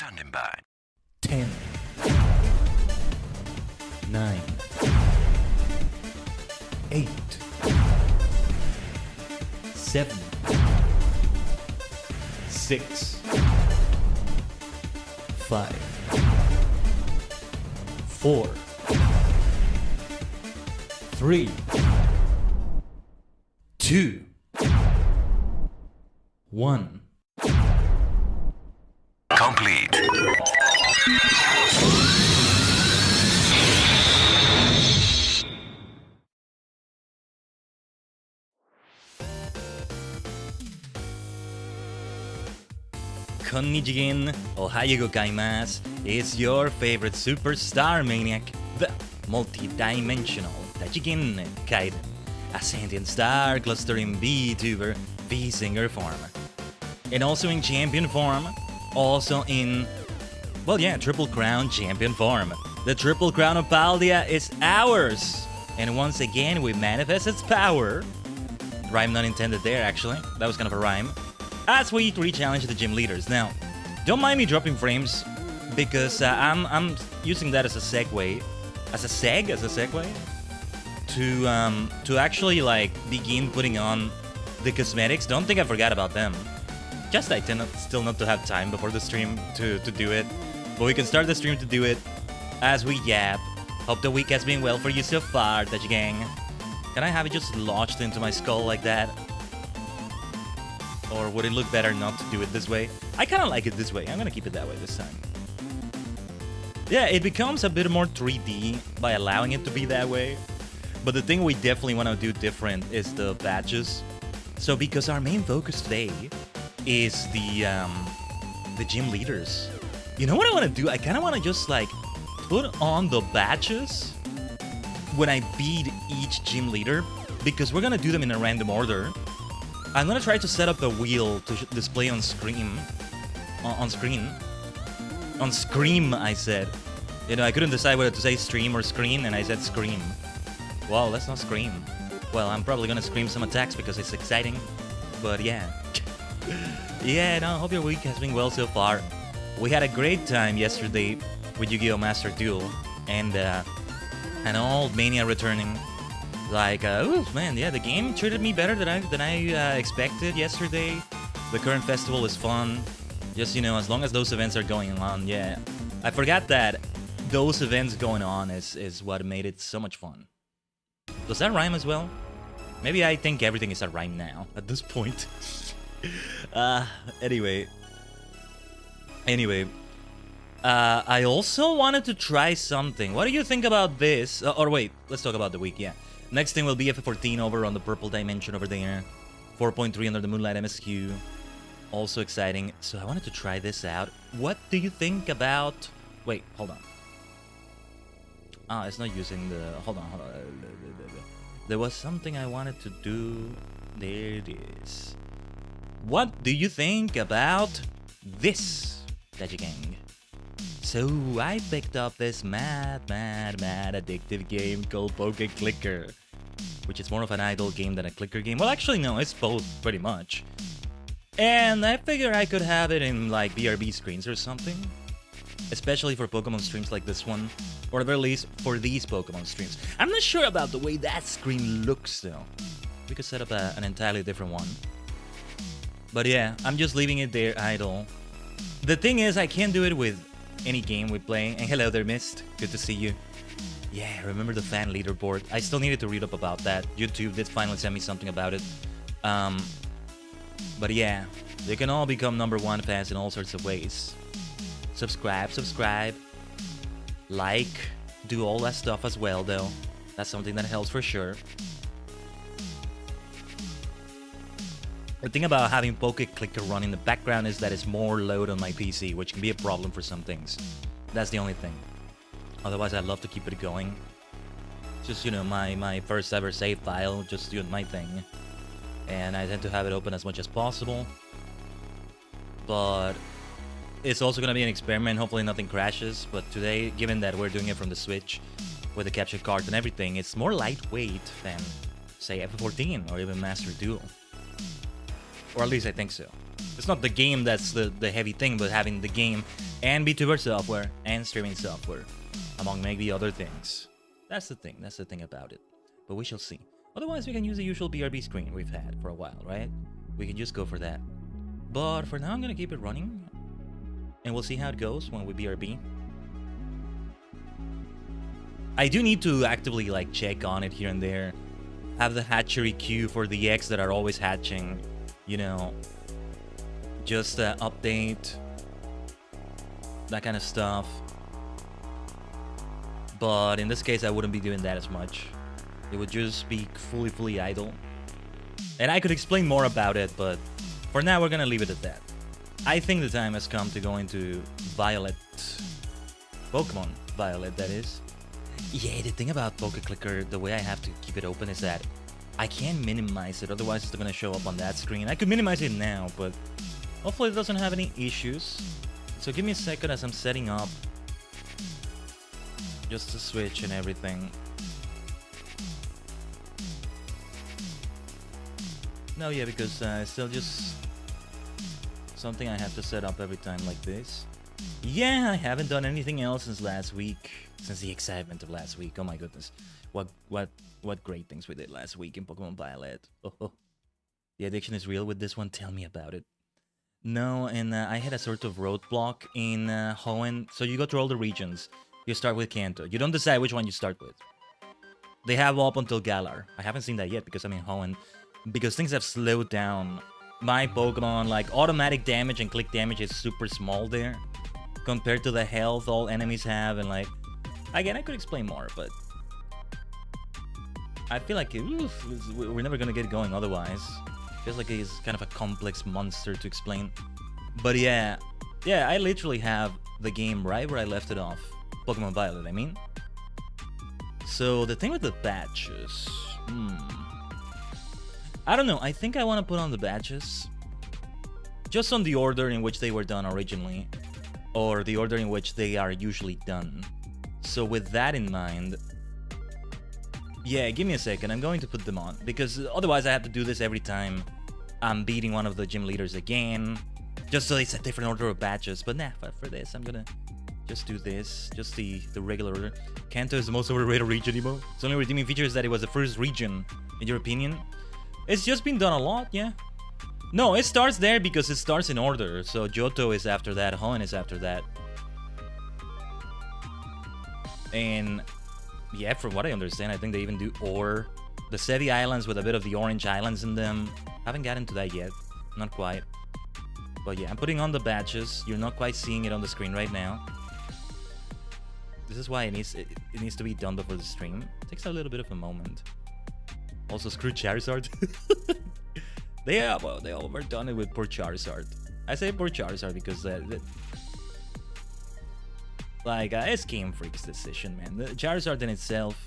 Standing by. 10, 9, 8, 7, 6, 5, 4, 3, 2, 1. Complete. Tajigen, ℂ𝕠𝕟𝕤𝕒𝕠𝕟𝕤 gozaimasu. It's your favorite superstar maniac, the multi-dimensional Tajigen Khaiden, a sentient star clustering VTuber, VSinger form. And also in champion form, also in, well yeah, Triple Crown champion form. The Triple Crown of Paldea is ours! And once again we manifest its power. Rhyme not intended there actually, that was kind of a rhyme. As we re-challenge the gym leaders. Now, don't mind me dropping frames, because I'm using that as a segue, to actually like begin putting on the cosmetics. Don't think I forgot about them. Just I tend still not to have time before the stream to do it, but we can start the stream to do it as we yap. Hope the week has been well for you so far, Tajigen. Can I have it just lodged into my skull like that? Or would it look better not to do it this way? I kind of like it this way. I'm gonna keep it that way this time. Yeah, it becomes a bit more 3D by allowing it to be that way. But the thing we definitely want to do different is the badges. So because our main focus today is the gym leaders. You know what I want to do? I kind of want to just like put on the badges when I beat each gym leader, because we're gonna do them in a random order. I'm gonna try to set up a wheel to display on screen. On screen, I said. You know, I couldn't decide whether to say stream or screen, and I said scream. Wow, let's not scream. Well, I'm probably gonna scream some attacks because it's exciting. But yeah. Yeah, no, I hope your week has been well so far. We had a great time yesterday with Yu-Gi-Oh! Master Duel, and an old mania returning. Like, oh man, yeah, the game treated me better than I expected yesterday. The current festival is fun. Just, you know, as long as those events are going on, yeah. I forgot that those events going on is what made it so much fun. Does that rhyme as well? Maybe I think everything is a rhyme now, at this point. Anyway. I also wanted to try something. What do you think about this? Or wait, let's talk about the week, yeah. Next thing will be FF14 over on the purple dimension over there. 4.3 under the Moonlight MSQ. Also exciting. So I wanted to try this out. What do you think about... Wait, hold on. Ah, it's not using the... Hold on. There was something I wanted to do. There it is. What do you think about this, Tajigen? So I picked up this mad addictive game called Poke Clicker, which is more of an idle game than a clicker game. Well, actually, no, it's both, pretty much. And I figured I could have it in, like, BRB screens or something. Especially for Pokemon streams like this one. Or at the very least, for these Pokemon streams. I'm not sure about the way that screen looks, though. We could set up an entirely different one. But yeah, I'm just leaving it there idle. The thing is, I can't do it with any game we play. And hello there, Mist. Good to see you. Yeah, remember the fan leaderboard? I still needed to read up about that. YouTube did finally send me something about it. But yeah, they can all become #1 fans in all sorts of ways. Subscribe. Like, do all that stuff as well, though. That's something that helps for sure. The thing about having Poke Clicker run in the background is that it's more load on my PC, which can be a problem for some things. That's the only thing. Otherwise, I'd love to keep it going. Just, you know, my first ever save file, just doing my thing. And I tend to have it open as much as possible. But it's also going to be an experiment. Hopefully nothing crashes. But today, given that we're doing it from the Switch, with the capture card and everything, it's more lightweight than, say, FF14 or even Master Duel. Or at least I think so. It's not the game that's the heavy thing, but having the game and VTuber software, and streaming software, among maybe other things. That's the thing about it. But we shall see. Otherwise, we can use the usual BRB screen we've had for a while, right? We can just go for that. But for now, I'm gonna keep it running, and we'll see how it goes when we BRB. I do need to actively like check on it here and there. Have the hatchery queue for the eggs that are always hatching. You know, just update that kind of stuff. But in this case, I wouldn't be doing that as much. It would just be fully idle. And I could explain more about it, but for now, we're gonna leave it at that. I think the time has come to go into Violet. Pokemon Violet, that is. Yeah, the thing about PokeClicker, the way I have to keep it open is that I can't minimize it, otherwise it's gonna show up on that screen. I could minimize it now, but hopefully it doesn't have any issues. So give me a second as I'm setting up just the switch and everything. No, yeah, because it's still just something I have to set up every time like this. Yeah, I haven't done anything else since last week. Since the excitement of last week. Oh my goodness. What great things we did last week in Pokemon Violet. Oh. The addiction is real with this one. Tell me about it. No, and I had a sort of roadblock in Hoenn. So you go through all the regions. You start with Kanto. You don't decide which one you start with. They have up until Galar. I haven't seen that yet because I'm in Hoenn. Because things have slowed down. My Pokemon, like, automatic damage and click damage is super small there. Compared to the health all enemies have, and like... Again, I could explain more, but... I feel like we're never gonna get going otherwise. Feels like it's kind of a complex monster to explain. But yeah, I literally have the game right where I left it off. Pokemon Violet, I mean. So the thing with the badges... I don't know, I think I want to put on the badges. Just on the order in which they were done originally. Or the order in which they are usually done. So with that in mind... Yeah, give me a second, I'm going to put them on. Because otherwise I have to do this every time I'm beating one of the gym leaders again. Just so it's a different order of badges. But nah, for this, I'm gonna just do this. Just the regular order. Kanto is the most overrated region, Emo. Its only redeeming feature is that it was the first region, in your opinion. It's just been done a lot, yeah. No, it starts there because it starts in order. So Johto is after that, Hoenn is after that. And yeah, from what I understand, I think they even do Ore. The Sevi Islands with a bit of the Orange Islands in them. Haven't gotten to that yet. Not quite. But yeah, I'm putting on the badges. You're not quite seeing it on the screen right now. This is why it needs to be done before the stream. It takes a little bit of a moment. Also, screw Charizard. They overdone it with poor Charizard. I say poor Charizard because it's Game Freak's decision, man. The Charizard in itself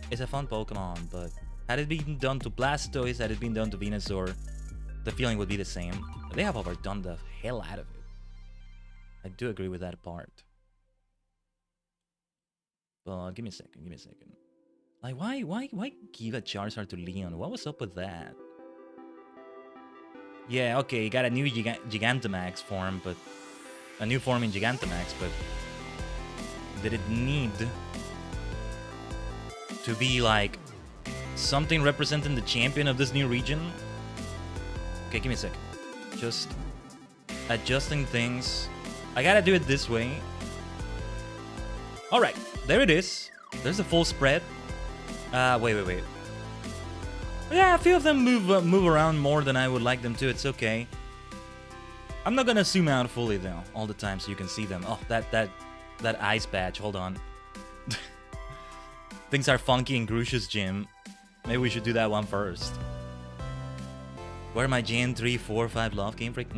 is a fun Pokemon, but had it been done to Blastoise, had it been done to Venusaur, the feeling would be the same. They have overdone the hell out of it. I do agree with that part. But give me a second. Like, why give a Charizard to Leon? What was up with that? Yeah, okay, you got a new Gigantamax form, but... A new form in Gigantamax, but... Did it need... to be, like... something representing the champion of this new region? Okay, give me a second. Just... adjusting things. I gotta do it this way. Alright, there it is. There's a full spread. Wait. Yeah, a few of them move around more than I would like them to. It's okay. I'm not gonna zoom out fully though, all the time, so you can see them. Oh, that ice badge. Hold on. Things are funky in Grusha's gym. Maybe we should do that one first. Where my Gen 3, 4, 5 love Game Freak?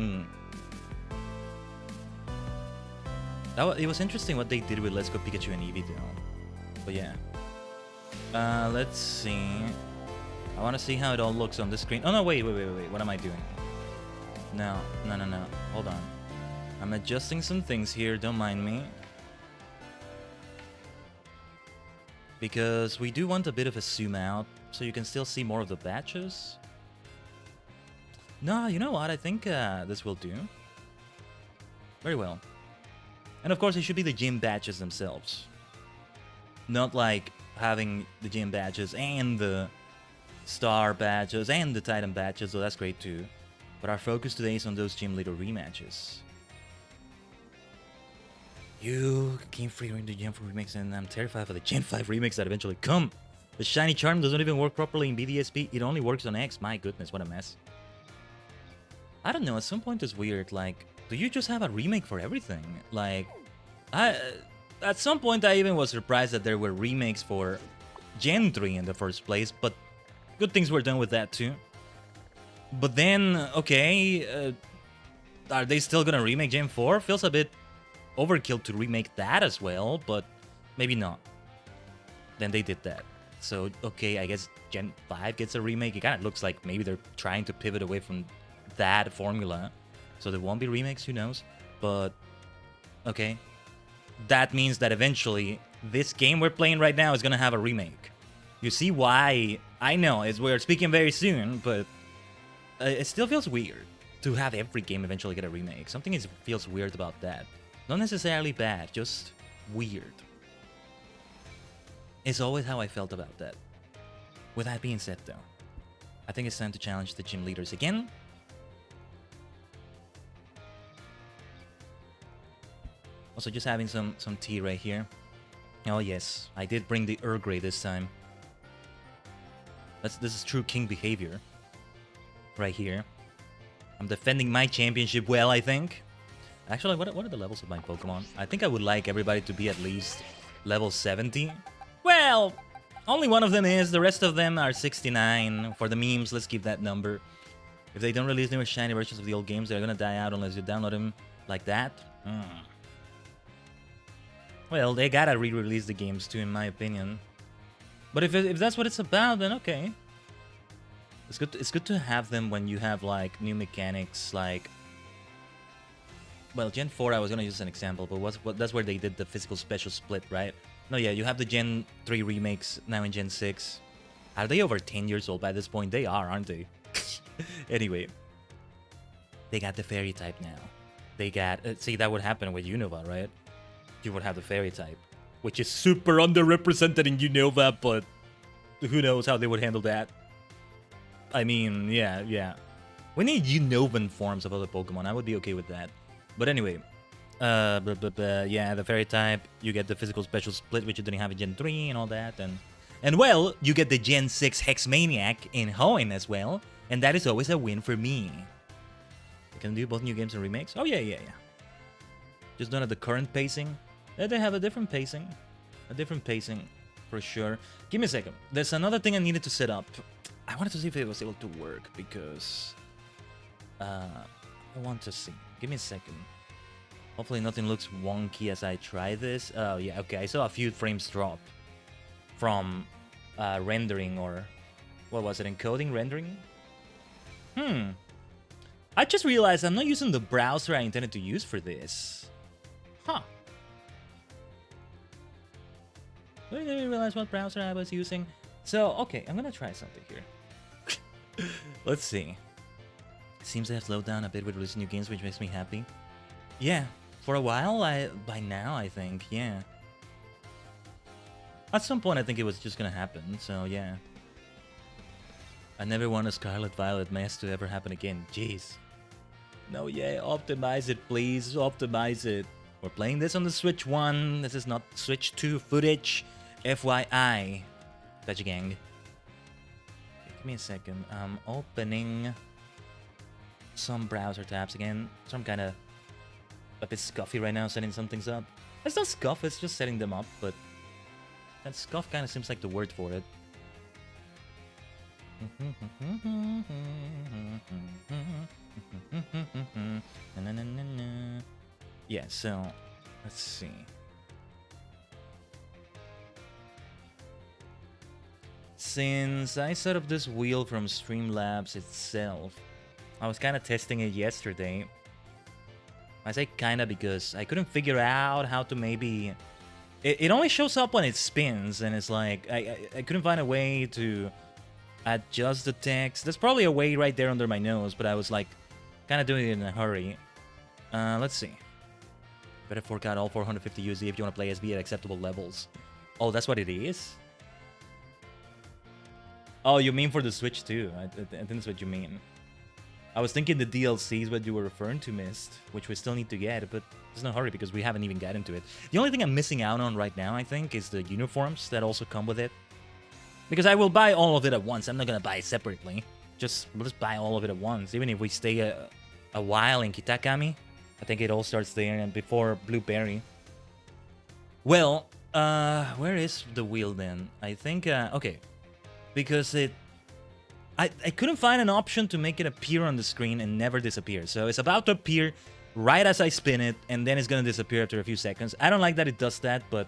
It was interesting what they did with Let's Go Pikachu and Eevee though. But yeah. Let's see. I want to see how it all looks on the screen. Oh no, wait. What am I doing? No. Hold on. I'm adjusting some things here, don't mind me. Because we do want a bit of a zoom out, so you can still see more of the badges. No, you know what? I think this will do. Very well. And of course, it should be the gym badges themselves. Not like having the gym badges and the star badges and the Titan badges, so that's great too. But our focus today is on those gym leader rematches. You came free during the Gen 4 remix, and I'm terrified for the Gen 5 remix that eventually come. The shiny charm doesn't even work properly in BDSP. It only works on X. My goodness, what a mess. I don't know, at some point it's weird, like, do you just have a remake for everything? Like, at some point I even was surprised that there were remakes for Gen 3 in the first place, but good things were done with that too. But then, okay, are they still gonna remake Gen 4? Feels a bit overkill to remake that as well, but maybe not. Then they did that. So, okay, I guess Gen 5 gets a remake. It kind of looks like maybe they're trying to pivot away from that formula. So there won't be remakes, who knows? But, okay. That means that eventually, this game we're playing right now is gonna have a remake. You see why? I know, we're speaking very soon, but it still feels weird to have every game eventually get a remake. Something feels weird about that. Not necessarily bad, just weird. It's always how I felt about that. With that being said, though, I think it's time to challenge the gym leaders again. Also, just having some tea right here. Oh yes, I did bring the Earl Grey this time. This is true king behavior. Right here. I'm defending my championship well, I think. Actually, what are the levels of my Pokemon? I think I would like everybody to be at least level 70. Well, only one of them is. The rest of them are 69. For the memes, let's keep that number. If they don't release newer shiny versions of the old games, they're gonna die out unless you download them like that. Well, they gotta re-release the games too, in my opinion. But if that's what it's about, then okay. It's good to have them when you have like new mechanics, like. Well, Gen 4 I was gonna use as an example, but that's where they did the physical special split, right? No, yeah, you have the Gen 3 remakes now in Gen 6. Are they over 10 years old by this point? They are, aren't they? Anyway. They got the fairy type now. They got... see, that would happen with Unova, right? You would have the fairy type. Which is super underrepresented in Unova, but... who knows how they would handle that. I mean, yeah. We need Unovan forms of other Pokemon. I would be okay with that. But anyway, yeah, the fairy type, you get the physical special split, which you didn't have in Gen 3 and all that, and well, you get the Gen 6 Hex Maniac in Hoenn as well, and that is always a win for me. You can do both new games and remakes? Oh, yeah. Just don't have the current pacing. Yeah, they have a different pacing. For sure. Give me a second. There's another thing I needed to set up. I wanted to see if it was able to work, because... I want to see. Give me a second. Hopefully nothing looks wonky as I try this. Oh, yeah, okay. I saw a few frames drop from rendering, or... what was it? Encoding? Rendering? I just realized I'm not using the browser I intended to use for this. Huh. I didn't realize what browser I was using. So, okay, I'm gonna try something here. Let's see. Seems to have slowed down a bit with releasing new games, which makes me happy. Yeah, for a while, by now, I think, yeah. At some point, I think it was just gonna happen, so yeah. I never want a Scarlet Violet mess to ever happen again, jeez. No, yeah, optimize it, please, optimize it. We're playing this on the Switch 1, this is not Switch 2 footage, FYI. Tajigen. Give me a second, I'm opening... some browser tabs again. So I'm kind of a bit scuffy right now setting some things up. It's not scuff, it's just setting them up, but that scuff kind of seems like the word for it. Yeah, so let's see. Since I set up this wheel from Streamlabs itself, I was kind of testing it yesterday. I say kind of because I couldn't figure out how to maybe... It only shows up when it spins, and it's like... I couldn't find a way to adjust the text. There's probably a way right there under my nose, but I was like kind of doing it in a hurry. Let's see. Better fork out all 450 USD if you want to play SB at acceptable levels. Oh, that's what it is? Oh, you mean for the Switch too? I think that's what you mean. I was thinking the DLC is what you were referring to, Mist, which we still need to get, but there's no hurry because we haven't even gotten to it. The only thing I'm missing out on right now, I think, is the uniforms that also come with it. Because I will buy all of it at once. I'm not gonna buy it separately. We'll just buy all of it at once. Even if we stay a while in Kitakami, I think it all starts there and before Blueberry. Well, where is the wheel then? I think, okay. Because I couldn't find an option to make it appear on the screen and never disappear. So it's about to appear right as I spin it, and then it's gonna disappear after a few seconds. I don't like that it does that, but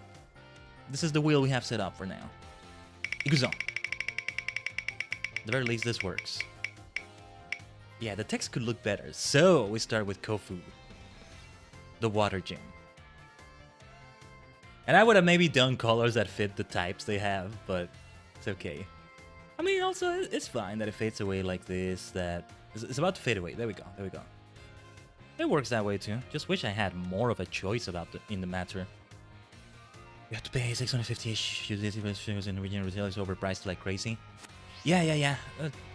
this is the wheel we have set up for now. Ikuzo. At the very least, this works. Yeah, the text could look better. So we start with Kofu, the water gym. And I would have maybe done colors that fit the types they have, but it's okay. I mean, also, it's fine that it fades away like this, that... It's about to fade away. There we go, there we go. It works that way too. Just wish I had more of a choice in the matter. You have to pay 650-ish USD in the region retail. It's overpriced like crazy. Yeah.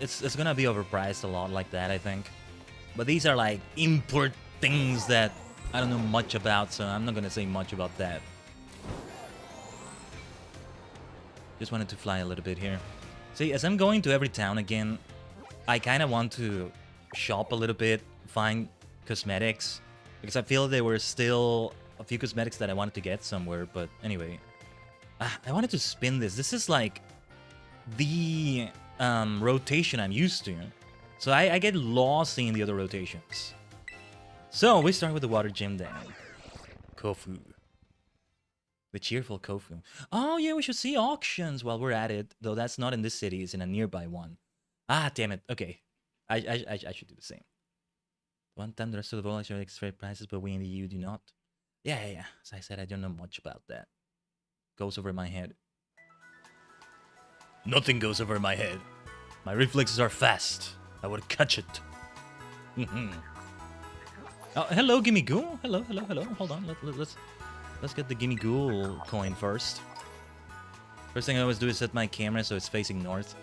It's gonna be overpriced a lot like that, I think. But these are like import things that I don't know much about, so I'm not gonna say much about that. Just wanted to fly a little bit here. See, as I'm going to every town again, I kind of want to shop a little bit, find cosmetics, because I feel there were still a few cosmetics that I wanted to get somewhere, but anyway. I wanted to spin this. This is like the rotation I'm used to. So I get lost in the other rotations. So we start with the water gym then. Kofu. The cheerful Kofu. Oh yeah, we should see auctions while we're at it. Though that's not in this city, it's in a nearby one. Ah, damn it. Okay. I should do the same. One time the rest of the world actually straight prices, but we in the EU do not. Yeah. As I said, I don't know much about that. Goes over my head. Nothing goes over my head. My reflexes are fast. I would catch it. Oh, hello, Gimme Ghoul. Hello. Hold on. Let's get the Gimme Ghoul coin first. First thing I always do is set my camera so it's facing north.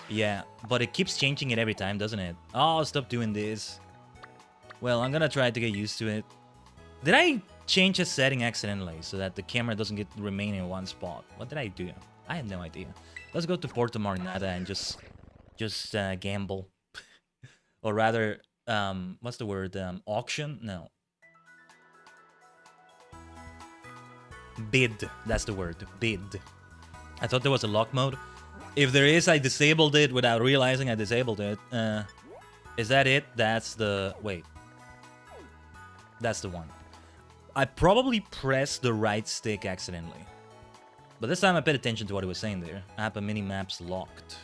Yeah, but it keeps changing it every time, doesn't it? Oh, stop doing this. Well, I'm gonna try to get used to it. Did I change a setting accidentally so that the camera doesn't remain in one spot? What did I do? I have no idea. Let's go to Porto Marnada and just gamble. Or rather, what's the word? Auction? No. Bid. That's the word. Bid. I thought there was a lock mode. If there is, I disabled it without realizing I disabled it. Is that it? That's the... Wait. That's the one. I probably pressed the right stick accidentally. But this time I paid attention to what he was saying there. App and mini-maps locked.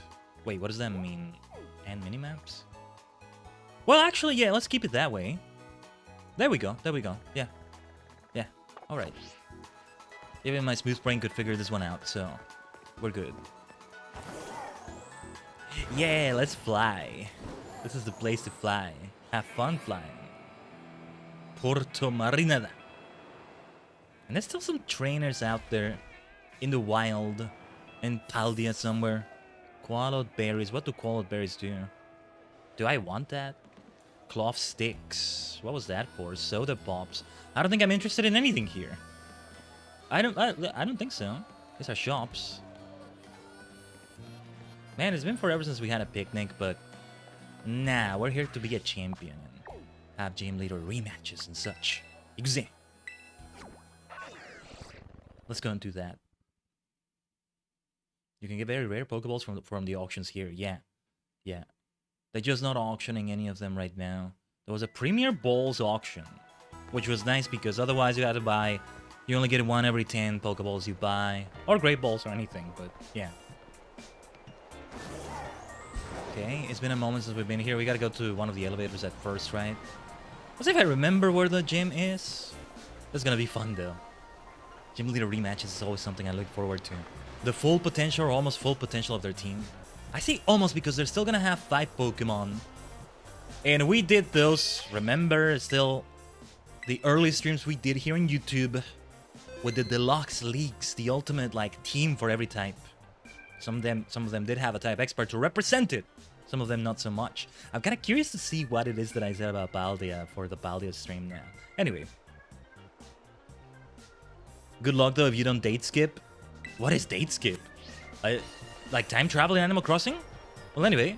Wait, what does that mean? And mini-maps? Well, actually, yeah, let's keep it that way. There we go. Yeah. Alright. Even my smooth brain could figure this one out, so we're good. Yeah, let's fly. This is the place to fly. Have fun flying. Porto Marinada. And there's still some trainers out there in the wild, in Paldia somewhere. Quallowed berries. What do quallowed berries do? Do I want that? Cloth sticks. What was that for? Soda pops. I don't think I'm interested in anything here. I don't think so. These are shops. Man, it's been forever since we had a picnic, but nah, we're here to be a champion and have gym leader rematches and such. Exe. Let's go and do that. You can get very rare Pokeballs from the auctions here. Yeah. They're just not auctioning any of them right now. There was a Premier Balls auction, which was nice because otherwise you had to buy... You only get one every 10 Pokeballs you buy. Or Great Balls or anything, but yeah. Okay, it's been a moment since we've been here. We gotta go to one of the elevators at first, right? Let's see if I remember where the gym is. This is gonna be fun, though. Gym leader rematches is always something I look forward to. The full potential or almost full potential of their team. I say almost because they're still gonna have 5 Pokemon. And we did those, remember, still the early streams we did here on YouTube with the deluxe leagues, the ultimate like team for every type. Some of them did have a type expert to represent it. Some of them not so much. I'm kind of curious to see what it is that I said about Baldia for the Baldia stream now. Anyway. Good luck though if you don't date skip. What is date skip? Like time travel in Animal Crossing? Well, anyway.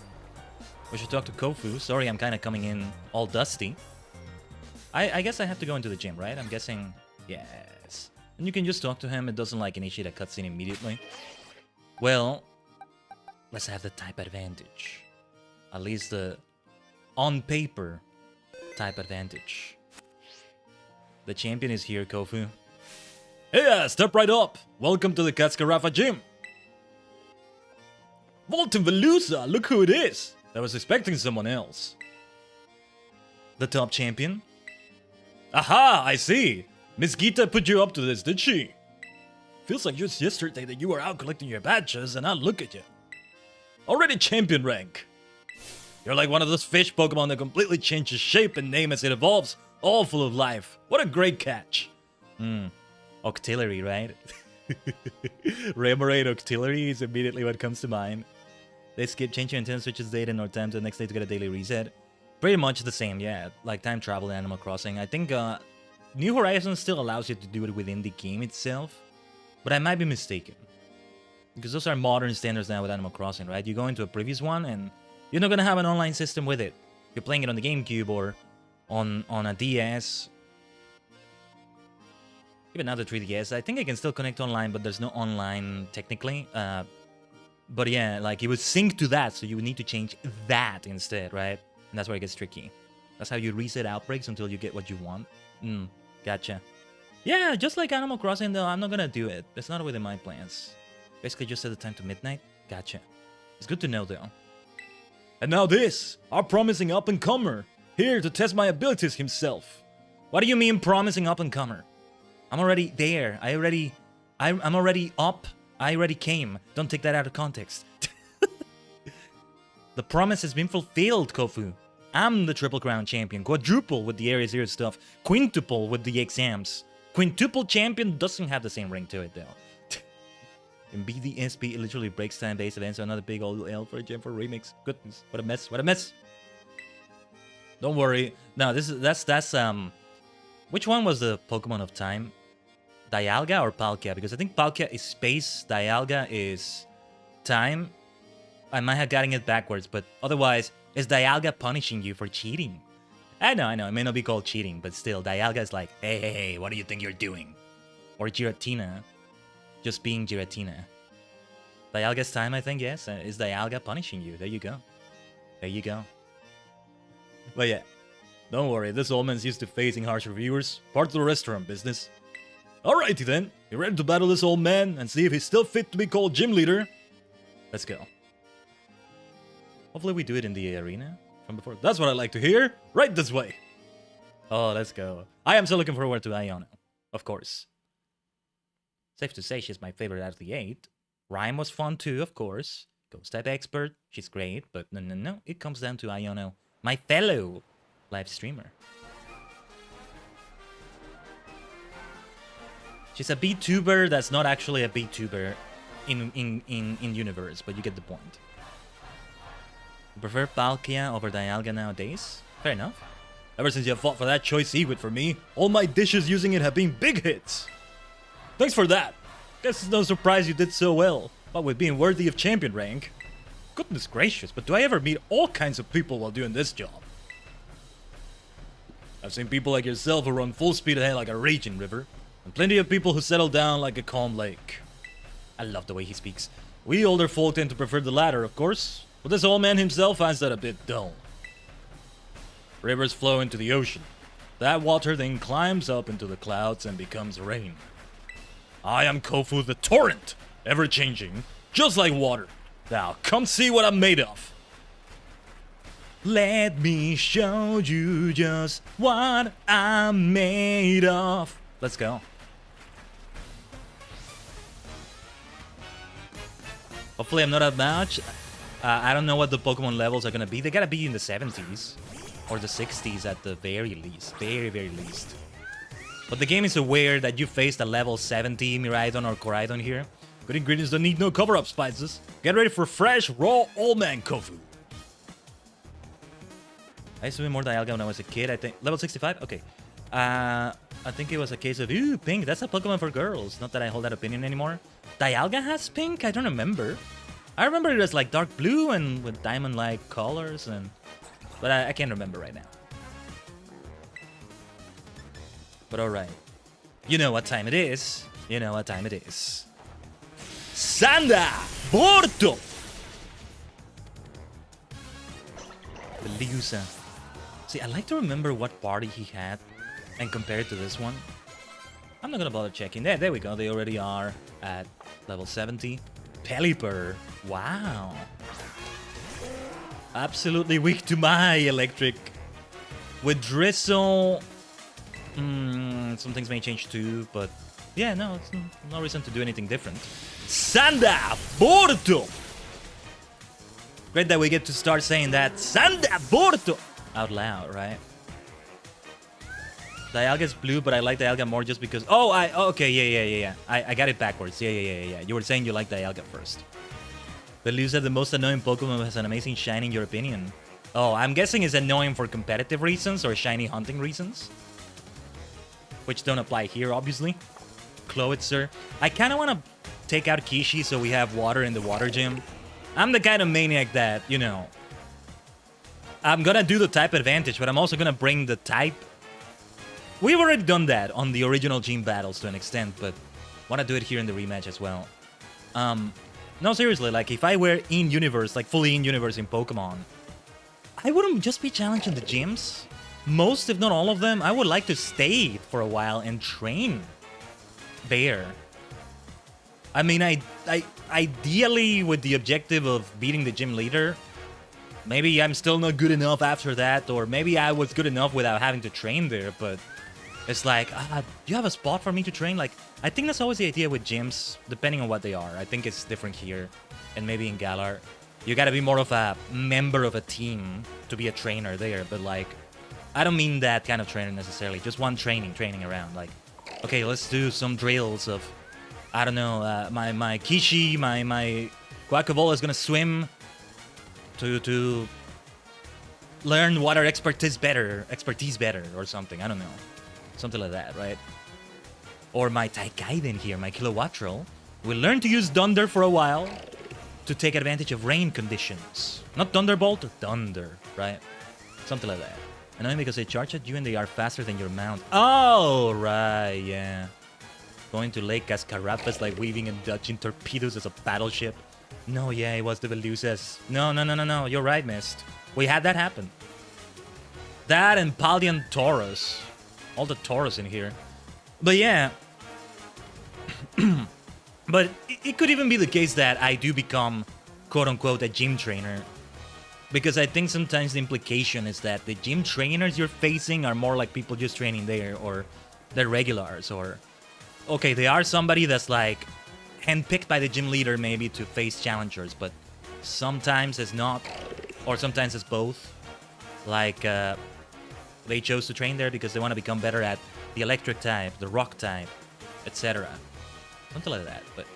We should talk to Kofu. Sorry, I'm kind of coming in all dusty. I guess I have to go into the gym, right? I'm guessing... Yes. And you can just talk to him. It doesn't like initiate a cutscene immediately. Well, let's have the type advantage. At least the on paper type advantage. The champion is here, Kofu. Hey, step right up. Welcome to the Katskarafa gym. Volton Velusa, look who it is. I was expecting someone else. The top champion? Aha, I see. Miss Gita put you up to this, did she? Feels like just yesterday that you were out collecting your badges, and now look at you. Already champion rank. You're like one of those fish Pokemon that completely changes shape and name as it evolves, all full of life. What a great catch. Octillery, right? Remoraid Octillery is immediately what comes to mind. They skip changing intent switches date and or time to the next day to get a daily reset. Pretty much the same, yeah. Like time travel in Animal Crossing. I think New Horizons still allows you to do it within the game itself. But I might be mistaken. Because those are modern standards now with Animal Crossing, right? You go into a previous one and you're not going to have an online system with it. You're playing it on the GameCube or on a DS. Even now the 3DS. I think I can still connect online, but there's no online technically. But yeah, like it would sync to that, so you would need to change that instead, right? And that's where it gets tricky. That's how you reset outbreaks until you get what you want. Gotcha. Yeah, just like Animal Crossing though, I'm not gonna do it. That's not within my plans. Basically just set the time to midnight. Gotcha. It's good to know though. And now this, our promising up-and-comer, here to test my abilities himself. What do you mean promising up-and-comer? I'm already there. I'm already up. I already came. Don't take that out of context. The promise has been fulfilled, Kofu. I'm the Triple Crown champion. Quadruple with the Area Zero stuff. Quintuple with the exams. Quintuple champion doesn't have the same ring to it, though. In BDSP, it literally breaks time-based events, so another big old L for a gem for remix. Goodness, what a mess, what a mess. Don't worry. No, that's which one was the Pokemon of time? Dialga or Palkia? Because I think Palkia is space, Dialga is time. I might have gotten it backwards, but otherwise, is Dialga punishing you for cheating? I know, it may not be called cheating, but still, Dialga is like, hey, what do you think you're doing? Or Giratina, just being Giratina. Dialga's time, I think, yes. Is Dialga punishing you? There you go. There you go. But yeah, don't worry, this old man's used to facing harsh reviewers. Part of the restaurant business. Alrighty then, you ready to battle this old man and see if he's still fit to be called gym leader? Let's go. Hopefully we do it in the arena from before. That's what I like to hear. Right this way. Oh, let's go. I am still looking forward to Iono, of course. Safe to say she's my favorite out of the 8. Rhyme was fun too, of course. Ghost type expert, she's great, but no, it comes down to Iono, my fellow live streamer. She's a VTuber that's not actually a VTuber in universe, but you get the point. You prefer Palkia over Dialga nowadays? Fair enough. Ever since you fought for that choice Ewit for me, all my dishes using it have been big hits. Thanks for that. Guess it's no surprise you did so well, but with being worthy of champion rank. Goodness gracious, but do I ever meet all kinds of people while doing this job? I've seen people like yourself who run full speed ahead like a raging river, and plenty of people who settle down like a calm lake. I love the way he speaks. We older folk tend to prefer the latter, of course, but this old man himself finds that a bit dull. Rivers flow into the ocean. That water then climbs up into the clouds and becomes rain. I am Kofu the Torrent, ever-changing, just like water. Now, come see what I'm made of. Let me show you just what I'm made of. Let's go. Hopefully I'm not a match. I don't know what the Pokemon levels are gonna be. They gotta be in the 70s. Or the 60s at the very least. Very, very least. But the game is aware that you faced a level 70 Miraidon or Koraidon here. Good ingredients don't need no cover-up spices. Get ready for fresh, raw, all-man Kofu. I used to be more Dialga when I was a kid, I think. Level 65? Okay. I think it was a case of, ooh, pink, that's a Pokemon for girls. Not that I hold that opinion anymore. Dialga has pink? I don't remember. I remember it was like dark blue and with diamond-like colors, but I can't remember right now. But alright. You know what time it is. You know what time it is. Sanda Borto! Belusa. See, I like to remember what party he had and compare it to this one. I'm not gonna bother checking. There we go. They already are at level 70. Pelipper. Wow. Absolutely weak to my electric. With Drizzle... some things may change too, but... Yeah, no, it's no reason to do anything different. Sanda Borto! Great that we get to start saying that. Sanda Borto! Out loud, right? Dialga's blue, but I like Dialga more just because... Oh, okay, yeah. I got it backwards. Yeah. You were saying you like Dialga first. Belusa, the most annoying Pokemon, has an amazing shiny in your opinion. Oh, I'm guessing it's annoying for competitive reasons or shiny hunting reasons. Which don't apply here, obviously. Cloitzer. I kind of want to take out Kishi so we have water in the water gym. I'm the kind of maniac that, you know... I'm gonna do the type advantage, but I'm also gonna bring the type. We've already done that on the original gym battles to an extent, but want to do it here in the rematch as well. No, seriously, like if I were in-universe, like fully in-universe in Pokemon, I wouldn't just be challenging the gyms. Most, if not all of them, I would like to stay for a while and train there. I mean, I ideally with the objective of beating the gym leader. Maybe I'm still not good enough after that, or maybe I was good enough without having to train there, but it's like, do you have a spot for me to train? Like, I think that's always the idea with gyms, depending on what they are. I think it's different here, and maybe in Galar. You gotta be more of a member of a team to be a trainer there, but like, I don't mean that kind of trainer necessarily, just one training around. Like, okay, let's do some drills of, I don't know, my Kishi, my Guacavola is gonna swim to learn water expertise better or something. I don't know. Something like that, right? Or my Khaiden here, my Kilowattrel, will learn to use Thunder for a while to take advantage of rain conditions. Not Thunderbolt, Thunder, right? Something like that. Annoying because they charge at you and they are faster than your mount. Oh, right, yeah. Going to Lake Cascarapas like weaving and dodging torpedoes as a battleship. No, yeah, it was the Velusas. No, you're right, Mist. We had that happen. That and Paldean Taurus. All the Taurus in here. But yeah. But it could even be the case that I do become, quote-unquote, a gym trainer. Because I think sometimes the implication is that the gym trainers you're facing are more like people just training there, or they're regulars, or... Okay, they are somebody that's like... handpicked by the gym leader maybe to face challengers, but sometimes it's not, or sometimes it's both. Like, they chose to train there because they want to become better at the electric type, the rock type, etc. Something like that, but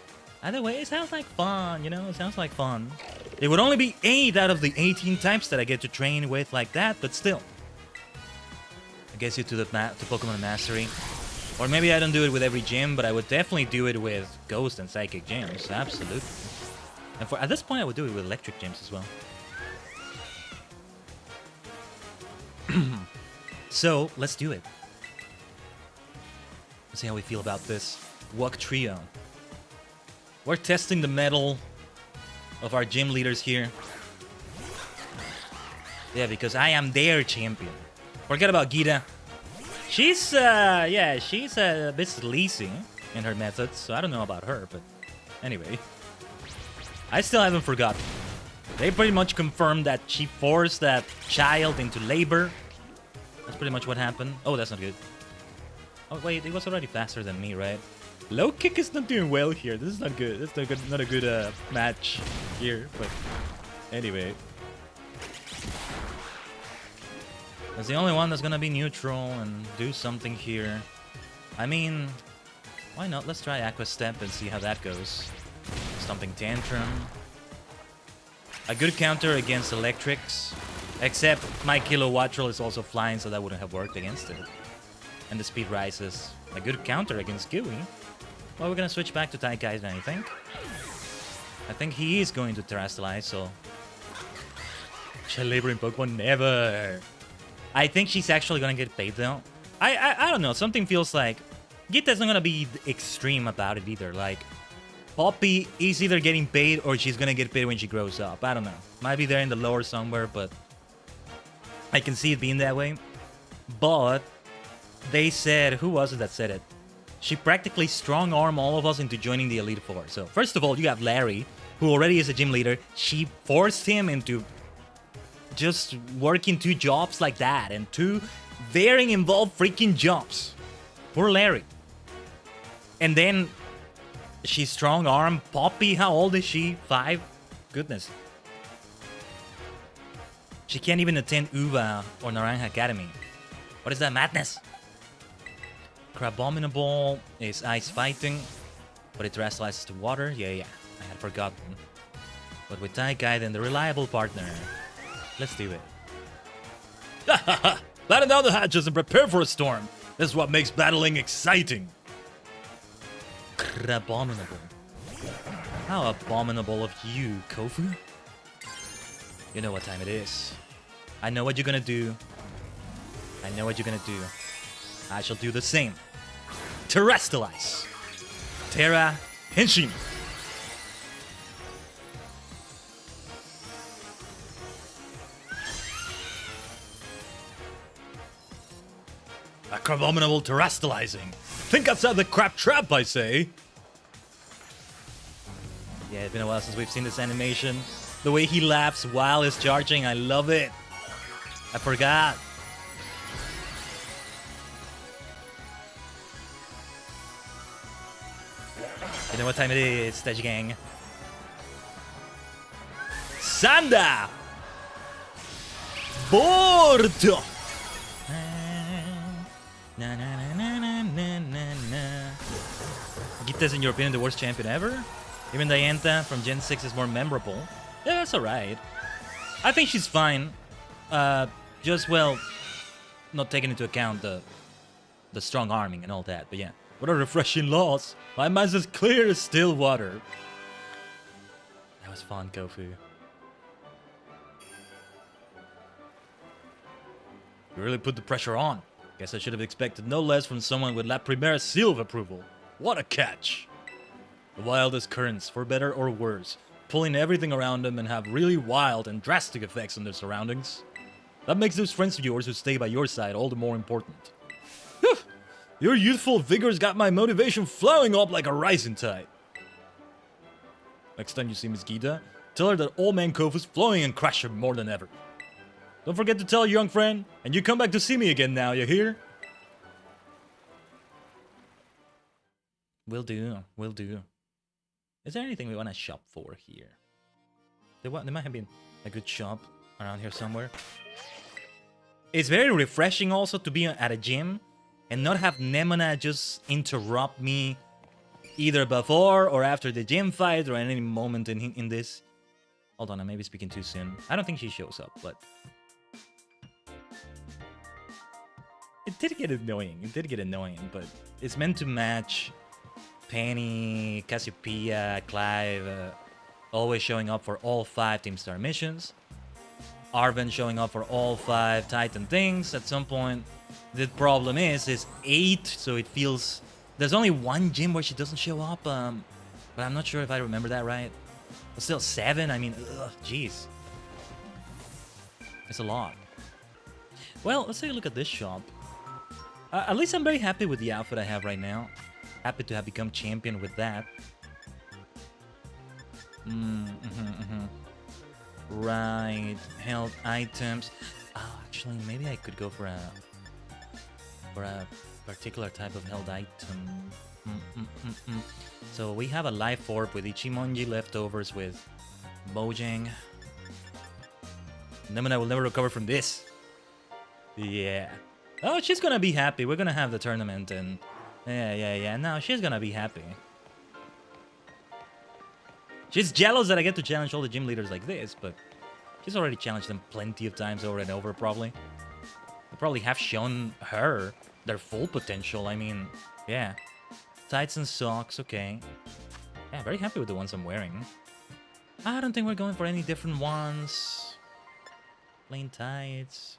either way, it sounds like fun, you know? It sounds like fun. It would only be 8 out of the 18 types that I get to train with like that, but still. I guess you to Pokemon Mastery. Or maybe I don't do it with every gym, but I would definitely do it with Ghost and Psychic gyms. Absolutely. And at this point, I would do it with Electric gyms as well. So, let's do it. Let's see how we feel about this Walk Trio. We're testing the mettle of our gym leaders here. Yeah, because I am their champion. Forget about Gita. She's, yeah, she's a bit sleazy in her methods, so I don't know about her, but anyway. I still haven't forgotten. They pretty much confirmed that she forced that child into labor. That's pretty much what happened. Oh, that's not good. Oh, wait, it was already faster than me, right? Low kick is not doing well here. This is not good. This is not a good match here, but anyway. That's the only one that's gonna be neutral and do something here. I mean, why not? Let's try Aqua Step and see how that goes. Stomping Tantrum. A good counter against Electrics. Except my Kilowattrel is also flying, so that wouldn't have worked against it. And the speed rises. A good counter against Gooey. Well, we're gonna switch back to Khaiden, I think. I think he is going to Terrestrialize, so... Chalibra in Pokemon, never! I think she's actually gonna get paid, though. I don't know, something feels like... Gita's not gonna be extreme about it either, like... Poppy is either getting paid or she's gonna get paid when she grows up. I don't know. Might be there in the lore somewhere, but... I can see it being that way. But... They said... Who was it that said it? She practically strong-armed all of us into joining the Elite Four. So, first of all, you have Larry, who already is a gym leader. She forced him into just working 2 jobs like that. And 2 very involved freaking jobs. Poor Larry. And then she strong-armed Poppy. How old is she? 5? Goodness. She can't even attend UVA or Naranja Academy. What is that madness? Crabominable is ice fighting, but it terrestrializes to water. Yeah, I had forgotten. But with Khaiden, the reliable partner. Let's do it. Batten down the hatches and prepare for a storm. This is what makes battling exciting. Crabominable. How abominable of you, Kofu. You know what time it is. I know what you're gonna do. I know what you're gonna do. I shall do the same. Terrestrialize. Terra Henshin. A crabominable terrestrializing. Think outside the crap trap, I say. Yeah, it's been a while since we've seen this animation. The way he laughs while he's charging, I love it. I forgot. You know what time it is, Tajigen. Sanda! Bordo! Gita's, in your opinion, the worst champion ever? Even Diantha from Gen 6 is more memorable. Yeah, that's alright. I think she's fine. Just, well, not taking into account the strong arming and all that, but yeah. What a refreshing loss. My mind's as clear as still water. That was fun, Kofu. You really put the pressure on. Guess I should have expected no less from someone with La Primera seal of approval. What a catch. The wildest currents, for better or worse, pulling everything around them and have really wild and drastic effects on their surroundings. That makes those friends of yours who stay by your side all the more important. Whew. Your youthful vigor's got my motivation flowing up like a rising tide. Next time you see Miss Gita, tell her that old man Kofu's flowing and crush her more than ever. Don't forget to tell your young friend, and you come back to see me again now, you hear? Will do, will do. Is there anything we want to shop for here? There might have been a good shop around here somewhere. It's very refreshing also to be at a gym and not have Nemona just interrupt me either before or after the gym fight or at any moment in this. Hold on, I may be speaking too soon. I don't think she shows up, but... It did get annoying. It did get annoying, but it's meant to match Penny, Cassiopeia, Clive, always showing up for all 5 Team Star missions. Arven showing up for all 5 Titan things at some point. The problem is 8, so it feels... There's only 1 gym where she doesn't show up, but I'm not sure if I remember that right. But still, 7, I mean, ugh, jeez. It's a lot. Well, let's take a look at this shop. At least I'm very happy with the outfit I have right now. Happy to have become champion with that. Right, health items. Oh, actually, maybe I could go for a particular type of held item. So we have a life orb with Ichimonji, leftovers with Mojang. Nemona will never recover from this. Yeah. Oh, she's gonna be happy. We're gonna have the tournament and Yeah. No, she's gonna be happy. She's jealous that I get to challenge all the gym leaders like this, but she's already challenged them plenty of times over and over, probably. They probably have shown her their full potential. I mean, yeah. Tights and socks, okay. Yeah, very happy with the ones I'm wearing. I don't think we're going for any different ones. Plain tights.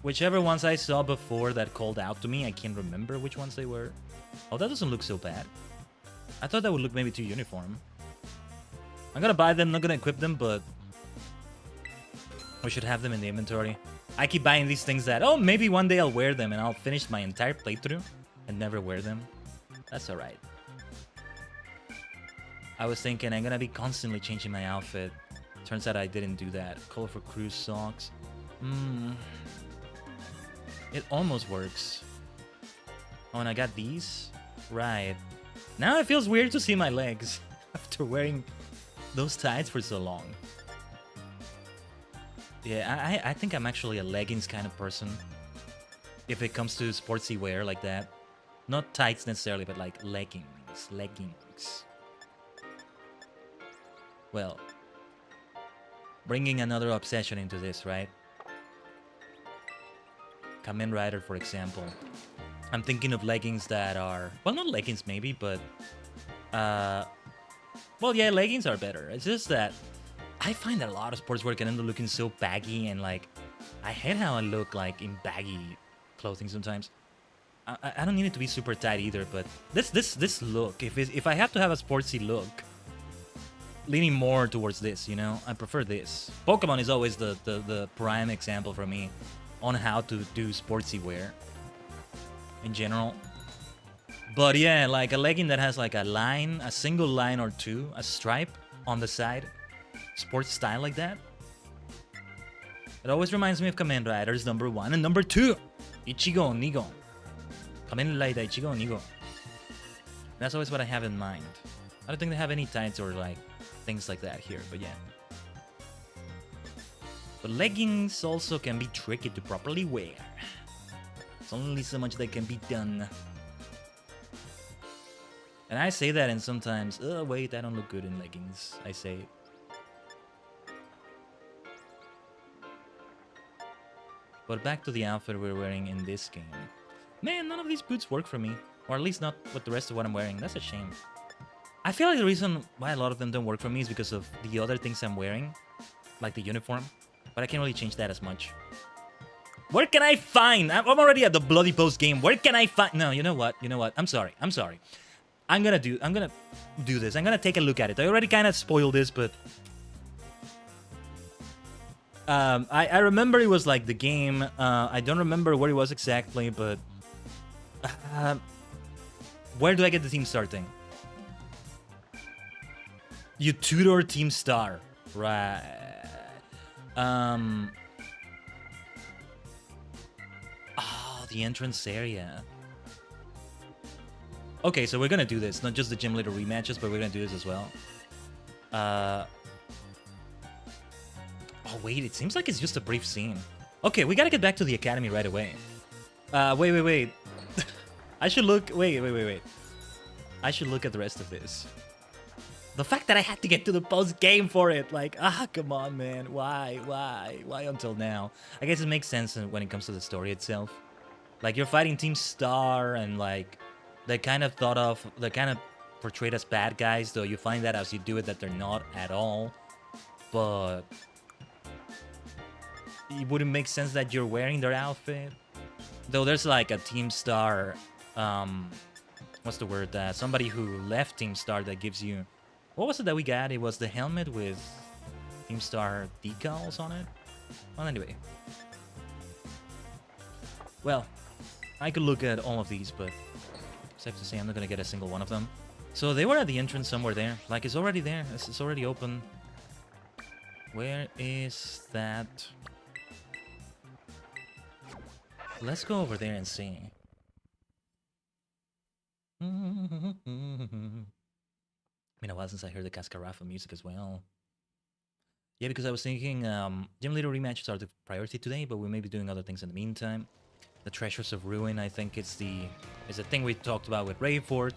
Whichever ones I saw before that called out to me, I can't remember which ones they were. Oh, that doesn't look so bad. I thought that would look maybe too uniform. I'm gonna buy them, not gonna equip them, but we should have them in the inventory. I keep buying these things that, oh, maybe one day I'll wear them and I'll finish my entire playthrough and never wear them. That's alright. I was thinking I'm gonna be constantly changing my outfit. Turns out I didn't do that. Colorful cruise socks. It almost works. Oh, and I got these? Right. Now it feels weird to see my legs after wearing those tights for so long. Yeah, I think I'm actually a leggings kind of person. If it comes to sportsy wear like that. Not tights necessarily, but like leggings. Leggings. Well, bringing another obsession into this, right? Kamen Rider, for example. I'm thinking of leggings that are... Well, not leggings maybe, but... Well, yeah, leggings are better. It's just that I find that a lot of sportswear can end up looking so baggy, and like, I hate how I look like in baggy clothing sometimes. I don't need it to be super tight either, but this look, if I have to have a sportsy look, leaning more towards this, you know, I prefer this. Pokemon is always the prime example for me on how to do sportsy wear in general. But yeah, like a legging that has like a line, a single line or two, a stripe on the side, sports style like that. It always reminds me of Kamen Riders #1 and #2, Ichigo Nigo. Kamen Rider Ichigo Nigo. That's always what I have in mind. I don't think they have any tights or like things like that here, but yeah. But leggings also can be tricky to properly wear. There's only so much that can be done. And I say that, and sometimes, oh wait, I don't look good in leggings. I say it. But back to the outfit we're wearing in this game. Man, none of these boots work for me. Or at least not with the rest of what I'm wearing. That's a shame. I feel like the reason why a lot of them don't work for me is because of the other things I'm wearing. Like the uniform. But I can't really change that as much. Where can I find? I'm already at the bloody post game. Where can I find? No, you know what? You know what? I'm sorry. I'm sorry. I'm gonna do this. I'm gonna take a look at it. I already kind of spoiled this, but I remember it was like the game. I don't remember where it was exactly, but where do I get the team starting? You tutor team star, right? Oh, the entrance area. Okay, so we're gonna do this. Not just the gym leader rematches, but we're gonna do this as well. Oh, wait. It seems like it's just a brief scene. Okay, we gotta get back to the academy right away. Wait. I should look... Wait. I should look at the rest of this. The fact that I had to get to the post-game for it. Like, come on, man. Why? Why until now? I guess it makes sense when it comes to the story itself. Like, you're fighting Team Star, and like... They're kind of portrayed as bad guys, though you find that as you do it that they're not at all. But it wouldn't make sense that you're wearing their outfit. Though there's like a Team Star, what's the word? Somebody who left Team Star that gives you... What was it that we got? It was the helmet with Team Star decals on it? Well, anyway. Well, I could look at all of these, but... Safe to say, I'm not gonna get a single one of them. So they were at the entrance somewhere there. Like, it's already there. It's already open. Where is that? Let's go over there and see. Been a while since I heard the Cascarafa music as well. Yeah, because I was thinking gym leader rematches are the priority today, but we may be doing other things in the meantime. The Treasures of Ruin, I think is the thing we talked about with Rayford.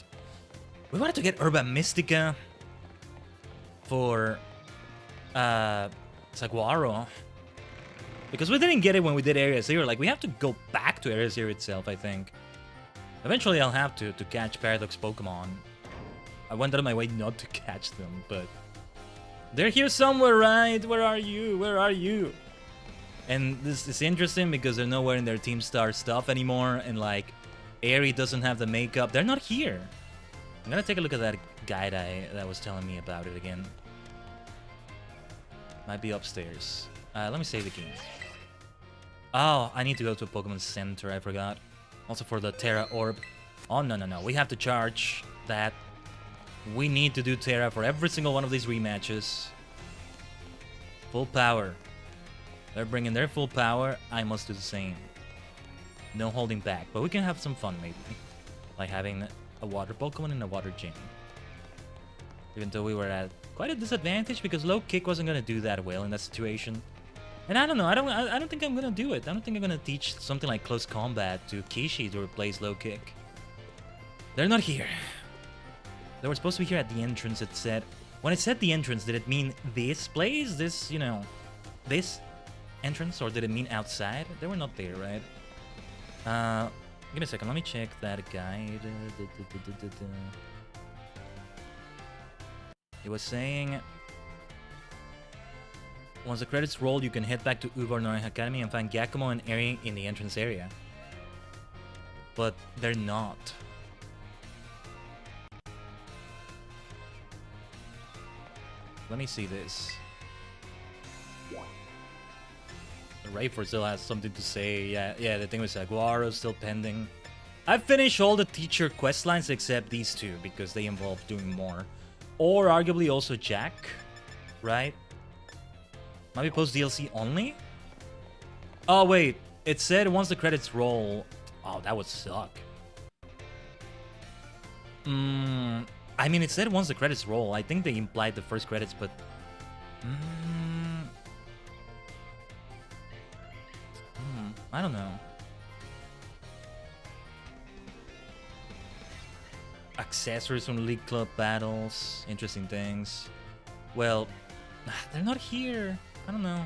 We wanted to get Herba Mystica for Saguaro. Because we didn't get it when we did Area Zero. Like, we have to go back to Area Zero itself, I think. Eventually, I'll have to catch Paradox Pokemon. I went out of my way not to catch them, but... they're here somewhere, right? Where are you? Where are you? And this is interesting because they're nowhere in their Team Star stuff anymore. And, like, Aerie doesn't have the makeup. They're not here. I'm gonna take a look at that guide that was telling me about it again. Might be upstairs. Let me save the key. Oh, I need to go to a Pokemon Center. I forgot. Also for the Terra Orb. Oh, no, no, no. We have to charge that. We need to do Terra for every single one of these rematches. Full power. They're bringing their full power. I must do the same. No holding back. But we can have some fun, maybe. Like having a water Pokemon in a water gym. Even though we were at quite a disadvantage because low kick wasn't going to do that well in that situation. And I don't know. I don't think I'm going to do it. I don't think I'm going to teach something like close combat to Kishi to replace low kick. They're not here. They were supposed to be here at the entrance, it said. When it said the entrance, did it mean this place? This, you know, this entrance? Or did it mean outside? They were not there, right? Give me a second. Let me check that guide. It was saying... once the credits roll, you can head back to Ubarnoy Academy and find Giacomo and Eri in the entrance area. But they're not. Let me see this. Rayford still has something to say. Yeah, the thing with Saguaro still pending. I've finished all the teacher quest lines except these two because they involve doing more. Or arguably also Jack, right? Might be post DLC only? Oh wait, it said once the credits roll. Oh, that would suck. I mean, it said once the credits roll. I think they implied the first credits, but... I don't know. Accessories from League Club battles. Interesting things. Well, they're not here. I don't know.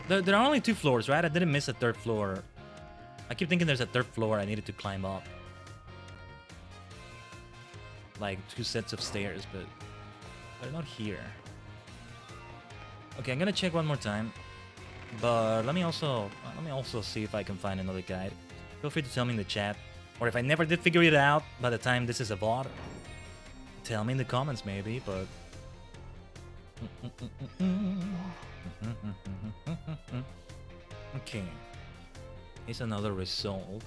There are only 2 floors, right? I didn't miss a 3rd floor. I keep thinking there's a 3rd floor I needed to climb up. Like 2 sets of stairs, but they're not here. Okay, I'm gonna check one more time. But let me also see if I can find another guide. Feel free to tell me in the chat. Or if I never did figure it out by the time this is a VOD, tell me in the comments maybe, but... Okay. Here's another result.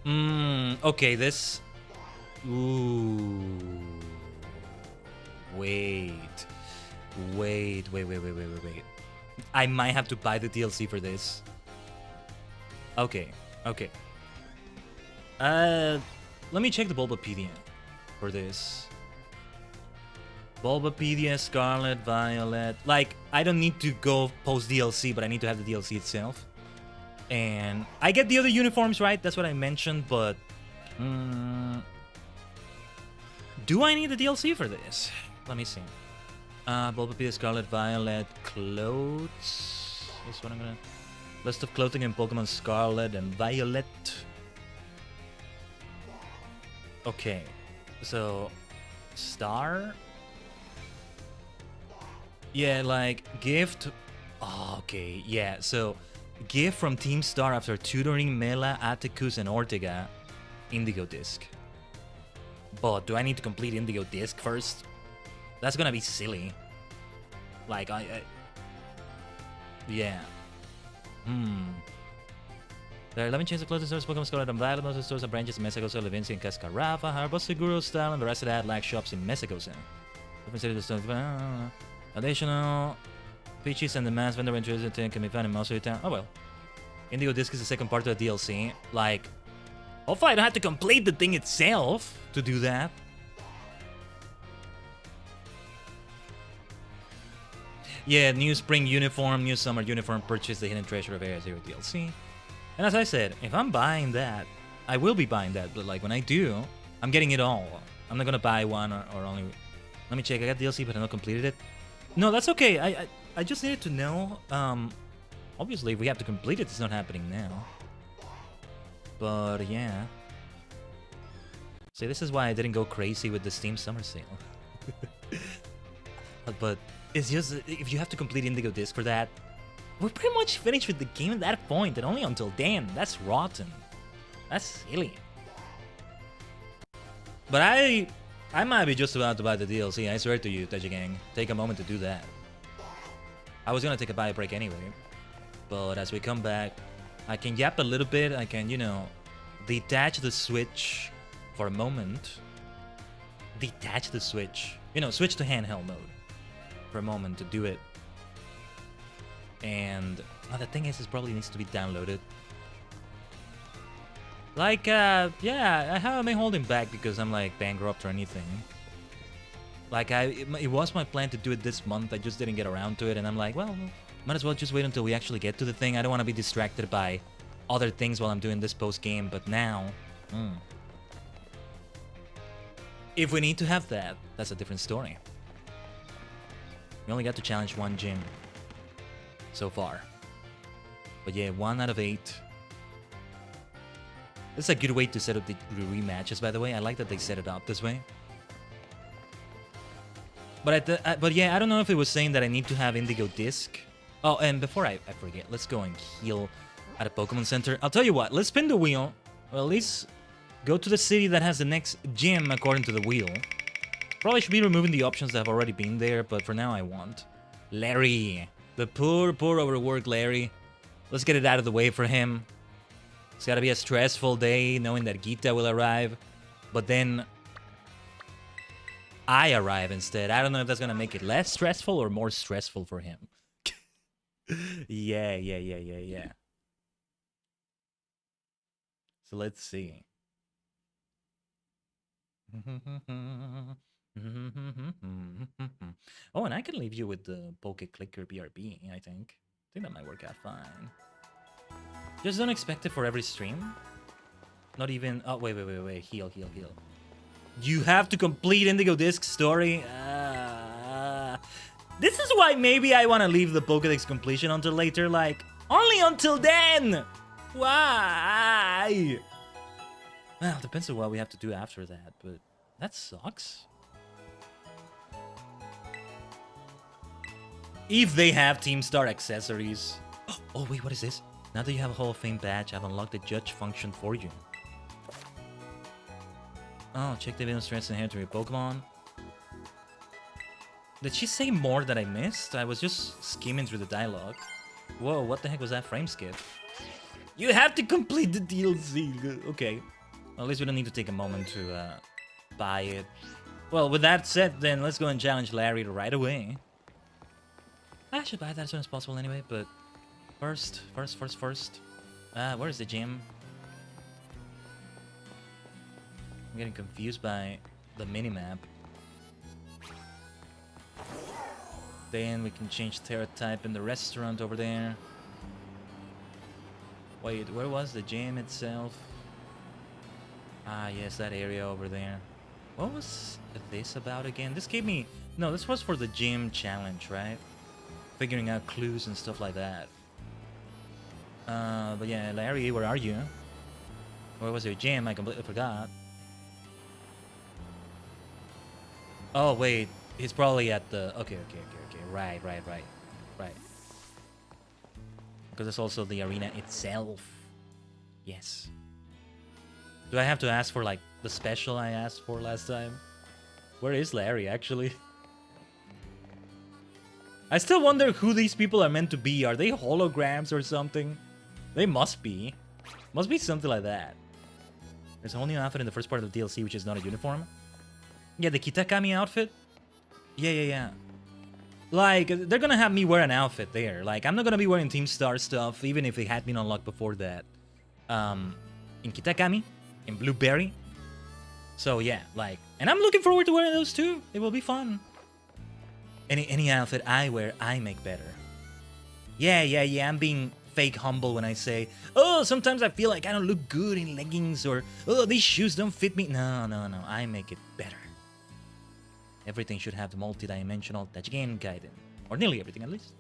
Okay, this... Ooh. Wait. I might have to buy the DLC for this. Okay. Let me check the Bulbapedia for this. Bulbapedia, Scarlet, Violet. Like, I don't need to go post DLC, but I need to have the DLC itself. And I get the other uniforms, right? That's what I mentioned, but... do I need the DLC for this? Let me see. Bulbapedia, Scarlet, Violet, clothes. That's what I'm gonna... List of clothing in Pokemon Scarlet and Violet. Okay. So... Star? Yeah, like, gift... Oh, okay, yeah, so... Gift from Team Star after tutoring Mela, Atticus, and Ortega. Indigo Disc. But do I need to complete Indigo Disc first? That's gonna be silly. Like, yeah. There, let me change the closest stores. Pokemon Scarlet and Violet. Most of the stores are branches in Mexico, Levincia, and Cascarafa. However, Seguro style and the rest of that lack shops in Mexico. Additional Peaches and the mass vendor introduced can be found in most of the town. Oh well. Indigo Disc is the second part of the DLC. Like, hopefully I don't have to complete the thing itself to do that. Yeah, new spring uniform, new summer uniform, purchase the hidden treasure of Area 0 DLC. And as I said, if I'm buying that, I will be buying that, but like when I do, I'm getting it all. I'm not gonna buy one or only... Let me check, I got DLC but I not completed it. No, that's okay, I just needed to know. Obviously, if we have to complete it, it's not happening now. But yeah. See, this is why I didn't go crazy with the Steam Summer Sale. But it's just, if you have to complete Indigo Disc for that, we're pretty much finished with the game at that point, and only until then. That's rotten. That's silly. But I might be just about to buy the DLC, I swear to you, Tajigen. Take a moment to do that. I was gonna take a buy break anyway. But as we come back, I can yap a little bit, I can, you know, detach the Switch for a moment. Detach the Switch. You know, switch to handheld mode for a moment to do it. And the thing is, it probably needs to be downloaded. Like, yeah, I haven't been holding back because I'm like bankrupt or anything. Like, it was my plan to do it this month, I just didn't get around to it, and I'm like, well, might as well just wait until we actually get to the thing. I don't want to be distracted by other things while I'm doing this post-game, but now... If we need to have that, that's a different story. We only got to challenge one gym so far. But yeah, 1 out of 8. This is a good way to set up the rematches, by the way. I like that they set it up this way. But yeah, I don't know if it was saying that I need to have Indigo Disc. Oh, and before I forget, let's go and heal at a Pokemon Center. I'll tell you what, let's spin the wheel. Well, at least go to the city that has the next gym according to the wheel. Probably should be removing the options that have already been there, but for now I want Larry. The poor overworked Larry. Let's get it out of the way for him. It's gotta be a stressful day knowing that Gita will arrive, but then I arrive instead. I don't know if that's gonna make it less stressful or more stressful for him. Yeah. So let's see. Oh, and I can leave you with the Poke Clicker BRB, I think. I think that might work out fine. Just don't expect it for every stream. Not even... Oh, wait. Heal. You have to complete Indigo Disc story. This is why maybe I want to leave the Pokédex completion until later. Like, only until then! Why? Well, depends on what we have to do after that, but that sucks. If they have Team Star accessories. Oh, wait, what is this? Now that you have a Hall of Fame badge, I've unlocked the judge function for you. Oh, check the video strengths and hair to your Pokemon. Did she say more that I missed? I was just skimming through the dialogue. Whoa, what the heck was that frame skip? You have to complete the DLC. Okay. Well, at least we don't need to take a moment to buy it. Well, with that said, then let's go and challenge Larry right away. I should buy that as soon as possible anyway, but first. Where's the gym? I'm getting confused by the minimap. Then we can change Terra type in the restaurant over there. Wait, where was the gym itself? Ah, yes, that area over there. What was this about again? This gave me... No, this was for the gym challenge, right? Figuring out clues and stuff like that. But yeah, Larry, where are you? Where was your gym? I completely forgot. Oh, wait. He's probably at the... Okay. Right. Because it's also the arena itself. Yes. Do I have to ask for, like, the special I asked for last time? Where is Larry, actually? I still wonder who these people are meant to be. Are they holograms or something? They must be. Must be something like that. There's a whole new outfit in the first part of the DLC, which is not a uniform. Yeah, the Kitakami outfit? Yeah. Like, they're gonna have me wear an outfit there. Like, I'm not gonna be wearing Team Star stuff, even if it had been unlocked before that. In Kitakami, in Blueberry. So, yeah, like... And I'm looking forward to wearing those too. It will be fun. Any outfit I wear, I make better. Yeah, I'm being fake humble when I say, oh, sometimes I feel like I don't look good in leggings, or, oh, these shoes don't fit me. No, I make it better. Everything should have the multi-dimensional Tajigen Khaiden. Or nearly everything, at least.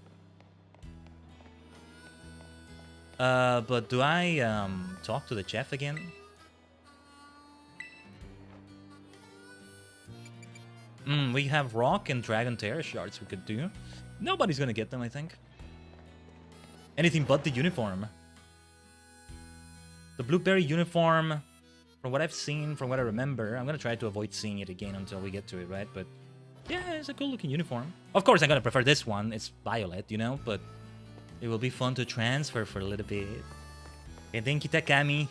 But do I, talk to the chef again? We have rock and dragon terror shards we could do. Nobody's gonna get them, I think. Anything but the uniform. The blueberry uniform, from what I've seen, from what I remember, I'm gonna try to avoid seeing it again until we get to it, right? But yeah, it's a cool looking uniform. Of course, I'm gonna prefer this one. It's violet, you know, but it will be fun to transfer for a little bit. And then Kitakami.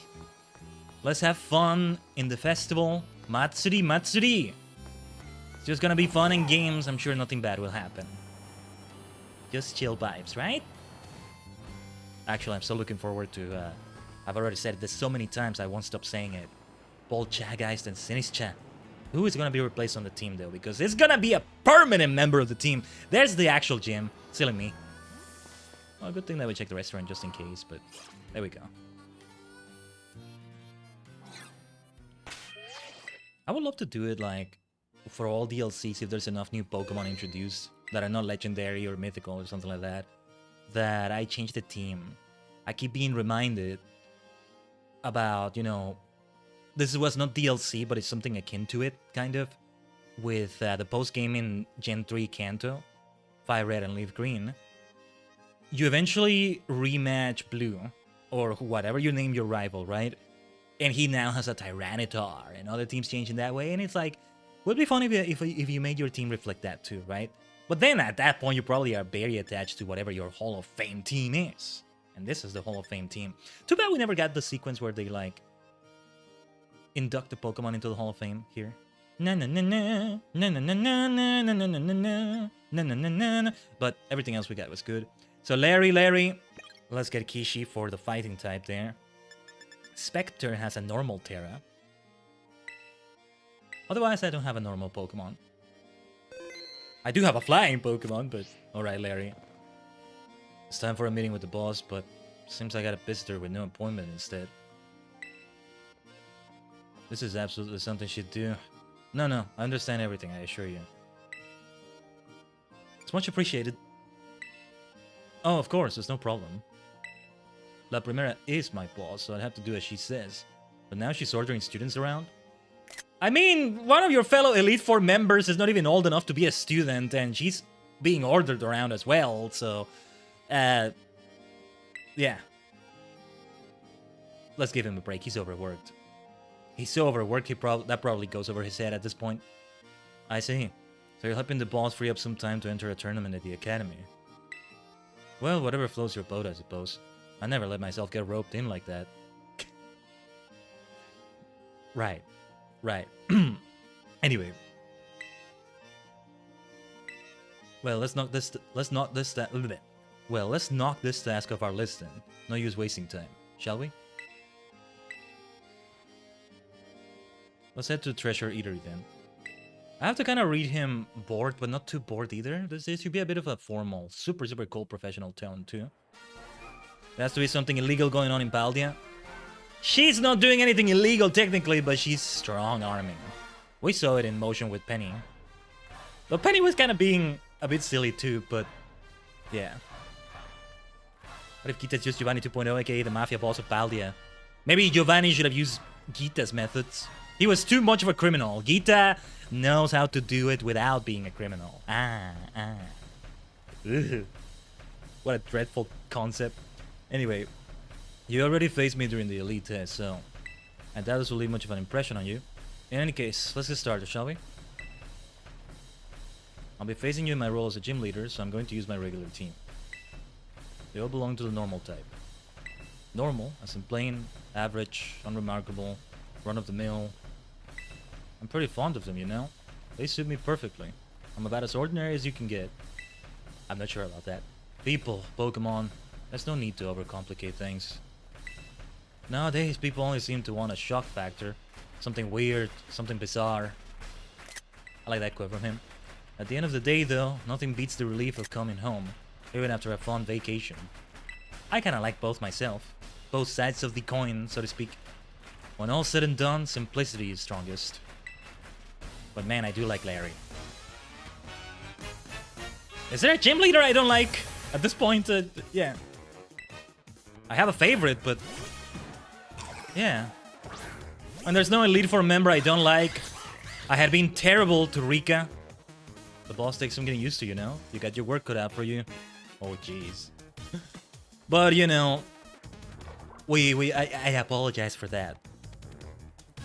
Let's have fun in the festival. Matsuri. It's just gonna be fun and games. I'm sure nothing bad will happen. Just chill vibes, right? Actually, I'm so looking forward to, I've already said this so many times, I won't stop saying it. Poltergeist and Sinischa. Who is gonna be replaced on the team, though? Because it's gonna be a permanent member of the team. There's the actual gym. Silly me. Well, good thing that we checked the restaurant just in case, but there we go. I would love to do it, like, for all DLCs, if there's enough new Pokemon introduced that are not legendary or mythical or something like that, that I change the team. I keep being reminded about, you know, this was not DLC, but it's something akin to it, kind of, with the post-game in Gen 3 Kanto, Fire Red and Leaf Green. You eventually rematch Blue, or whatever you name your rival, right? And he now has a Tyranitar, and other teams change in that way, and it's like, would be fun if you made your team reflect that too, right? But then at that point, you probably are very attached to whatever your Hall of Fame team is. And this is the Hall of Fame team. Too bad we never got the sequence where they, like, induct the Pokemon into the Hall of Fame here. But everything else we got was good. So Larry, let's get Kishi for the fighting type there. Spectre has a normal Terra. Otherwise, I don't have a normal Pokemon. I do have a flying Pokemon, but alright, Larry. It's time for a meeting with the boss, but seems I got a visitor with no appointment instead. This is absolutely something she'd do. No, I understand everything, I assure you. It's much appreciated. Oh, of course, there's no problem. La Primera is my boss, so I'd have to do as she says. But now she's ordering students around? I mean, one of your fellow Elite Four members is not even old enough to be a student, and she's being ordered around as well, so... yeah. Let's give him a break, he's overworked. He's so overworked, that probably goes over his head at this point. I see. So you're helping the boss free up some time to enter a tournament at the academy. Well, whatever floats your boat, I suppose. I never let myself get roped in like that. Right. Anyway. Well, let's knock this task off our list then. No use wasting time, shall we? Let's head to Treasure Eatery then. I have to kind of read him bored, but not too bored either. There should be a bit of a formal, super cool professional tone too. There has to be something illegal going on in Paldea. She's not doing anything illegal technically, but she's strong-arming. We saw it in motion with Penny. But Penny was kind of being a bit silly too, but yeah. What if Gita's just Giovanni 2.0, aka the Mafia boss of Paldea? Maybe Giovanni should have used Gita's methods. He was too much of a criminal. Gita knows how to do it without being a criminal. Ugh. What a dreadful concept. Anyway, you already faced me during the elite test, so I doubt this will leave much of an impression on you. In any case, let's get started, shall we? I'll be facing you in my role as a gym leader, so I'm going to use my regular team. They all belong to the normal type. Normal, as in plain, average, unremarkable, run-of-the-mill. I'm pretty fond of them, you know? They suit me perfectly. I'm about as ordinary as you can get. I'm not sure about that. People, Pokemon, there's no need to overcomplicate things. Nowadays, people only seem to want a shock factor. Something weird, something bizarre. I like that quote from him. At the end of the day, though, nothing beats the relief of coming home, even after a fun vacation. I kinda like both myself. Both sides of the coin, so to speak. When all said and done, simplicity is strongest. But man, I do like Larry. Is there a gym leader I don't like? At this point, yeah. I have a favorite, but... yeah. And there's no Elite Four member I don't like. I had been terrible to Rika. The boss takes some getting used to, you know? You got your work cut out for you. Oh, jeez. But, you know... I apologize for that.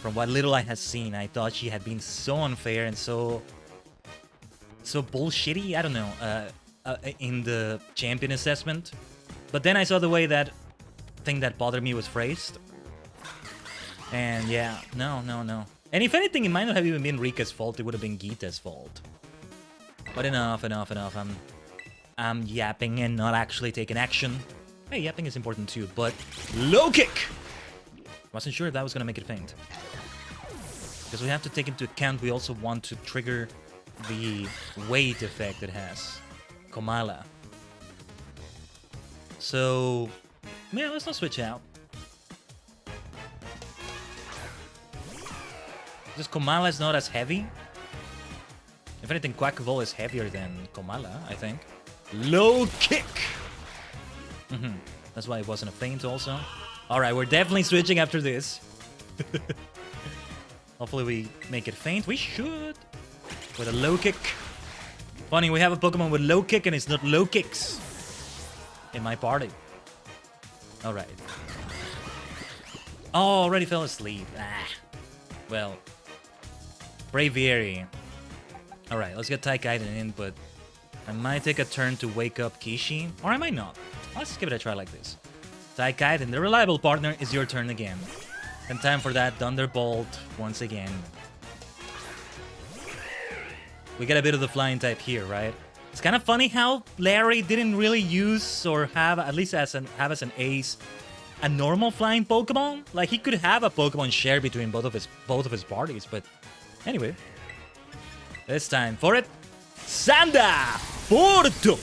From what little I had seen, I thought she had been so unfair and so bullshitty, I don't know, in the champion assessment. But then I saw the way that thing that bothered me was phrased. And yeah, no. And if anything, it might not have even been Rika's fault, it would have been Gita's fault. But enough. I'm yapping and not actually taking action. Hey, yapping is important too, but low kick! Wasn't sure if that was gonna make it faint. Because we have to take into account, we also want to trigger the weight effect it has. Komala. So, yeah, let's not switch out. Because Komala is not as heavy. If anything, Quackball is heavier than Komala, I think. Low kick! That's why it wasn't a feint also. Alright, we're definitely switching after this. Hopefully we make it feint. We should. With a low kick. Funny, we have a Pokemon with low kick and it's not low kicks. In my party. Alright. Oh, already fell asleep. Ah. Well. Braviary. Alright, let's get Khaiden in, but I might take a turn to wake up Kishi. Or I might not. Let's give it a try like this. Khaiden, the reliable partner, is your turn again. And time for that Thunderbolt once again. We get a bit of the flying type here, right? It's kind of funny how Larry didn't really use or have, at least as an ace, a normal flying Pokemon. Like he could have a Pokemon share between both of his parties, but anyway. It's time for it. Sanda Porto.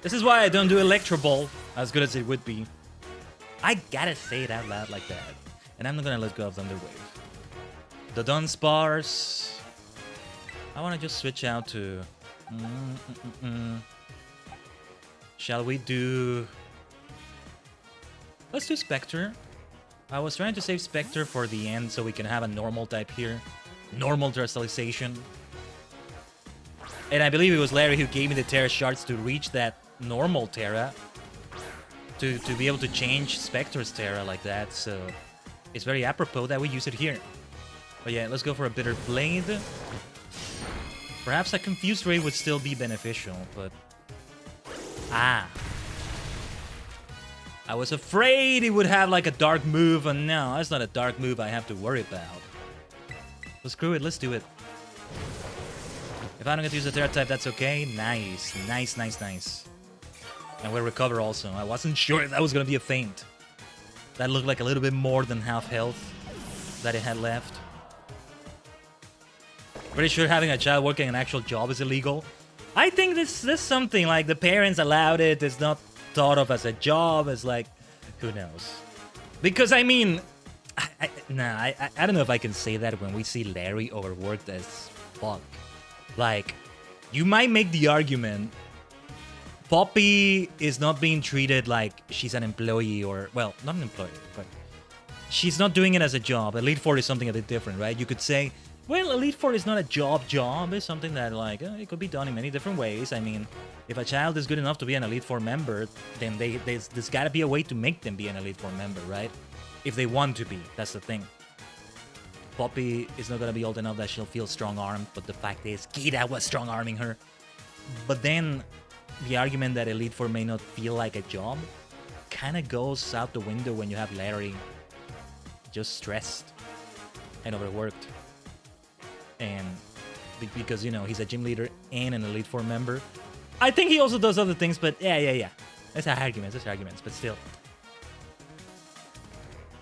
This is why I don't do Electro Ball, as good as it would be. I gotta say it out loud like that. And I'm not gonna let go of Thunder Wave. The Dunsparce. I wanna just switch out to... Shall we do... Let's do Spectre. I was trying to save Spectre for the end so we can have a normal type here. Normal Terastallization. And I believe it was Larry who gave me the Terra Shards to reach that normal Terra. To be able to change Spectre's Terra like that, so it's very apropos that we use it here. But yeah, let's go for a Bitter Blade. Perhaps a Confused Ray would still be beneficial, but... Ah. I was afraid it would have like a dark move, and no, that's not a dark move I have to worry about. Well, screw it, let's do it. If I don't get to use the Terra type, that's okay. Nice. And we'll recover also. I wasn't sure if that was going to be a feint. That looked like a little bit more than half health that it had left. Pretty sure having a child working an actual job is illegal. I think this is something like the parents allowed it. It's not thought of as a job. It's like, who knows? Because I mean, I don't know if I can say that when we see Larry overworked as fuck. Like, you might make the argument Poppy is not being treated like she's an employee or, well, not an employee, but she's not doing it as a job. Elite Four is something a bit different, right? You could say, well, Elite Four is not a job. It's something that, like, it could be done in many different ways. I mean, if a child is good enough to be an Elite Four member, then there's got to be a way to make them be an Elite Four member, right? If they want to be, that's the thing. Poppy is not going to be old enough that she'll feel strong-armed, but the fact is, Kita was strong-arming her. But then, the argument that Elite Four may not feel like a job kind of goes out the window when you have Larry just stressed and overworked. And because, you know, he's a gym leader and an Elite Four member. I think he also does other things, but yeah. That's arguments, but still.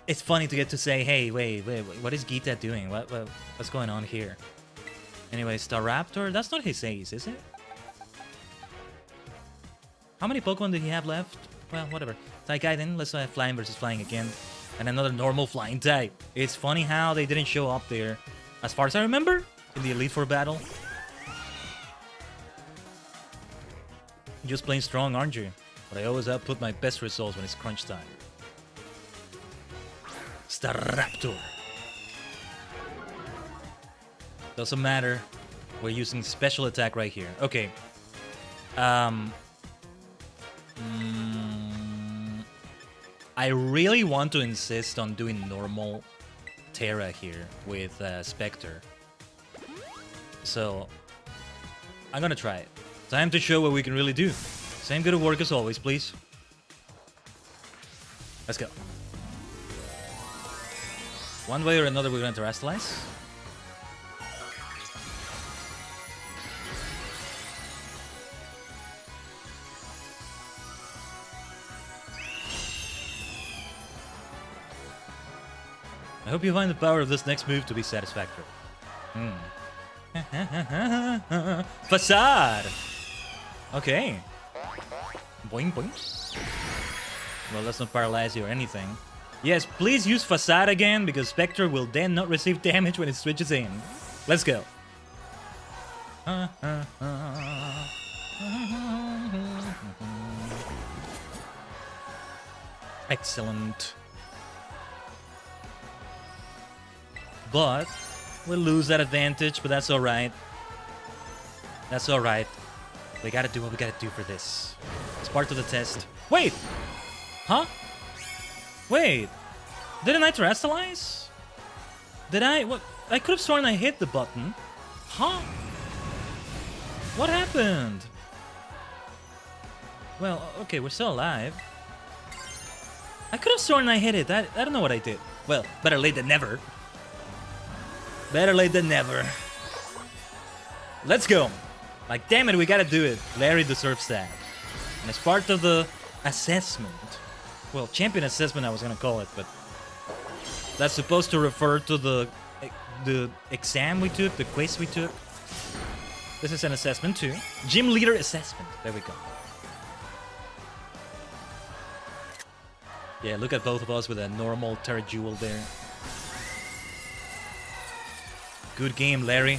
It's funny to get to say, hey, wait, what is Gita doing? What's going on here? Anyway, Staraptor, that's not his ace, is it? How many Pokemon did he have left? Well, whatever. Khaiden, let's try flying versus flying again. And another normal flying type. It's funny how they didn't show up there, as far as I remember, in the Elite Four battle. Just plain strong, aren't you? But I always output my best results when it's crunch time. Staraptor. Doesn't matter. We're using special attack right here. Okay. I really want to insist on doing normal Terra here with Spectre. So, I'm gonna try it. Time to show what we can really do. Same good work as always, please. Let's go. One way or another, we're gonna terrestrialize. I hope you find the power of this next move to be satisfactory. Facade! Okay. Boing boing. Well, let's not paralyze you or anything. Yes, please use Facade again, because Spectre will then not receive damage when it switches in. Let's go. Excellent. But we'll lose that advantage, but that's alright. That's alright. We gotta do what we gotta do for this. It's part of the test. Wait! Huh? Wait. Didn't I terrestrialize? Did I? What? I could have sworn I hit the button. Huh? What happened? Well, okay, we're still alive. I could have sworn I hit it. I don't know what I did. Well, better late than never. Better late than never. Let's go. Like, damn it, we gotta do it. Larry deserves that. And as part of the assessment, well, champion assessment I was gonna call it, but that's supposed to refer to the exam we took, the quiz we took. This is an assessment too. Gym leader assessment. There we go. Yeah, look at both of us with a normal Terra Jewel there. Good game, Larry.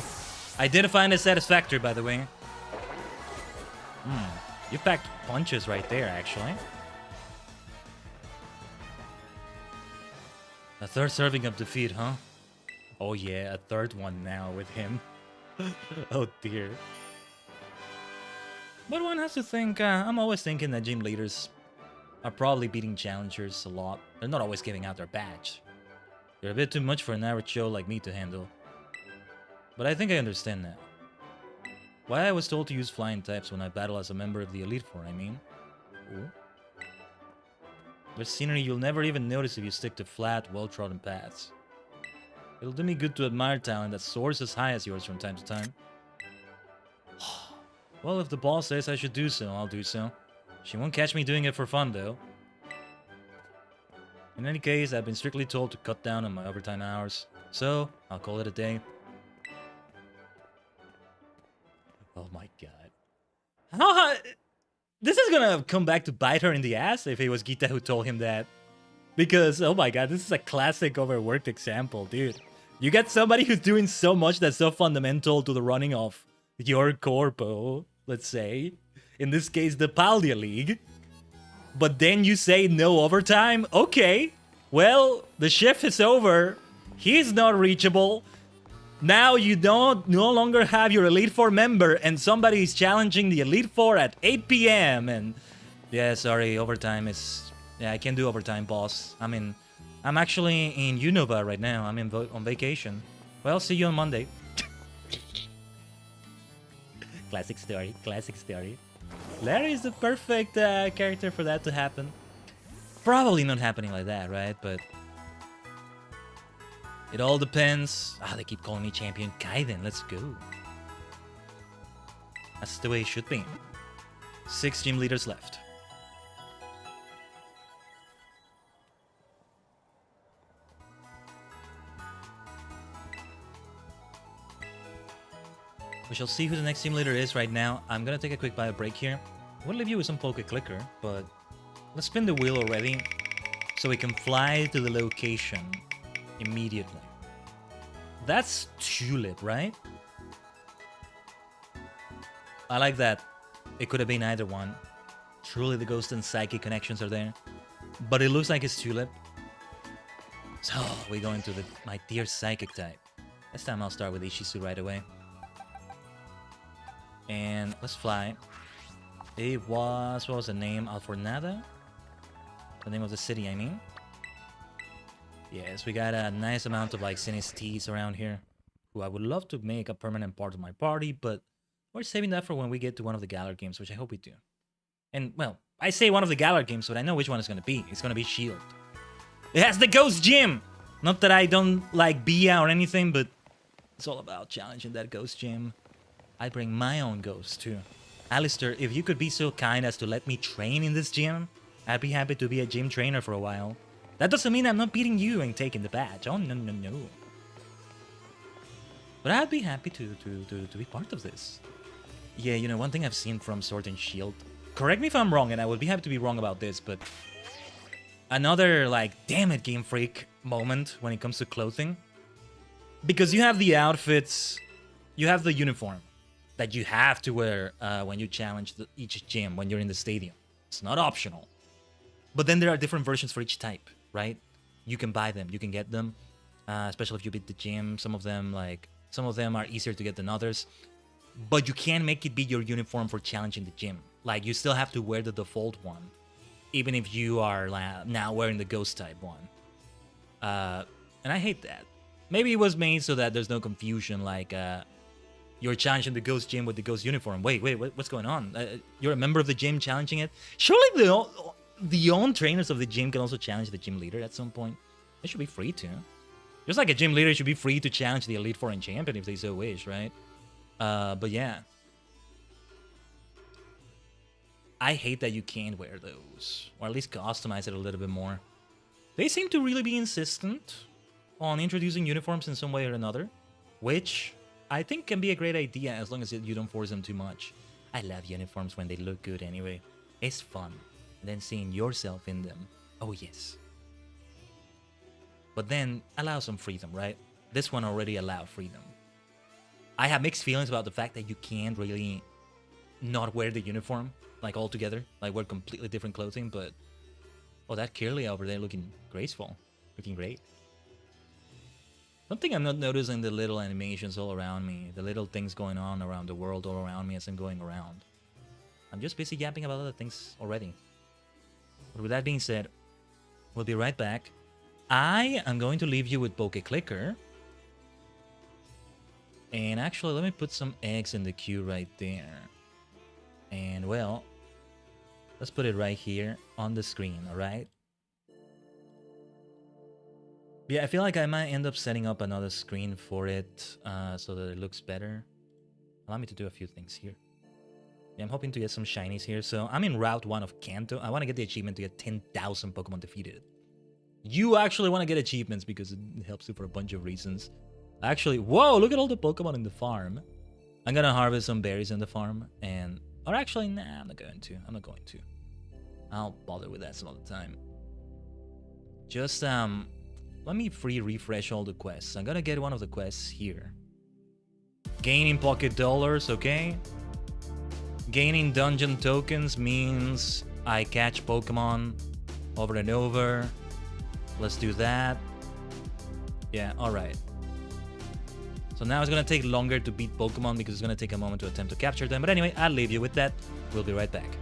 I didn't find it satisfactory, by the way. You packed punches right there, actually. A third serving of defeat, huh? Oh yeah, a third one now with him. Oh dear. But one has to think, I'm always thinking that gym leaders are probably beating challengers a lot. They're not always giving out their badge. They're a bit too much for an average Joe like me to handle. But I think I understand that. Why I was told to use flying types when I battle as a member of the Elite Four, I mean. Ooh. There's scenery you'll never even notice if you stick to flat, well-trodden paths. It'll do me good to admire talent that soars as high as yours from time to time. Well, if the boss says I should do so, I'll do so. She won't catch me doing it for fun, though. In any case, I've been strictly told to cut down on my overtime hours, so I'll call it a day. Oh my god. How? This is gonna come back to bite her in the ass if it was Gita who told him that. Because, oh my god, this is a classic overworked example, dude. You got somebody who's doing so much that's so fundamental to the running of your corpo, let's say. In this case, the Paldia League. But then you say no overtime? Okay. Well, the shift is over. He's not reachable. Now you no longer have your Elite Four member and somebody is challenging the Elite Four at 8 PM. And yeah, sorry, overtime is... Yeah, I can't do overtime, boss. I'm actually in Unova right now. I'm on vacation. Well, see you on Monday. Classic story, classic story. Larry is the perfect character for that to happen. Probably not happening like that, right? But it all depends. Ah, they keep calling me Champion Khaiden. Let's go. That's the way it should be. 6 gym leaders left. We shall see who the next team leader is right now. I'm gonna take a quick bio break here. We'll leave you with some poke clicker, but let's spin the wheel already so we can fly to the location immediately. That's Tulip, right? I like that. It could have been either one. Truly the ghost and psychic connections are there. But it looks like it's Tulip. So we go into my dear psychic type. This time I'll start with Ishizu right away. And let's fly. It was, what was the name? Alfornada? The name of the city, I mean. Yes, we got a nice amount of like Sinistes around here, who I would love to make a permanent part of my party, but we're saving that for when we get to one of the Galar games, which I hope we do. And, well, I say one of the Galar games, but I know which one it's going to be. It's going to be Shield. It has the Ghost Gym! Not that I don't like Bia or anything, but it's all about challenging that Ghost Gym. I bring my own ghost, too. Alistair, if you could be so kind as to let me train in this gym, I'd be happy to be a gym trainer for a while. That doesn't mean I'm not beating you and taking the badge. Oh, no, no, no. But I'd be happy to be part of this. Yeah, you know, one thing I've seen from Sword and Shield, correct me if I'm wrong, and I would be happy to be wrong about this, but another, like, damn it, Game Freak moment when it comes to clothing. Because you have the outfits, you have the uniform that you have to wear when you challenge each gym, when you're in the stadium. It's not optional. But then there are different versions for each type, right? You can buy them, you can get them, especially if you beat the gym. Some of them are easier to get than others. But you can make it be your uniform for challenging the gym. Like, you still have to wear the default one, even if you are now wearing the ghost type one. And I hate that. Maybe it was made so that there's no confusion, like, you're challenging the ghost gym with the ghost uniform. Wait, what's going on? You're a member of the gym challenging it? Surely the own trainers of the gym can also challenge the gym leader at some point. They should be free to. Just like a gym leader should be free to challenge the Elite Foreign Champion if they so wish, right? But yeah. I hate that you can't wear those. Or at least customize it a little bit more. They seem to really be insistent on introducing uniforms in some way or another. Which I think can be a great idea as long as you don't force them too much. I love uniforms when they look good anyway. It's fun. And then seeing yourself in them. Oh yes. But then allow some freedom, right? This one already allowed freedom. I have mixed feelings about the fact that you can't really not wear the uniform, like altogether, like wear completely different clothing, but oh, that Kirlia over there looking graceful, looking great. Something I'm not noticing the little animations all around me, the little things going on around the world all around me as I'm going around. I'm just busy yapping about other things already. But with that being said, we'll be right back. I am going to leave you with Poke Clicker. And actually, let me put some eggs in the queue right there. And well, let's put it right here on the screen, alright? Yeah, I feel like I might end up setting up another screen for it so that it looks better. Allow me to do a few things here. Yeah, I'm hoping to get some shinies here. So I'm in Route 1 of Kanto. I want to get the achievement to get 10,000 Pokemon defeated. You actually want to get achievements because it helps you for a bunch of reasons. Actually, whoa, look at all the Pokemon in the farm. I'm going to harvest some berries in the farm. And, or actually, nah, I'm not going to. I'll bother with that some other time. Just, let me refresh all the quests. I'm going to get one of the quests here. Gaining pocket dollars, okay? Gaining dungeon tokens means I catch Pokemon over and over. Let's do that. Yeah, alright. So now it's going to take longer to beat Pokemon because it's going to take a moment to attempt to capture them. But anyway, I'll leave you with that. We'll be right back.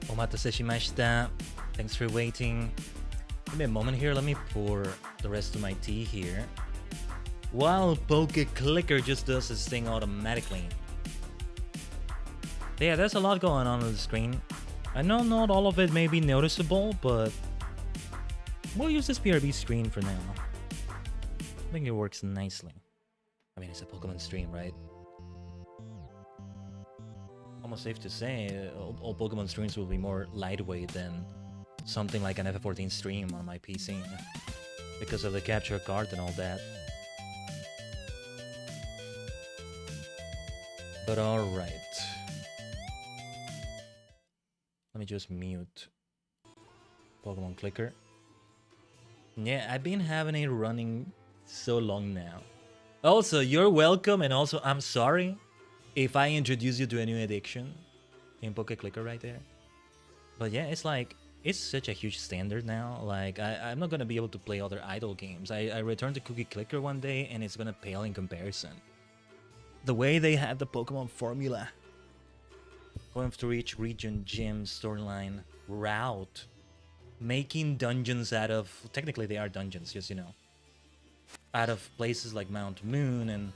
Omatase shimashita. Thanks for waiting. Give me a moment here. Let me pour the rest of my tea here. While Poke Clicker just does his thing automatically. But yeah, there's a lot going on the screen. I know not all of it may be noticeable, but we'll use this BRB screen for now. I think it works nicely. I mean, it's a Pokemon stream, right? Almost safe to say, all Pokemon streams will be more lightweight than something like an FF14 stream on my PC. Because of the capture card and all that. But alright. Let me just mute Pokemon Clicker. Yeah, I've been having it running so long now. Also, you're welcome, and also I'm sorry if I introduce you to a new addiction in Poke Clicker right there. But yeah, it's like, it's such a huge standard now. Like, I'm not gonna be able to play other idle games. I returned to Cookie Clicker one day, and it's gonna pale in comparison. The way they had the Pokemon formula. Going through each region, gym, storyline, route. Making dungeons out of... Technically, they are dungeons, just, you know. Out of places like Mount Moon and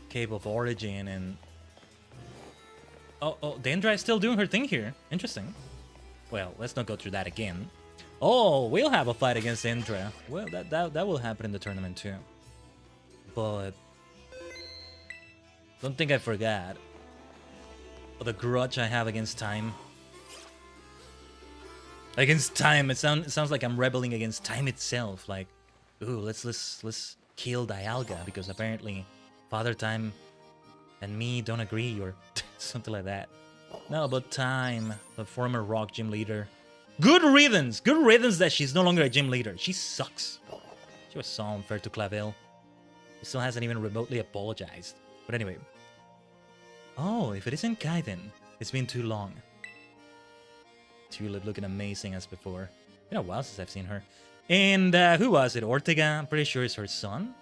Cave of Origin and... Oh, Dendra is still doing her thing here. Interesting. Well, let's not go through that again. Oh, we'll have a fight against Dendra. Well, that will happen in the tournament too. But... Don't think I forgot the grudge I have against time. Against time, it sounds like I'm rebelling against time itself. Like, ooh, let's kill Dialga because apparently Father Time and me don't agree or something like that. No, but Time, the former Rock gym leader. Good riddance that she's no longer a gym leader. She sucks. She was so unfair to Clavel. He still hasn't even remotely apologized. But anyway. Oh, if it isn't Khaiden, it's been too long. Tulip looking amazing as before. Been a while since I've seen her. And who was it? Ortega? I'm pretty sure it's her son.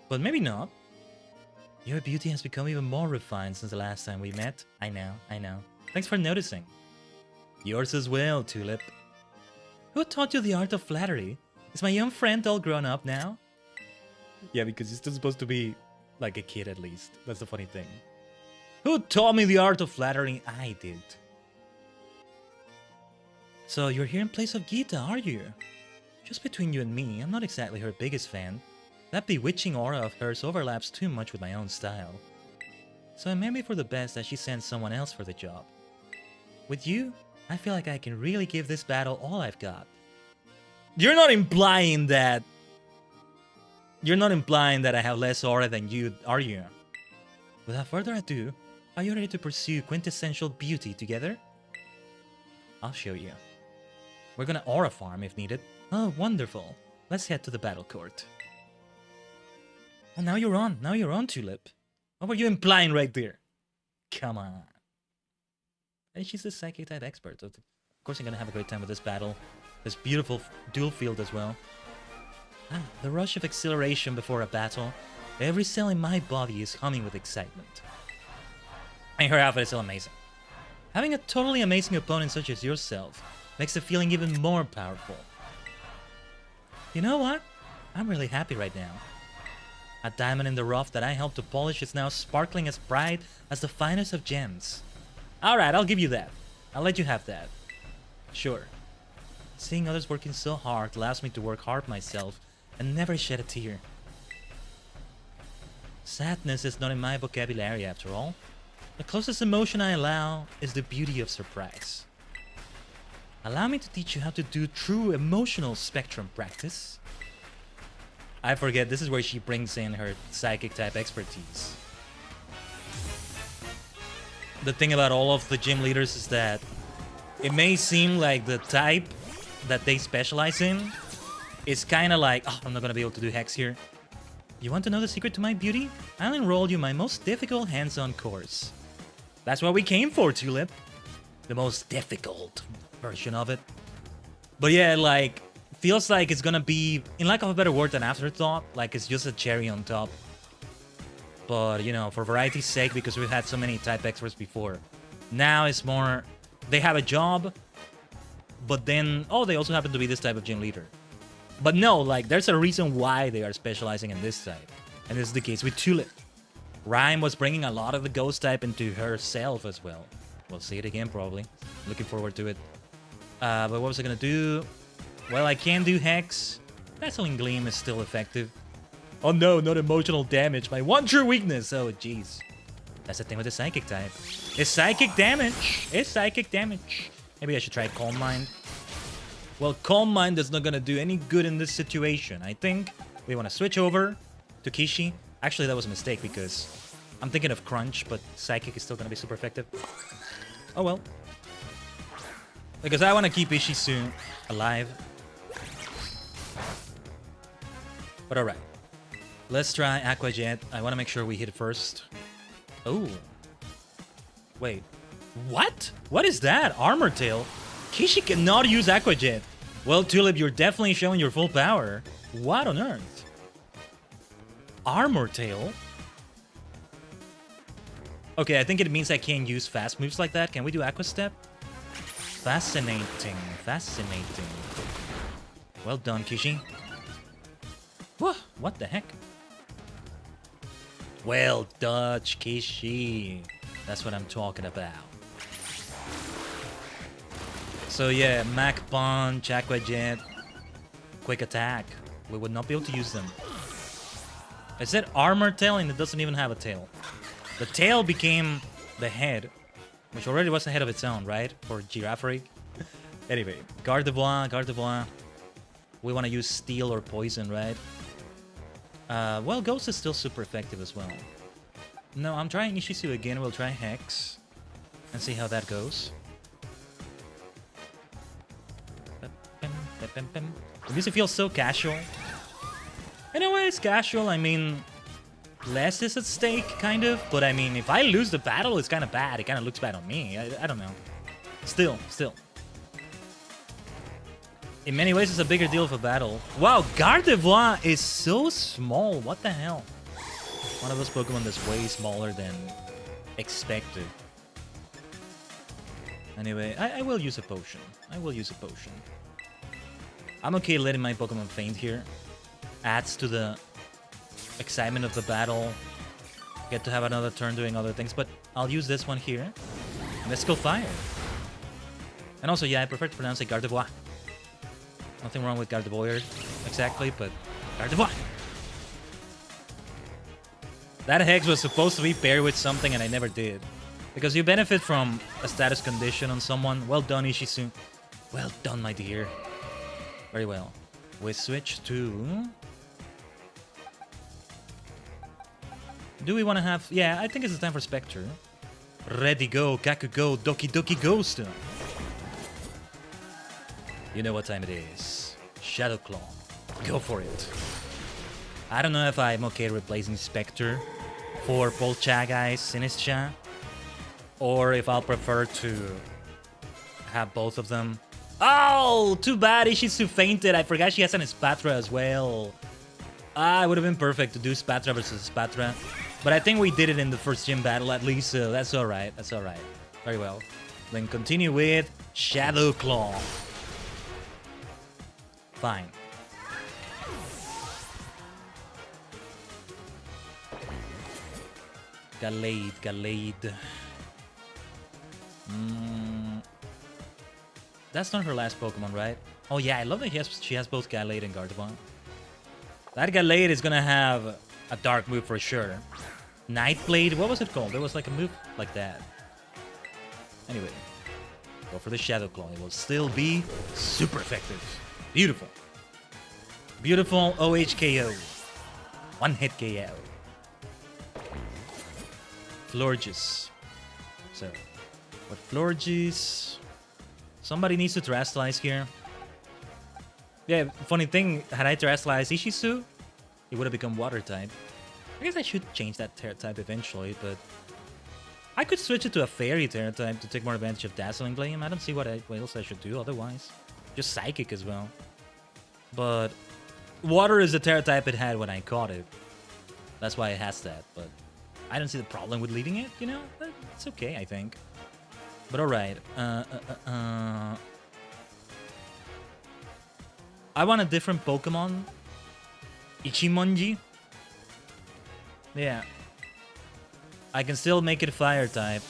But maybe not. Your beauty has become even more refined since the last time we met. I know. Thanks for noticing. Yours as well, Tulip. Who taught you the art of flattery? Is my young friend all grown up now? Yeah, because he's still supposed to be like a kid at least. That's the funny thing. Who taught me the art of flattering? I did. So you're here in place of Gita, are you? Just between you and me, I'm not exactly her biggest fan. That bewitching aura of hers overlaps too much with my own style. So it may be for the best that she sends someone else for the job. With you, I feel like I can really give this battle all I've got. You're not implying that I have less aura than you, are you? Without further ado, are you ready to pursue quintessential beauty together? I'll show you. We're gonna aura farm if needed. Oh, wonderful. Let's head to the battle court. Oh, now you're on, Tulip. What were you implying right there? Come on. And she's a psychic type expert. Of course you're gonna have a great time with this battle. This beautiful dual field as well. Ah, the rush of exhilaration before a battle. Every cell in my body is humming with excitement. And her outfit is so amazing. Having a totally amazing opponent such as yourself makes the feeling even more powerful. You know what? I'm really happy right now. A diamond in the rough that I helped to polish is now sparkling as bright as the finest of gems. Alright, I'll give you that. I'll let you have that. Sure. Seeing others working so hard allows me to work hard myself and never shed a tear. Sadness is not in my vocabulary after all. The closest emotion I allow is the beauty of surprise. Allow me to teach you how to do true emotional spectrum practice. I forget, this is where she brings in her psychic type expertise. The thing about all of the gym leaders is that it may seem like the type that they specialize in is kind of like, oh, I'm not going to be able to do Hex here. You want to know the secret to my beauty? I'll enroll you in my most difficult hands-on course. That's what we came for, Tulip. The most difficult version of it. But yeah, like, feels like it's gonna be, in lack of a better word, an afterthought. Like, it's just a cherry on top. But, you know, for variety's sake, because we've had so many type experts before. Now it's more they have a job, but then, oh, they also happen to be this type of gym leader. But no, like, there's a reason why they are specializing in this type. And this is the case with Tulip. Rhyme was bringing a lot of the ghost type into herself as well. We'll see it again, probably. Looking forward to it. But what was I gonna do? Well, I can do Hex. Dazzling Gleam is still effective. Oh no, not emotional damage. My one true weakness. Oh, jeez. That's the thing with the Psychic type. It's Psychic damage. It's Psychic damage. Maybe I should try Calm Mind. Well, Calm Mind is not gonna do any good in this situation. I think we want to switch over to Kishi. Actually, that was a mistake because I'm thinking of Crunch, but Psychic is still gonna be super effective. Oh well. Because I want to keep Ishizu alive. But alright. Let's try Aqua Jet. I want to make sure we hit it first. Oh. Wait. What? What is that? Armor Tail? Kishi cannot use Aqua Jet. Well, Tulip, you're definitely showing your full power. What on earth? Armor Tail? Okay, I think it means I can't use fast moves like that. Can we do Aqua Step? Fascinating. Fascinating. Well done, Kishi. What the heck? Well done, Kishi. That's what I'm talking about. So yeah, Mach Punch, Aqua Jet, Quick Attack. We would not be able to use them. I said Armor Tail and it doesn't even have a tail. The tail became the head, which already was a head of its own, right? For Girafarig. Anyway, Gardevoir. We want to use Steel or Poison, right? Well, Ghost is still super effective as well. No, I'm trying Ishizu again. We'll try Hex and see how that goes. The music feels so casual. In a way, it's casual. I mean, less is at stake, kind of. But I mean, if I lose the battle, it's kind of bad. It kind of looks bad on me. I don't know. Still. In many ways, it's a bigger deal of a battle. Wow, Gardevoir is so small. What the hell? One of those Pokemon that's way smaller than expected. Anyway, I will use a potion. I'm okay letting my Pokemon faint here. Adds to the excitement of the battle. Get to have another turn doing other things, but I'll use this one here. Mystical Fire. And also, yeah, I prefer to pronounce it Gardevoir. Nothing wrong with Gardevoir, exactly, but Gardevoir. That Hex was supposed to be paired with something and I never did. Because you benefit from a status condition on someone. Well done, Ishizu. Well done, my dear. Very well. We switch to... Do we want to have... Yeah, I think it's time for Spectre. Ready, go, Kaku, go, Doki Doki Ghost. You know what time it is. Shadow Claw. Go for it. I don't know if I'm okay replacing Spectre for Polchagai Sinistra, or if I'll prefer to have both of them. Oh, too bad Ishizu fainted. I forgot she has an Spatra as well. It would have been perfect to do Spatra versus Spatra. But I think we did it in the first gym battle at least, so that's alright. That's alright. Very well. Then continue with Shadow Claw. Fine. Gallade. That's not her last Pokemon, right? Oh yeah, I love that she has both Gallade and Gardevoir. That Gallade is gonna have a dark move for sure. Nightblade, what was it called? There was like a move like that. Anyway, go for the Shadow Claw. It will still be super effective. Beautiful. Beautiful OHKO. One hit KO. Florges. So, what Florges? Somebody needs to terrestrialize here. Yeah, funny thing, had I terrestrialized Ishizu, it would have become water type. I guess I should change that Terra type eventually, but I could switch it to a Fairy Terra type to take more advantage of Dazzling Gleam. I don't see what else I should do otherwise. Just Psychic as well. But water is the Terra type it had when I caught it. That's why it has that, but I don't see the problem with leaving it, you know? It's okay, I think. But alright. I want a different Pokemon. Ichimonji. Yeah. I can still make it fire type.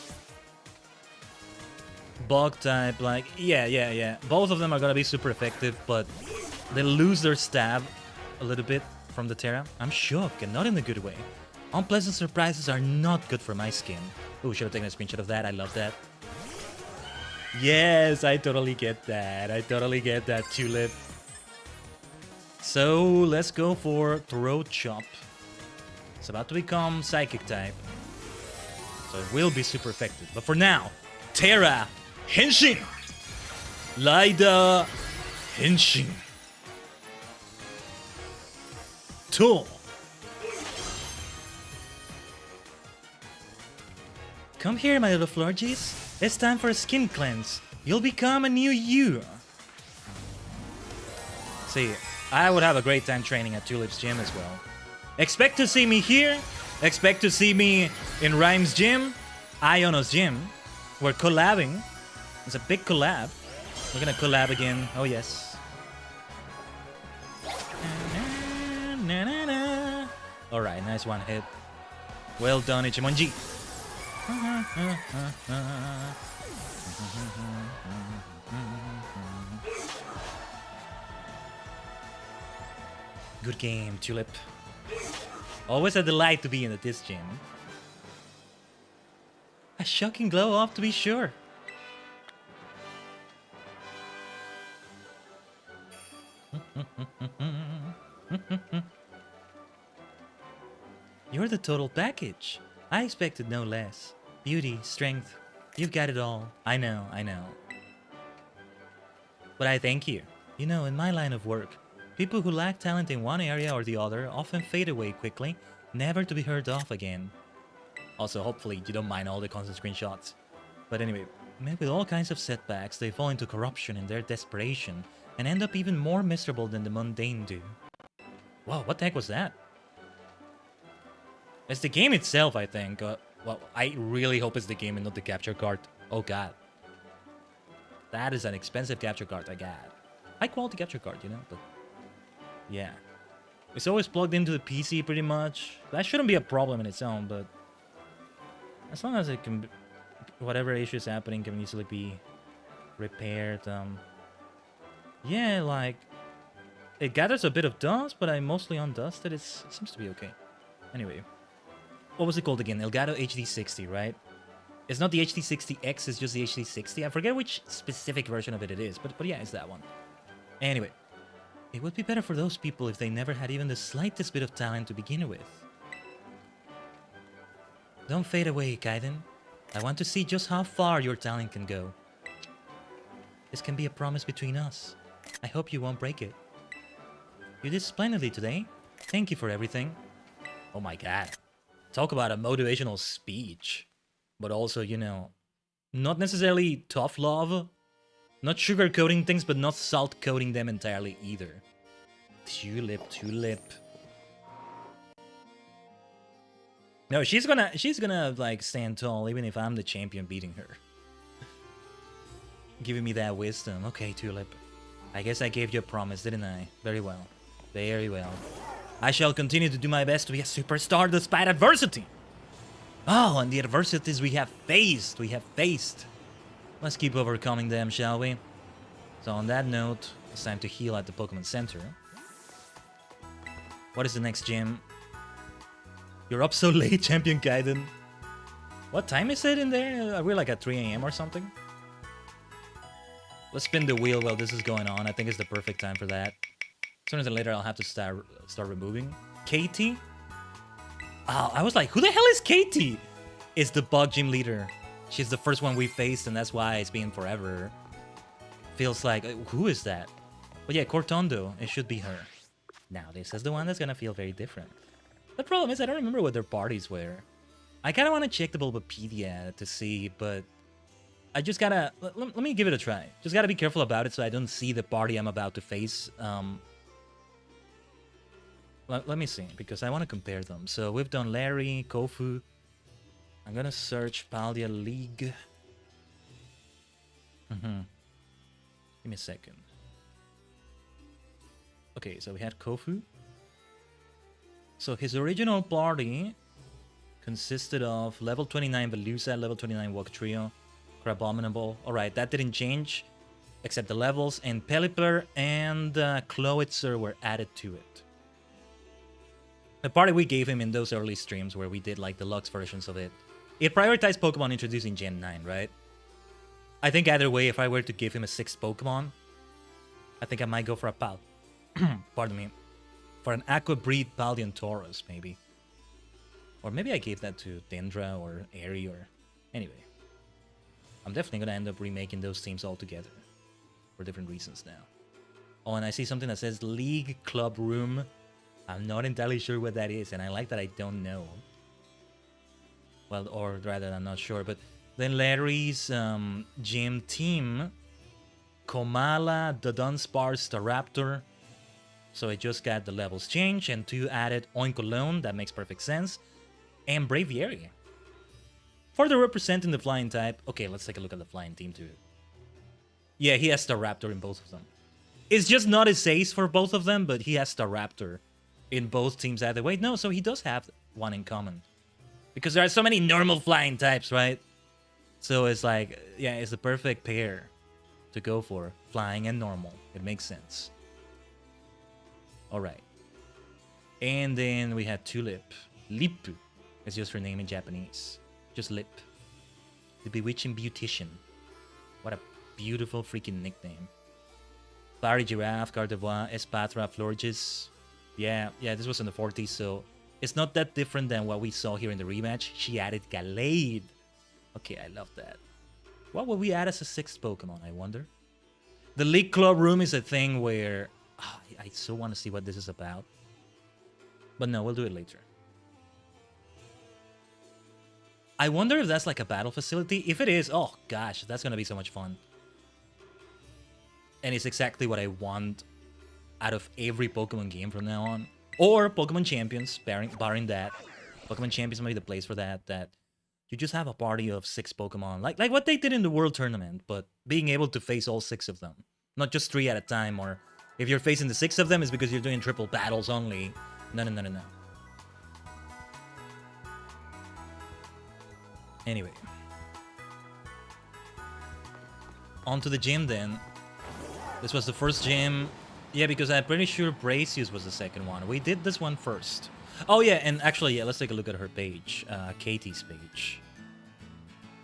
Bug type, like, yeah. Both of them are gonna be super effective, but they lose their stab a little bit from the Terra. I'm shook, and not in a good way. Unpleasant surprises are not good for my skin. Ooh, should have taken a screenshot of that. I love that. Yes, I totally get that. I totally get that, Tulip. So, let's go for Throat Chop. It's about to become Psychic type. So it will be super effective. But for now, Terra Henshin! Lida Henshin. To. Come here, my little Florgies. It's time for a skin cleanse. You'll become a new you. See, I would have a great time training at Tulip's gym as well. Expect to see me here. Expect to see me in Rhyme's gym. Iono's gym. We're collabing. It's a big collab. We're gonna collab again. Oh, yes. Alright, nice one hit. Well done, Ichimonji. Good game, Tulip. Always a delight to be in this gym. A shocking glow up, to be sure. You're the total package. I expected no less. Beauty, strength, you've got it all. I know. But I thank you. You know, in my line of work, people who lack talent in one area or the other often fade away quickly, never to be heard of again. Also, hopefully, you don't mind all the constant screenshots. But anyway, met with all kinds of setbacks, they fall into corruption in their desperation, and end up even more miserable than the mundane do. Wow, what the heck was that? It's the game itself, I think. Well, I really hope it's the game and not the capture card. Oh god. That is an expensive capture card I got. High quality capture card, you know, but... yeah. It's always plugged into the PC pretty much. That shouldn't be a problem in its own, but... as long as it can... whatever issue is happening can easily be repaired. Yeah, like... it gathers a bit of dust, but I mostly undusted. It seems to be okay. Anyway. What was it called again? Elgato HD60, right? It's not the HD60X, it's just the HD60. I forget which specific version of it is, but yeah, it's that one. Anyway. It would be better for those people if they never had even the slightest bit of talent to begin with. Don't fade away, Khaiden. I want to see just how far your talent can go. This can be a promise between us. I hope you won't break it. You did splendidly today. Thank you for everything. Oh my god. Talk about a motivational speech. But also, you know, not necessarily tough love. Not sugarcoating things, but not salt-coating them entirely either. Tulip. No, she's gonna like stand tall even if I'm the champion beating her. Giving me that wisdom. Okay, Tulip. I guess I gave you a promise, didn't I? Very well. Very well. I shall continue to do my best to be a superstar despite adversity. Oh, and the adversities we have faced. Let's keep overcoming them, shall we? So on that note, it's time to heal at the Pokemon Center. What is the next gym? You're up so late, Champion Khaiden. What time is it in there? Are we like at 3 AM or something? Let's spin the wheel while this is going on. I think it's the perfect time for that. Sooner than later, I'll have to start removing. Katie? Oh, I was like, who the hell is Katie? It's the bug gym leader. She's the first one we faced, and that's why it's been forever. Feels like, who is that? But yeah, Cortondo, it should be her. Now, this is the one that's gonna feel very different. The problem is, I don't remember what their parties were. I kinda wanna check the Bulbapedia to see, but... I just gotta... Let me give it a try. Just gotta be careful about it so I don't see the party I'm about to face. Let me see, because I want to compare them. So we've done Larry, Kofu. I'm gonna search Paldia League. Give me a second. Okay, so we had Kofu. So his original party consisted of level 29 Velusa, level 29 Walk Trio, Crabominable. Alright, that didn't change, except the levels, and Pelipper and Cloitzer were added to it. The party we gave him in those early streams where we did like deluxe versions of it, it prioritized Pokemon introduced in Gen 9, right? I think either way, if I were to give him a 6th Pokemon, I think I might go for a Pal. Pardon me. For an Aqua Breed Paldean Tauros, maybe. Or maybe I gave that to Dendra or Airy or... Anyway. I'm definitely gonna end up remaking those teams all together. For different reasons now. Oh, and I see something that says League Club Room. I'm not entirely sure what that is, and I like that I don't know. Well, or rather, I'm not sure, but... Then Larry's gym team... Komala, the Dunsparce, Staraptor... So I just got the levels changed, and 2 added ℂ𝕠𝕟𝕠𝕟𝕤, that makes perfect sense, and Braviary. Further representing the flying type, okay, let's take a look at the flying team too. Yeah, he has Staraptor in both of them. It's just not his ace for both of them, but he has Staraptor in both teams either way. No, so he does have one in common. Because there are so many normal flying types, right? So it's like, yeah, it's the perfect pair to go for, flying and normal. It makes sense. Alright. And then we had Tulip. Lippu is just her name in Japanese. Just Lip. The Bewitching Beautician. What a beautiful freaking nickname. Fiery Giraffe, Gardevoir, Espatra, Florges. Yeah, this was in the 40s, so it's not that different than what we saw here in the rematch. She added Gallade. Okay, I love that. What will we add as a 6th Pokemon, I wonder? The League Club Room is a thing where... I so want to see what this is about. But no, we'll do it later. I wonder if that's like a battle facility. If it is, oh gosh, that's going to be so much fun. And it's exactly what I want out of every Pokemon game from now on. Or Pokemon Champions, barring that. Pokemon Champions might be the place for that. That you just have a party of 6 Pokemon. Like what they did in the World Tournament, but being able to face all 6 of them. Not just 3 at a time, or... If you're facing the 6 of them, it's because you're doing triple battles only. No. Anyway. On to the gym then. This was the first gym. Yeah, because I'm pretty sure Bracius was the second one. We did this one first. Oh yeah, and actually, yeah, let's take a look at her page. Katie's page.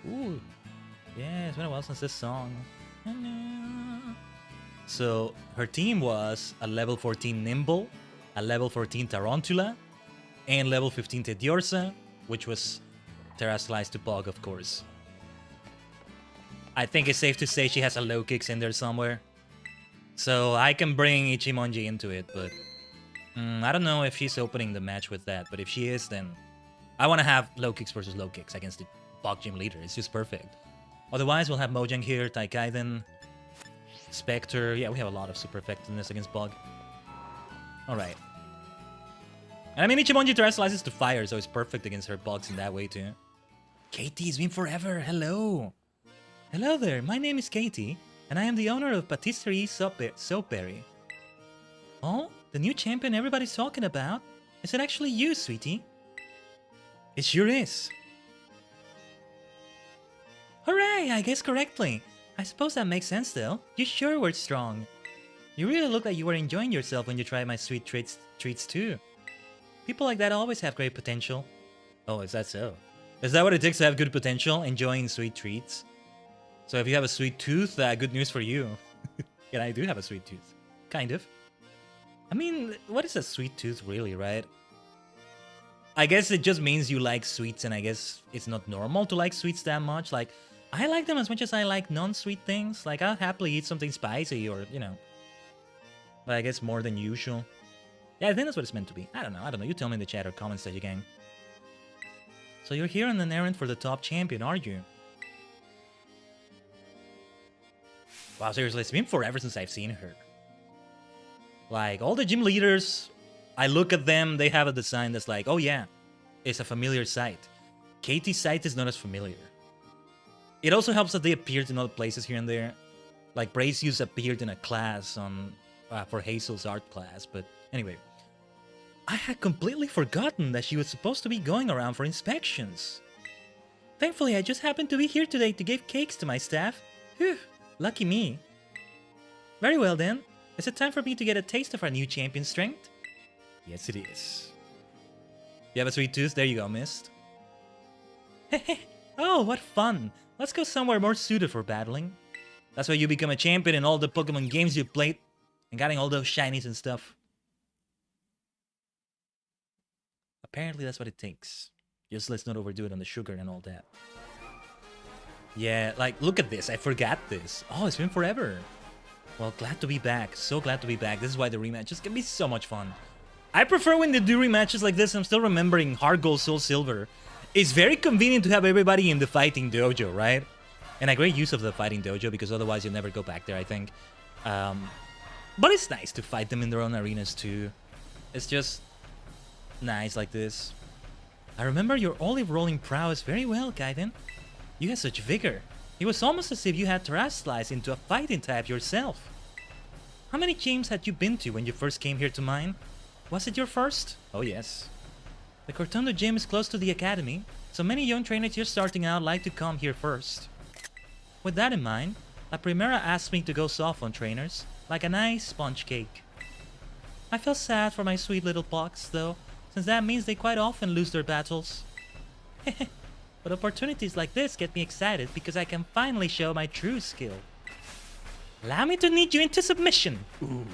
Ooh. Yeah, it's been a while since this song. So, her team was a level 14 Nimble, a level 14 Tarantula, and level 15 Teddiursa, which was Terrasalized to Bog, of course. I think it's safe to say she has a low kicks in there somewhere. So, I can bring Ichimonji into it, but... I don't know if she's opening the match with that, but if she is, then... I want to have low kicks versus low kicks against the Bog Gym Leader. It's just perfect. Otherwise, we'll have Mojang here, Khaiden... Spectre, yeah, we have a lot of super effectiveness against Bug. Alright. And I mean, Ichimonji terrestrializes to fire, so it's perfect against her Bugs in that way too. Katie, it's been forever, hello! Hello there, my name is Katie, and I am the owner of Patisserie Soapberry. Oh, the new champion everybody's talking about? Is it actually you, sweetie? It sure is. Hooray, I guessed correctly. I suppose that makes sense though. You sure were strong. You really look like you were enjoying yourself when you tried my sweet treats too. People like that always have great potential. Oh, is that so? Is that what it takes to have good potential? Enjoying sweet treats? So if you have a sweet tooth, good news for you. Yeah, I do have a sweet tooth. Kind of. I mean, what is a sweet tooth really, right? I guess it just means you like sweets, and I guess it's not normal to like sweets that much. Like, I like them as much as I like non-sweet things. Like, I'll happily eat something spicy or, you know. But I guess more than usual. Yeah, I think that's what it's meant to be. I don't know. You tell me in the chat or comments, Tajigen. So you're here on an errand for the top champion, are you? Wow, seriously, it's been forever since I've seen her. Like, all the gym leaders, I look at them, they have a design that's like, oh yeah, it's a familiar sight. Katie's sight is not as familiar. It also helps that they appeared in other places here and there. Like Brazius appeared in a class on for Hazel's art class, but anyway. I had completely forgotten that she was supposed to be going around for inspections. Thankfully, I just happened to be here today to give cakes to my staff. Whew, lucky me. Very well then. Is it time for me to get a taste of our new champion strength? Yes, it is. You have a sweet tooth? There you go, mist. Oh, what fun. Let's go somewhere more suited for battling. That's why you become a champion in all the Pokemon games you played and getting all those shinies and stuff. Apparently that's what it takes. Just let's not overdo it on the sugar and all that. Yeah, like, look at this. I forgot this. Oh, it's been forever. Well, glad to be back. So glad to be back. This is why the rematches can be so much fun. I prefer when they do rematches like this. I'm still remembering Heart Gold, Soul Silver. It's very convenient to have everybody in the fighting dojo, right? And a great use of the fighting dojo, because otherwise you'll never go back there, I think. But it's nice to fight them in their own arenas too. It's just nice like this. I remember your olive rolling prowess very well, Khaiden. You had such vigor. It was almost as if you had terrestrialized into a fighting type yourself. How many gyms had you been to when you first came here to mine? Was it your first? Oh yes. The Cortondo gym is close to the academy, so many young trainers just starting out like to come here first. With that in mind, La Primera asked me to go soft on trainers, like a nice sponge cake. I feel sad for my sweet little pucks, though, since that means they quite often lose their battles. But opportunities like this get me excited because I can finally show my true skill. Allow me to knead you into submission. Ooh.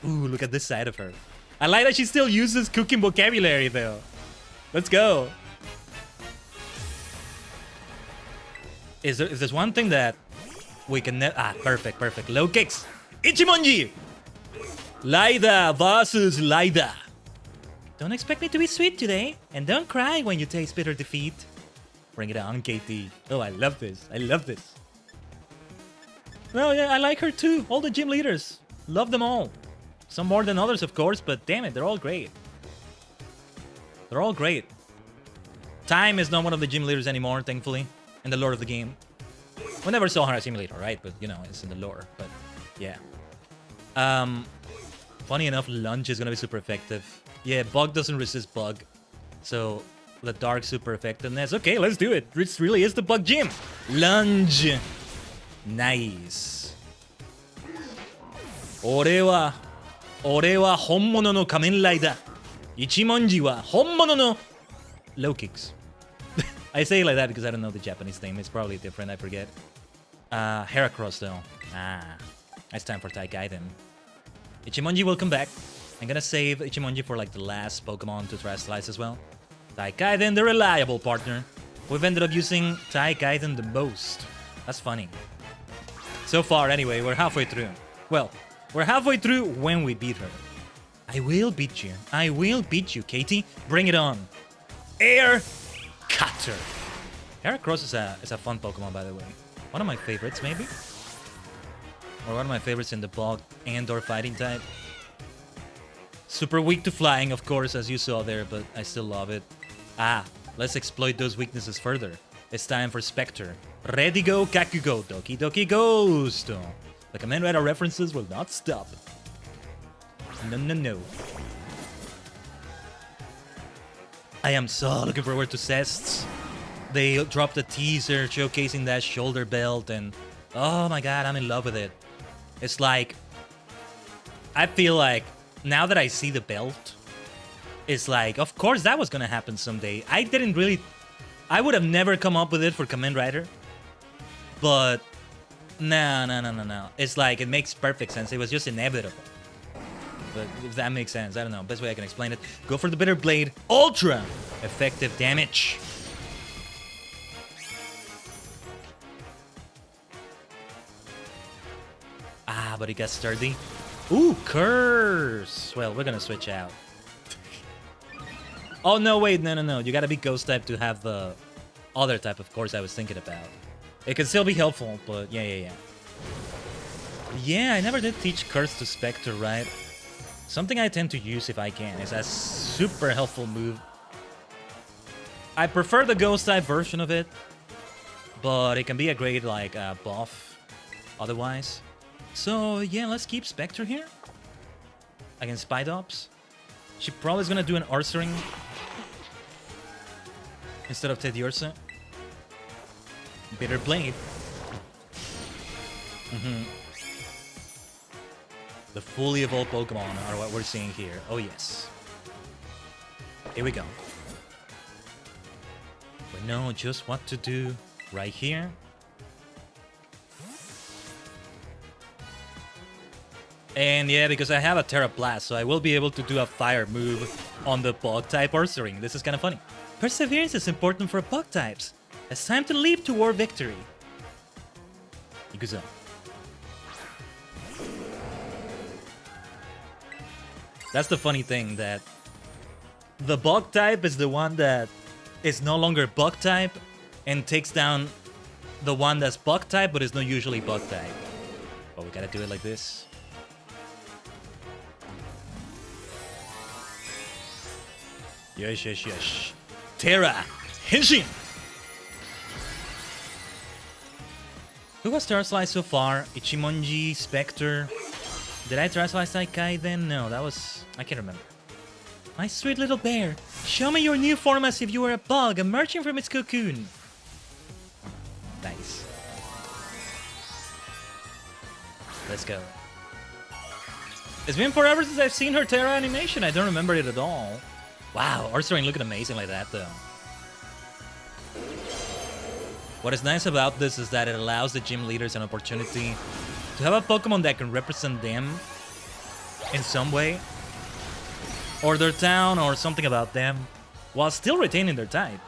Ooh, look at this side of her. I like that she still uses cooking vocabulary, though. Let's go. If there's one thing that we can perfect, perfect. Low kicks. Ichimonji! Laida versus Laida. Don't expect me to be sweet today, and don't cry when you taste bitter defeat. Bring it on, KT. Oh, I love this. I love this. Well, yeah, I like her too. All the gym leaders. Love them all. Some more than others, of course, but damn it, they're all great. They're all great. Time is not one of the gym leaders anymore, thankfully, in the lore of the game. We never saw her as simulator, right? But, you know, it's in the lore. But, yeah. Funny enough, lunge is going to be super effective. Yeah, bug doesn't resist bug. So, the dark super effectiveness. Okay, let's do it. This really is the bug gym. Lunge. Nice. Ore wa honmono no Kamen Rider. Ichimonji wa honmono no low kicks. I say it like that because I don't know the Japanese name. It's probably different, I forget. Heracross though. It's time for Tajigen. Ichimonji will come back. I'm gonna save Ichimonji for like the last Pokemon to terrestrialize as well. Tajigen, the reliable partner. We've ended up using Tajigen the most. That's funny. So far, anyway, we're halfway through. Well, we're halfway through when we beat her. I will beat you. I will beat you, Katie. Bring it on. Air Cutter. Heracross is a fun Pokemon, by the way. One of my favorites, maybe? Or one of my favorites in the bug and/or fighting type. Super weak to flying, of course, as you saw there, but I still love it. Let's exploit those weaknesses further. It's time for Spectre. Ready go, Kakugo, Doki Doki Ghost. The Kamen Rider references will not stop. No. I am so looking forward to Cests. They dropped a teaser showcasing that shoulder belt, and oh my god, I'm in love with it. It's like, I feel like now that I see the belt, it's like, of course that was gonna happen someday. I would have never come up with it for Kamen Rider, but no. It's like, it makes perfect sense. It was just inevitable. But if that makes sense, I don't know. Best way I can explain it. Go for the Bitter Blade. Ultra effective damage. But he got sturdy. Ooh, curse. Well, we're gonna switch out. Oh, no, wait. No. You gotta be Ghost type to have the other type, of course, I was thinking about. It can still be helpful, but yeah. Yeah, I never did teach Curse to Spectre, right? Something I tend to use if I can. It's a super helpful move. I prefer the Ghost type version of it, but it can be a great like buff otherwise. So yeah, let's keep Spectre here against Spidops. She probably is gonna do an Ursaring instead of Teddy Ursa. Bitter Blade. The fully evolved Pokemon are what we're seeing here. Oh yes. Here we go. We know just what to do right here. And yeah, because I have a Terra Blast, so I will be able to do a fire move on the bug type Ursaring. This is kind of funny. Perseverance is important for bug types. It's time to leap toward victory. Ikuzo. That's the funny thing, that the bug type is the one that is no longer bug type and takes down the one that's bug type but is not usually bug type. Oh, we gotta do it like this. Yes, yes, yes. Terra Henshin! Who was Terra Slice so far? Ichimonji, Spectre. Did I Terra Slice like Khaiden? No, that was... I can't remember. My sweet little bear, show me your new form as if you were a bug emerging from its cocoon. Nice. Let's go. It's been forever since I've seen her Terra animation. I don't remember it at all. Wow, Ursaring looking amazing like that though. What is nice about this is that it allows the gym leaders an opportunity to have a Pokemon that can represent them in some way, or their town, or something about them, while still retaining their type.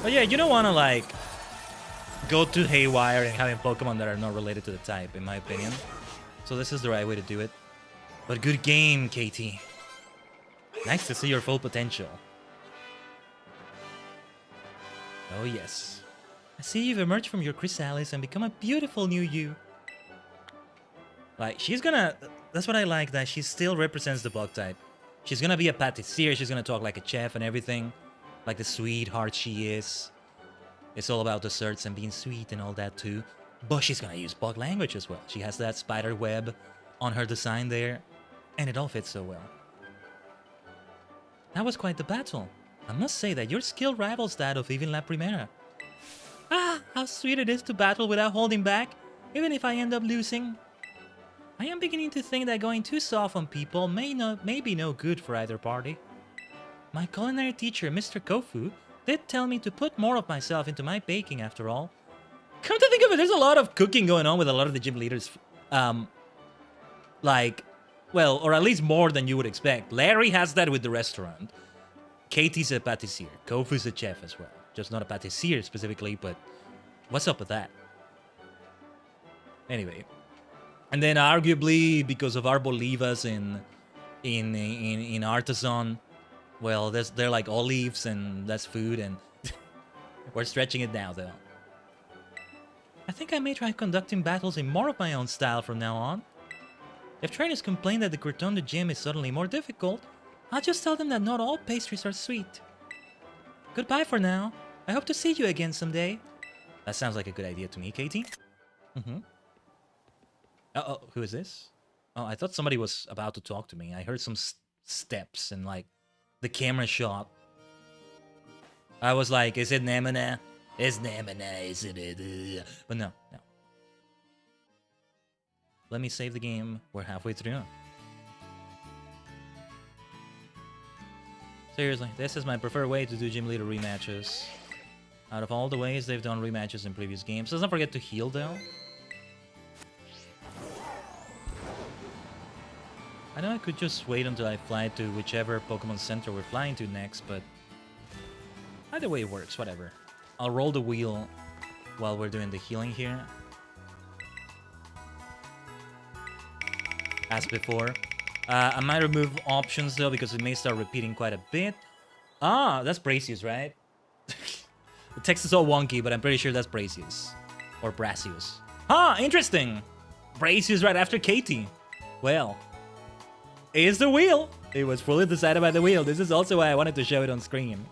But yeah, you don't want to like go too haywire and having Pokemon that are not related to the type, in my opinion. So this is the right way to do it. But good game, KT. Nice to see your full potential. Oh yes. I see you've emerged from your chrysalis and become a beautiful new you. Like, she's gonna... That's what I like, that she still represents the bug type. She's gonna be a patissier, she's gonna talk like a chef and everything. Like the sweetheart she is. It's all about desserts and being sweet and all that too. But she's gonna use bug language as well. She has that spider web on her design there. And it all fits so well. That was quite the battle. I must say that your skill rivals that of even La Primera. Ah, how sweet it is to battle without holding back, even if I end up losing. I am beginning to think that going too soft on people may be no good for either party. My culinary teacher, Mr. Kofu, did tell me to put more of myself into my baking after all. Come to think of it, there's a lot of cooking going on with a lot of the gym leaders. Well, or at least more than you would expect. Larry has that with the restaurant. Katie's a patissier. Kofu's a chef as well. Just not a patissier specifically, but what's up with that? Anyway. And then arguably, because of Arbolivas in Artisan, well, they're like olives and that's food, and we're stretching it now though. I think I may try conducting battles in more of my own style from now on. If trainers complain that the Cortondo gym is suddenly more difficult, I'll just tell them that not all pastries are sweet. Goodbye for now. I hope to see you again someday. That sounds like a good idea to me, Katie. Uh-oh, who is this? Oh, I thought somebody was about to talk to me. I heard some steps and like the camera shot. I was like, is it Nemana? It's Nemana, isn't it? But no. Let me save the game. We're halfway through. Seriously, this is my preferred way to do gym leader rematches. Out of all the ways they've done rematches in previous games. Let's not forget to heal though. I know I could just wait until I fly to whichever Pokemon Center we're flying to next, but either way it works, whatever. I'll roll the wheel while we're doing the healing here. As before. I might remove options though, because it may start repeating quite a bit. Ah, that's Bracius, right? The text is all wonky, but I'm pretty sure that's Bracius. Or Bracius. Ah, interesting! Bracius right after Katie. Well, here's the wheel. It was fully decided by the wheel. This is also why I wanted to show it on screen.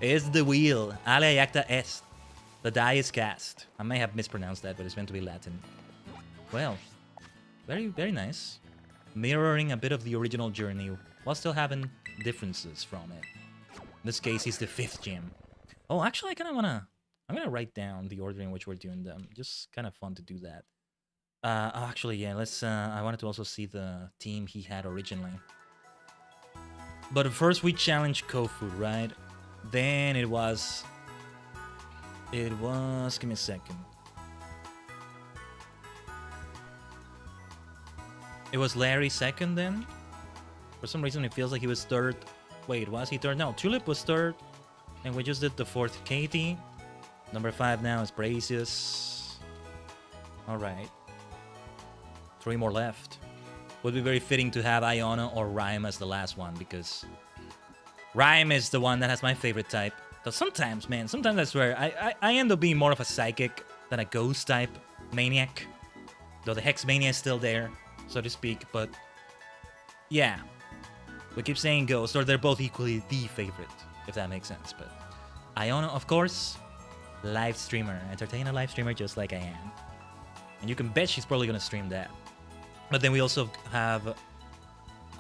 is the wheel. Alea acta est. The die is cast. I may have mispronounced that, but it's meant to be Latin. Well, very, very nice. Mirroring a bit of the original journey while still having differences from it. In this case, he's the 5th gym. Oh, actually, I kind of want to... I'm going to write down the order in which we're doing them. Just kind of fun to do that. Actually, yeah, let's... I wanted to also see the team he had originally. But first we challenged Kofu, right? Then it was... Give me a second. It was Larry second then? For some reason it feels like he was third. Wait, was he third? No, Tulip was third. And we just did the 4th Katie. Number 5 now is Bracious. Alright. 3 more left. Would be very fitting to have Iona or Rhyme as the last one, because Rhyme is the one that has my favorite type. So sometimes, man, sometimes I swear, I end up being more of a psychic than a ghost type maniac. Though the Hex Mania is still there, so to speak, but yeah. We keep saying ghost, or they're both equally the favorite, if that makes sense. But Iona, of course, live streamer. Entertain a live streamer just like I am. And you can bet she's probably gonna stream that. But then we also have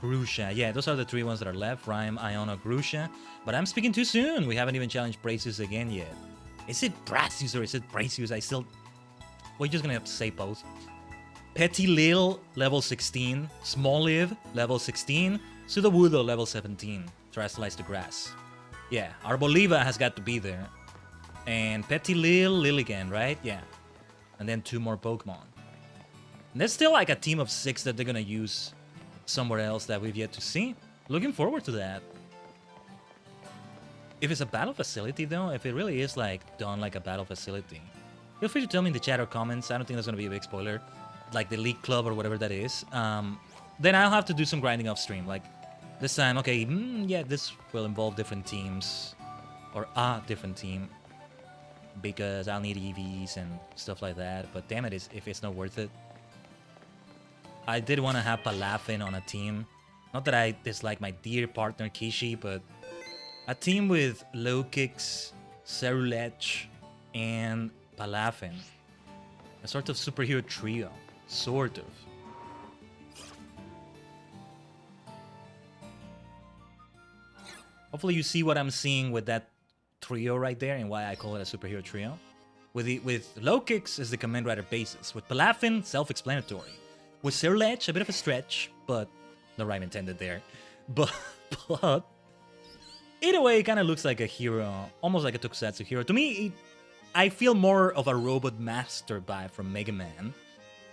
Grusha. Yeah, those are the 3 ones that are left. Rhyme, Iona, Grusha. But I'm speaking too soon. We haven't even challenged Bracious again yet. Is it Bracious or is it Bracious? I still... We're just gonna have to say both. Petty Lil, level 16. Small Liv, level 16. Sudowoodo, level 17. Terrestrialize the grass. Yeah, Arboliva has got to be there. And Petty Lil, Lilligan, right? Yeah. And then 2 more Pokemon. And there's still like a team of 6 that they're gonna use somewhere else that we've yet to see. Looking forward to that. If it's a battle facility though, if it really is like done like a battle facility, feel free to tell me in the chat or comments. I don't think that's gonna be a big spoiler. Like the League Club or whatever that is. Then I'll have to do some grinding off stream. Like this time, okay, yeah, this will involve different teams. Or a different team. Because I'll need EVs and stuff like that. But damn it, if it's not worth it. I did want to have Palafin on a team. Not that I dislike my dear partner Kishi, but a team with Low Kicks, Cerulege, and Palafin. A sort of superhero trio. Sort of. Hopefully you see what I'm seeing with that trio right there and why I call it a superhero trio. With Low Kicks is the Command Rider basis. With Palafin, self-explanatory. With Cerulege, a bit of a stretch, but no rhyme intended there. But in a way, it kind of looks like a hero, almost like a Tokusatsu hero. To me, I feel more of a Robot Master vibe from Mega Man,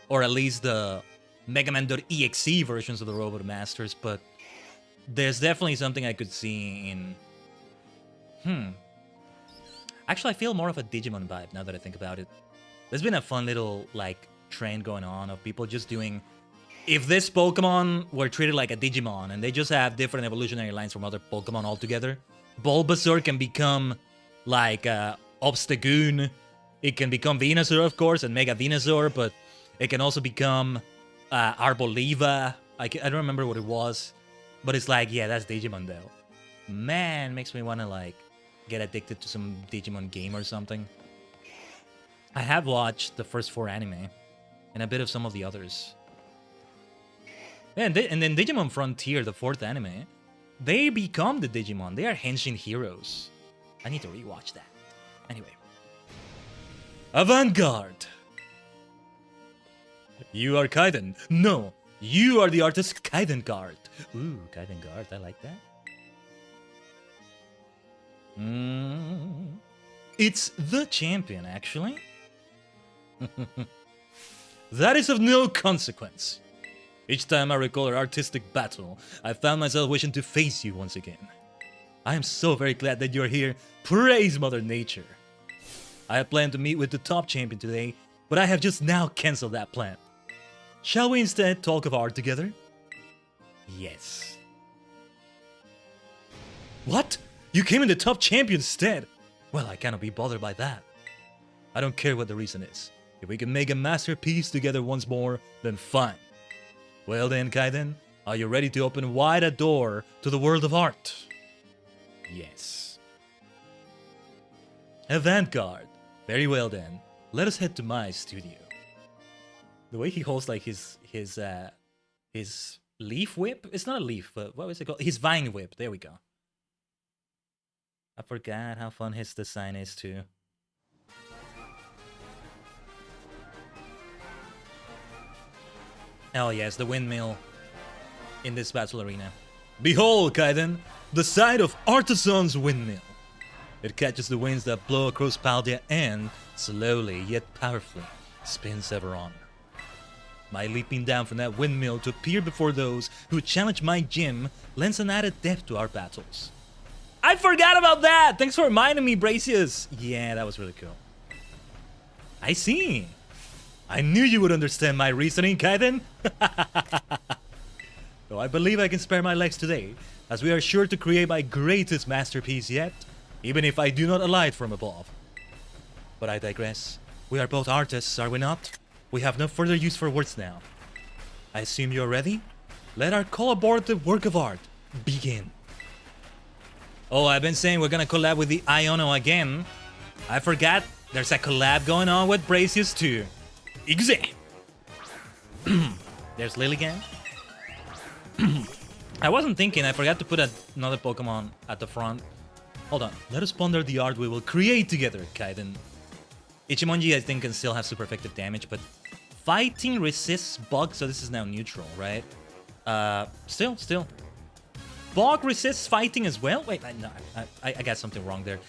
or at least the Mega Man.exe versions of the Robot Masters. But there's definitely something I could see in. Actually, I feel more of a Digimon vibe now that I think about it. There's been a fun little like trend going on of people just doing, if this Pokemon were treated like a Digimon and they just have different evolutionary lines from other Pokemon altogether, Bulbasaur can become like Obstagoon. It can become Venusaur, of course, and Mega Venusaur, but it can also become Arboliva. I don't remember what it was, but it's like, yeah, that's Digimon though. Man, makes me want to like get addicted to some Digimon game or something. I have watched the first 4 anime and a bit of some of the others. And then Digimon Frontier, the 4th anime, they become the Digimon. They are Henshin heroes. I need to rewatch that. Anyway. Avant-Garde. You are Khaiden. No, you are the artist Khaiden Guard. Ooh, Khaiden Guard, I like that. It's the champion, actually. That is of no consequence. Each time I recall our artistic battle, I found myself wishing to face you once again. I am so very glad that you're here. Praise Mother Nature. I had planned to meet with the top champion today, but I have just now cancelled that plan. Shall we instead talk of art together? Yes. What? You came in the top champion instead? Well, I cannot be bothered by that. I don't care what the reason is. If we can make a masterpiece together once more, then fine. Well then, Khaiden, are you ready to open wide a door to the world of art? Yes. Avant-garde. Very well then. Let us head to my studio. The way he holds like his leaf whip. It's not a leaf, but what was it called? His vine whip. There we go. I forgot how fun his design is too. Oh yes, the windmill in this battle arena. Behold, Khaiden, the sight of Artisan's windmill. It catches the winds that blow across Paldea and, slowly yet powerfully, spins ever on. My leaping down from that windmill to appear before those who challenge my gym lends an added depth to our battles. I forgot about that! Thanks for reminding me, Bracious! Yeah, that was really cool. I see. I knew you would understand my reasoning, Khaiden. Though I believe I can spare my legs today, as we are sure to create my greatest masterpiece yet, even if I do not alight from above. But I digress. We are both artists, are we not? We have no further use for words now. I assume you're ready? Let our collaborative work of art begin. Oh, I've been saying we're gonna collab with the Iono again. I forgot there's a collab going on with Bracious too. Exe! There's Lilligant. I wasn't thinking, I forgot to put another Pokemon at the front. Hold on, let us ponder the art we will create together, Khaiden. Ichimonji, I think, can still have super effective damage, but fighting resists Bug, so this is now neutral, right? Still. Bug resists fighting as well? Wait, no, I got something wrong there.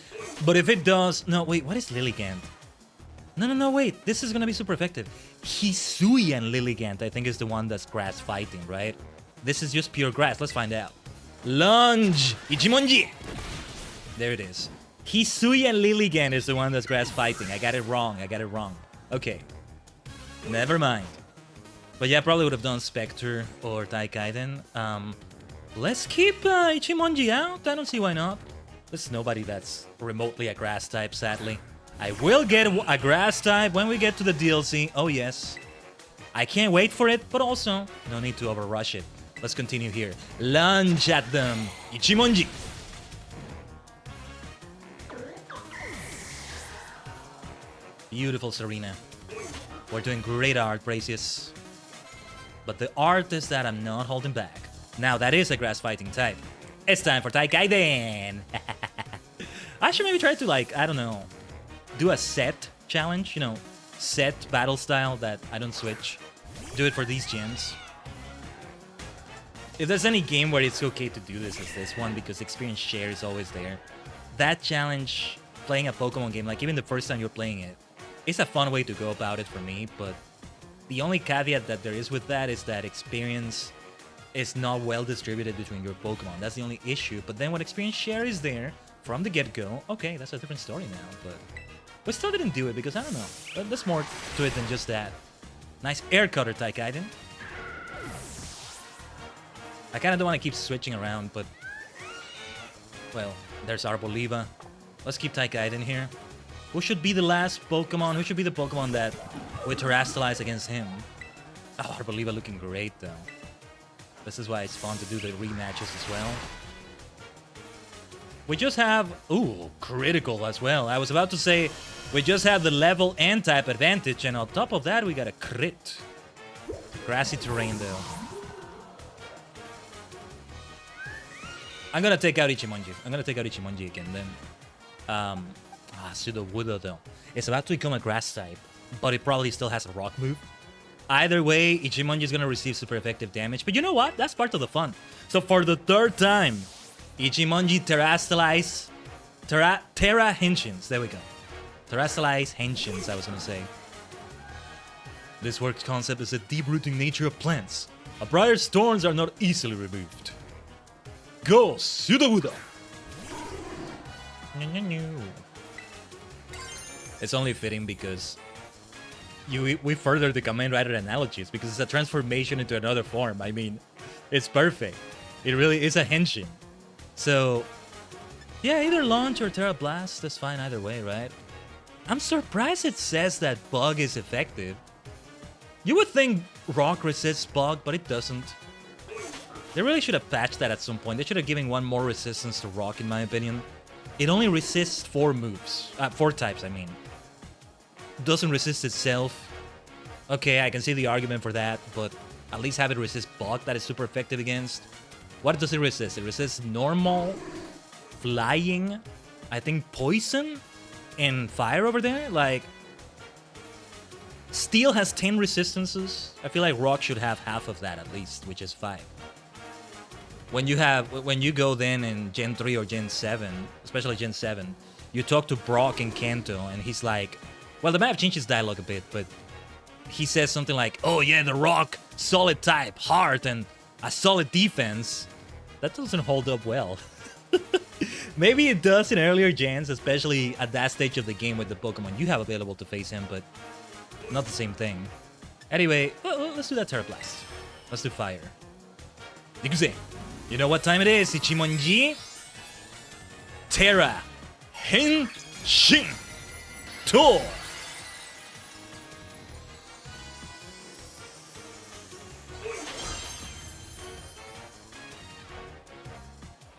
But if it does... No, wait, what is Lilligant? No, wait, this is gonna be super effective. Hisuian Lilligant, I think, is the one that's grass fighting, right? This is just pure grass, let's find out. Lunge! Ichimonji! There it is. Hisuian Lilligant is the one that's grass fighting. I got it wrong. Okay. Never mind. But yeah, probably would have done Spectre or Tajigen. Let's keep Ichimonji out. I don't see why not. There's nobody that's remotely a grass type, sadly. I will get a grass type when we get to the DLC. Oh, yes. I can't wait for it, but also no need to overrush it. Let's continue here. Lunge at them. Ichimonji. Beautiful Serena. We're doing great art, Bracious. But the art is that I'm not holding back. Now, that is a grass fighting type. It's time for Tajigen. I should maybe try to, like, I don't know, do a set challenge, you know, set battle style that I don't switch. Do it for these gyms. If there's any game where it's okay to do this, it's this one, because experience share is always there. That challenge, playing a Pokemon game, like even the first time you're playing it, it's a fun way to go about it for me, but the only caveat that there is with that is that experience is not well distributed between your Pokemon. That's the only issue. But then when experience share is there from the get-go, okay, that's a different story now, but we still didn't do it because I don't know. But there's more to it than just that. Nice air cutter, Tajigen. I kind of don't want to keep switching around, but well, there's Arboliva. Let's keep Tajigen here. Who should be the last Pokemon? Who should be the Pokemon that we terrestrialize against him? Oh, Arboliva looking great, though. This is why it's fun to do the rematches as well. We just have... Ooh, critical as well. I was about to say, we just have the level and type advantage, and on top of that, we got a crit. Grassy terrain, though. I'm gonna take out Ichimonji again, then. Pseudo-Woodo, though. It's about to become a grass type, but it probably still has a rock move. Either way, Ichimonji is gonna receive super effective damage, but you know what? That's part of the fun. So for the third time, Ichimonji terrestrialize... Terra Henshins. There we go. Terrestrialize Henshins, I was gonna say. This work's concept is the deep-rooting nature of plants. A briar's thorns are not easily removed. Go, Pseudo-Woodo! It's only fitting because we further the Kamen Rider analogies because it's a transformation into another form. I mean, it's perfect. It really is a henshin. So, yeah, either launch or Terra Blast, that's fine either way, right? I'm surprised it says that Bug is effective. You would think Rock resists Bug, but it doesn't. They really should have patched that at some point. They should have given one more resistance to Rock, in my opinion. it only resists 4 moves. 4 types, I mean. Doesn't resist itself. Okay, I can see the argument for that, but at least have it resist bug that is super effective against. What does it resist? It resists normal, flying, I think poison, and fire over there. Like, steel has 10 resistances. I feel like rock should have half of that at least, which is 5. When you go then in Gen 3 or Gen 7, especially Gen 7, you talk to Brock and Kanto, and he's like, well, they might have changed his dialogue a bit, but he says something like, oh yeah, the rock, solid type, hard, and a solid defense. That doesn't hold up well. Maybe it does in earlier gens, especially at that stage of the game with the Pokemon you have available to face him, but not the same thing. Anyway, let's do that Terra Blast. Let's do fire. Ikuze. You know what time it is, Ichimonji? Terra Henshin to.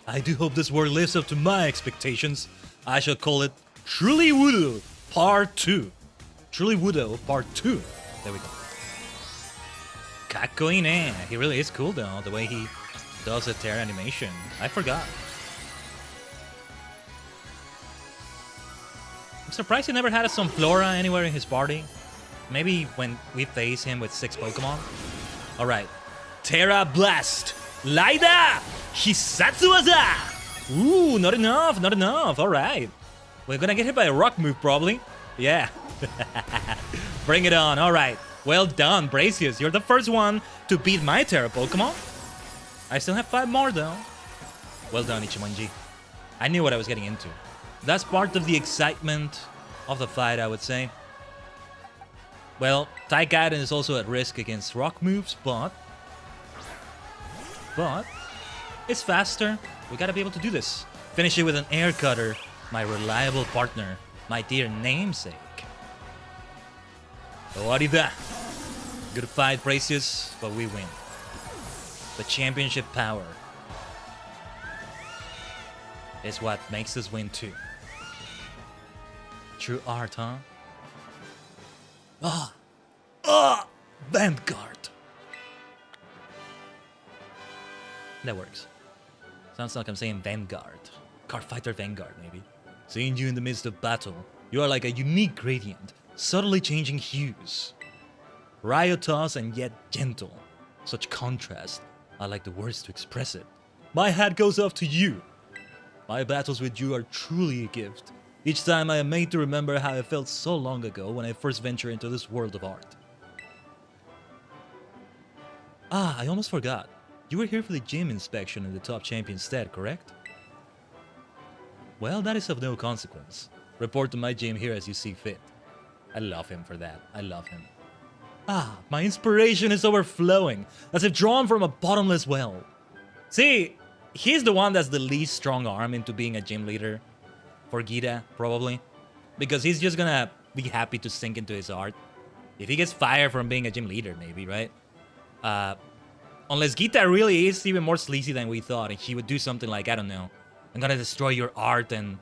I do hope this word lives up to my expectations. I shall call it Truly Wudo Part 2. Truly Wudo Part 2. There we go. Kakkoi ne. He really is cool though, the way he does the Terra animation. I forgot. I'm surprised he never had a Sunflora anywhere in his party. Maybe when we face him with 6 Pokemon. Alright. Terra Blast! Laida! Hisatsuwaza! Ooh, not enough, not enough. Alright. We're gonna get hit by a rock move, probably. Yeah. Bring it on. Alright. Well done, Bracius. You're the first one to beat my Terra Pokemon. I still have 5 more, though. Well done, Ichimonji. I knew what I was getting into. That's part of the excitement of the fight, I would say. Well, Khaiden is also at risk against rock moves, but it's faster. We gotta be able to do this. Finish it with an air cutter, my reliable partner, my dear namesake. Owarida. Good fight, Bracius, but we win. The championship power is what makes us win too. True art, huh? Vanguard. That works. Sounds like I'm saying Vanguard. Card Fighter Vanguard, maybe. Seeing you in the midst of battle, you are like a unique gradient, subtly changing hues. Riotous and yet gentle. Such contrast are like the words to express it. My hat goes off to you. My battles with you are truly a gift. Each time I am made to remember how I felt so long ago when I first ventured into this world of art. Ah, I almost forgot. You were here for the gym inspection in the top champion stat, correct? Well, that is of no consequence. Report to my gym here as you see fit. I love him for that. I love him. Ah, my inspiration is overflowing, as if drawn from a bottomless well. See, he's the one that's the least strong arm into being a gym leader. For Gita, probably. Because he's just gonna be happy to sink into his art. If he gets fired from being a gym leader, maybe, right? Unless Gita really is even more sleazy than we thought, and she would do something like, I don't know, I'm gonna destroy your art and,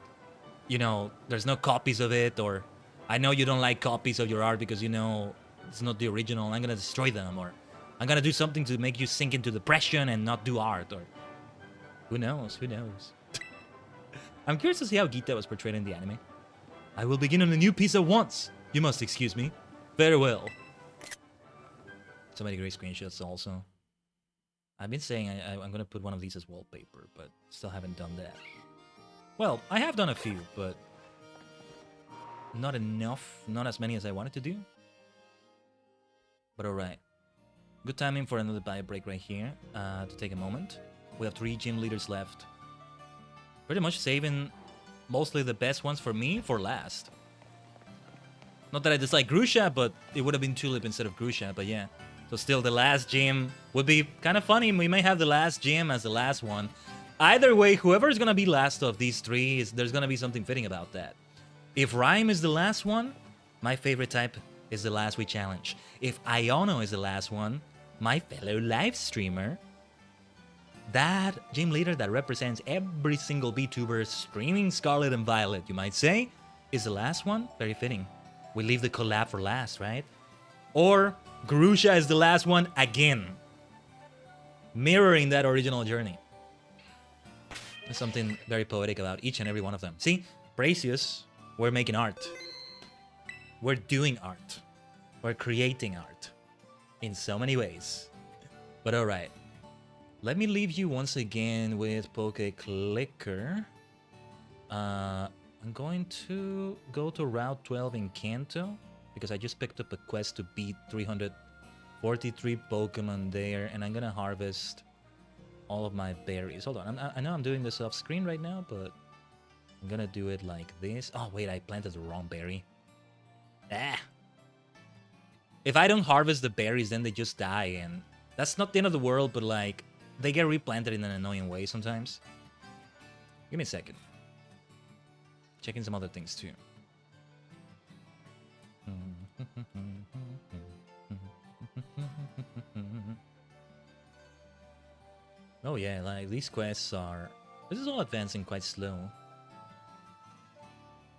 you know, there's no copies of it, or I know you don't like copies of your art because you know it's not the original, I'm gonna destroy them, or I'm gonna do something to make you sink into depression and not do art, or who knows, who knows. I'm curious to see how Gita was portrayed in the anime. I will begin on a new piece at once. You must excuse me. Farewell. So many great screenshots also. I've been saying I'm gonna put one of these as wallpaper, but still haven't done that. Well, I have done a few, but not enough, not as many as I wanted to do. But alright. Good timing for another bio break right here, to take a moment. We have 3 gym leaders left. Pretty much saving mostly the best ones for me for last. Not that I dislike Grusha, but it would have been Tulip instead of Grusha, but yeah. So still the last gym would be kind of funny. We may have the last gym as the last one. Either way, whoever's going to be last of these 3, there's going to be something fitting about that. If Rhyme is the last one, my favorite type is the last we challenge. If Iono is the last one, my fellow live streamer, that gym leader that represents every single VTuber streaming Scarlet and Violet, you might say, is the last one. Very fitting. We leave the collab for last, right? Or ℂ𝕠𝕟𝕤 is the last one again, mirroring that original journey. There's something very poetic about each and every one of them. See, Precious, we're making art. We're doing art. We're creating art in so many ways. But all right, let me leave you once again with PokeClicker. I'm going to go to Route 12 in Kanto because I just picked up a quest to beat 343 Pokemon there, and I'm gonna harvest all of my berries. Hold on, I know I'm doing this off screen right now, but I'm gonna do it like this. Oh wait, I planted the wrong berry. Ah. If I don't harvest the berries, then they just die, and that's not the end of the world, but like, they get replanted in an annoying way sometimes. Give me a second. Checking some other things too. Oh yeah, like these quests are... This is all advancing quite slow.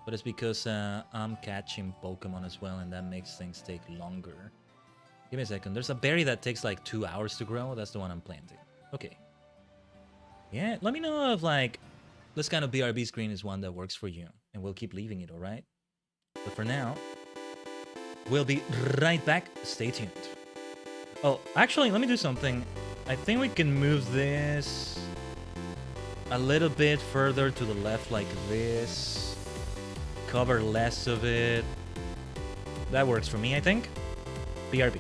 But it's because I'm catching Pokemon as well, and that makes things take longer. Give me a second. There's a berry that takes like 2 hours to grow. That's the one I'm planting. Okay. Yeah, let me know if like this kind of BRB screen is one that works for you, and we'll keep leaving it, alright? But for now, we'll be right back. Stay tuned. Oh, actually, let me do something. I think we can move this a little bit further to the left like this. Cover less of it. That works for me, I think. BRB.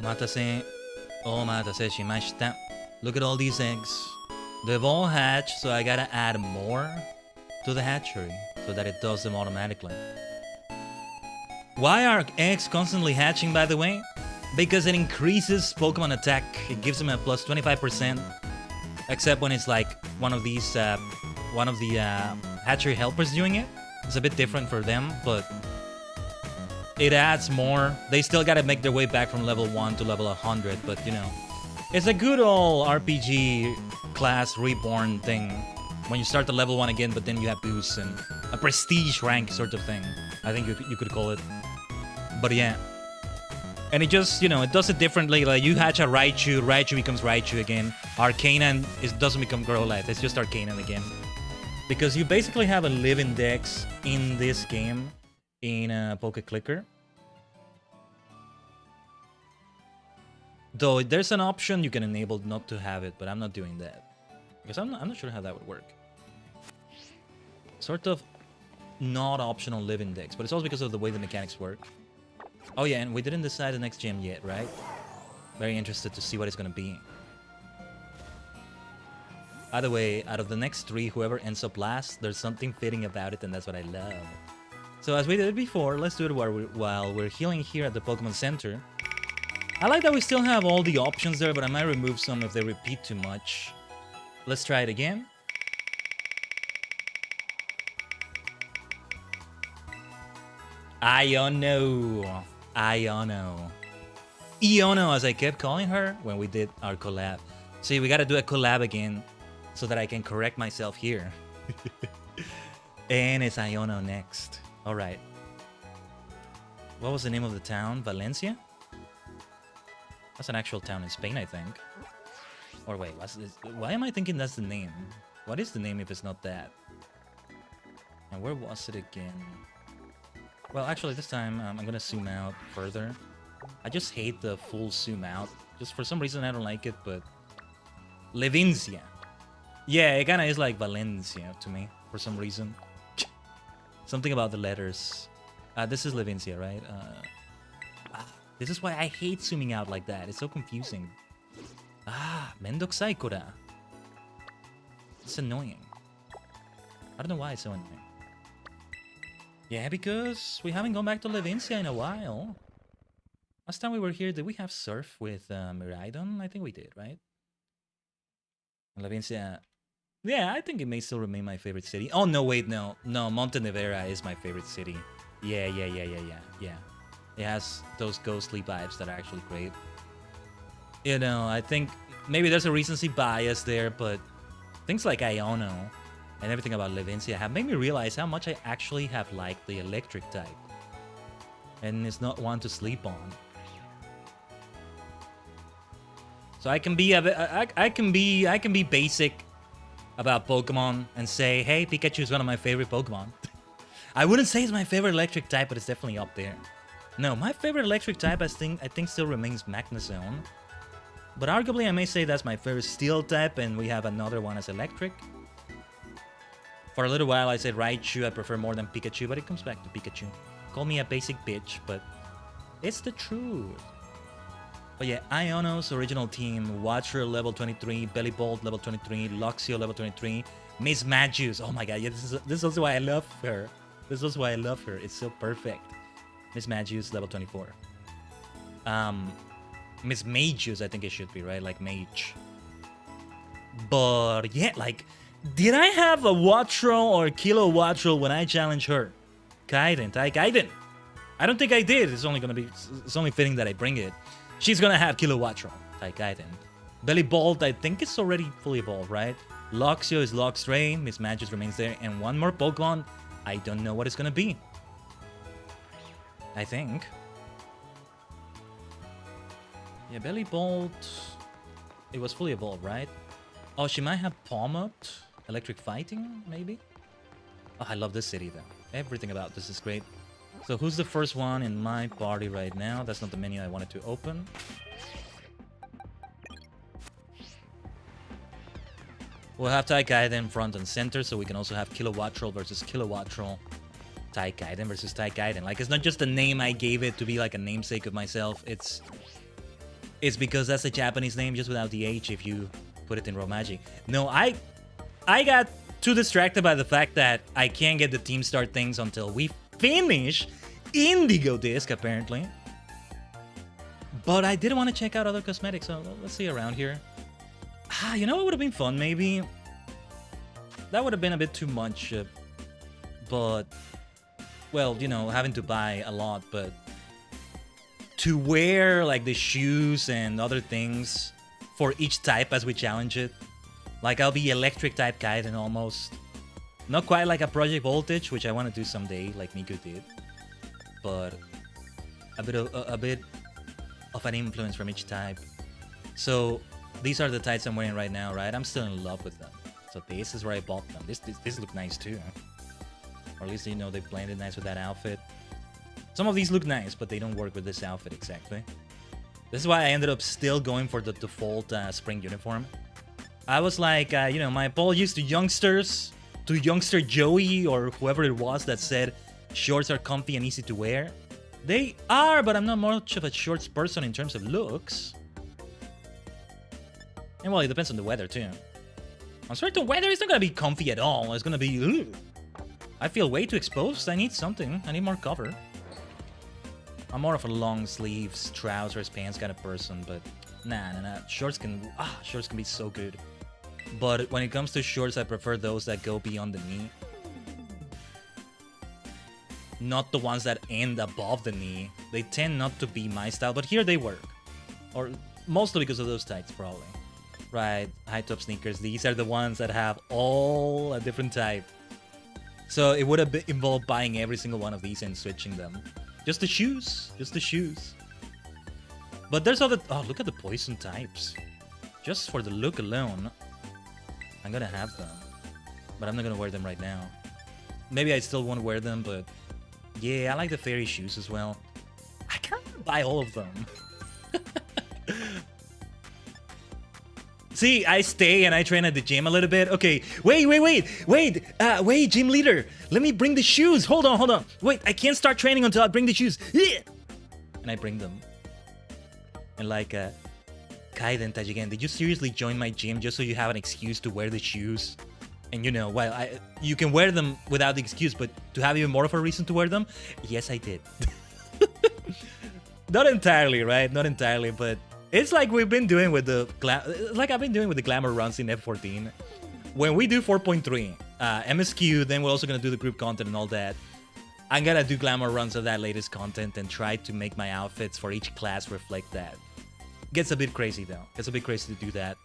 Omatase. Omatase shimashita. Look at all these eggs. They've all hatched, so I gotta add more to the hatchery so that it does them automatically. Why are eggs constantly hatching, by the way? Because it increases Pokemon attack. It gives them a plus 25%. Except when it's like one of these, one of the hatchery helpers doing it. It's a bit different for them, but it adds more. They still gotta make their way back from level 1 to level 100, but you know. It's a good old RPG class reborn thing. When you start to level 1 again, but then you have boosts and a prestige rank sort of thing. I think you could call it. But yeah. And it just, you know, it does it differently. Like you hatch a Raichu, Raichu becomes Raichu again. Arcanine doesn't become Growlithe, it's just Arcanine again. Because you basically have a live index in this game in Poke Clicker. Though there's an option you can enable not to have it, but I'm not doing that. Because I'm not sure how that would work. Sort of not optional live index, but it's also because of the way the mechanics work. Oh yeah, and we didn't decide the next gym yet, right? Very interested to see what it's gonna be. Either way, out of the next 3, whoever ends up last, there's something fitting about it, and that's what I love. So as we did before, let's do it while we're healing here at the Pokemon Center. I like that we still have all the options there, but I might remove some if they repeat too much. Let's try it again. Iono. Iono, as I kept calling her when we did our collab. See, we gotta do a collab again so that I can correct myself here. And it's Iono next. Alright. What was the name of the town? Valencia? That's an actual town in Spain, I think. Or wait, why am I thinking that's the name? What is the name if it's not that? And where was it again? Well, actually, this time I'm gonna zoom out further. I just hate the full zoom out. Just for some reason I don't like it, but... Levincia. Yeah, it kinda is like Valencia to me, for some reason. Something about the letters. This is Levincia, right? This is why I hate zooming out like that. It's so confusing. Mendokusai kora. It's annoying. I don't know why it's so annoying. Yeah, because we haven't gone back to Levincia in a while. Last time we were here, did we have Surf with Miraidon? I think we did, right? Levincia... Yeah, I think it may still remain my favorite city. Oh, no, wait, no. No, Montenevera is my favorite city. Yeah. It has those ghostly vibes that are actually great. You know, I think maybe there's a recency bias there, but things like Iono and everything about Levincia have made me realize how much I actually have liked the electric type. And it's not one to sleep on. So I can be basic about Pokemon and say, hey, Pikachu is one of my favorite Pokemon. I wouldn't say it's my favorite electric type, but it's definitely up there. No, my favorite electric type I think still remains Magnezone. But arguably I may say that's my favorite steel type, and we have another one as electric. For a little while I said Raichu I prefer more than Pikachu, but it comes back to Pikachu. Call me a basic bitch, but it's the truth. But yeah, Iono's original team, Watcher level 23, Bellibolt level 23, Luxio level 23, Miss Magius. Oh my god, yeah, this is why I love her. This is why I love her. It's so perfect. Miss Magius level 24. Miss Magius, I think it should be, right? Like Mage. But yeah, like, did I have a Wattrel or Kilo Wattrel when I challenged her? Khaiden, Khaiden. I don't think I did. It's only fitting that I bring it. She's gonna have Kilo Wattrel, Khaiden. Bellibolt, I think it's already fully evolved, right? Luxio is Luxray, Miss Magius remains there, and one more Pokemon. I don't know what it's gonna be. I think. Yeah, Bellibolt. It was fully evolved, right? Oh, she might have Palmot, Electric Fighting, maybe? Oh, I love this city, though. Everything about this is great. So who's the first one in my party right now? That's not the menu I wanted to open. We'll have Tajigen front and center, so we can also have Kilowattrel versus Kilowattrel. Tajigen versus Tajigen. Like, it's not just a name I gave it to be like a namesake of myself. It's it's because that's a Japanese name just without the H if you put it in Rematching. No, I got too distracted by the fact that I can't get the team start things until we finish Indigo Disc, apparently. But I did want to check out other cosmetics, so let's see around here. You know what would have been fun, maybe? That would have been a bit too much, but... Well, you know, having to buy a lot, but... To wear, like, the shoes and other things for each type as we challenge it. Like, I'll be electric type Khaiden almost. Not quite like a Project Voltage, which I want to do someday, like Miku did. But a bit of an influence from each type. So these are the types I'm wearing right now, right? I'm still in love with them. So this is where I bought them. This look nice too. Or at least, you know, they blended nice with that outfit. Some of these look nice, but they don't work with this outfit exactly. This is why I ended up still going for the default spring uniform. I was like, you know, my apologies to youngsters, to youngster Joey or whoever it was that said shorts are comfy and easy to wear. They are, but I'm not much of a shorts person in terms of looks. And well, it depends on the weather too. On certain weather, it's not gonna be comfy at all. It's gonna be, ugh. I feel way too exposed. I need something. I need more cover. I'm more of a long sleeves, trousers, pants kind of person, but nah. Shorts can be so good. But when it comes to shorts, I prefer those that go beyond the knee. Not the ones that end above the knee. They tend not to be my style, but here they work. Or mostly because of those tights, probably. Right, high top sneakers. These are the ones that have all a different type. So it would have involved buying every single one of these and switching them. Just the shoes. Just the shoes. But there's other... Oh, look at the poison types. Just for the look alone, I'm gonna have them. But I'm not gonna wear them right now. Maybe I still won't wear them, but... Yeah, I like the fairy shoes as well. I can't buy all of them. See, I stay and I train at the gym a little bit. Okay, wait, gym leader. Let me bring the shoes. Hold on. Wait, I can't start training until I bring the shoes. And I bring them. And like, Khaiden, Tajigen, did you seriously join my gym just so you have an excuse to wear the shoes? And you know, well, you can wear them without the excuse, but to have even more of a reason to wear them? Yes, I did. Not entirely, right? Not entirely, but... It's like we've been doing with the I've been doing with the glamour runs in F14. When we do 4.3 MSQ, then we're also gonna do the group content and all that. I'm gonna do glamour runs of that latest content and try to make my outfits for each class reflect that. Gets a bit crazy though. Gets a bit crazy to do that.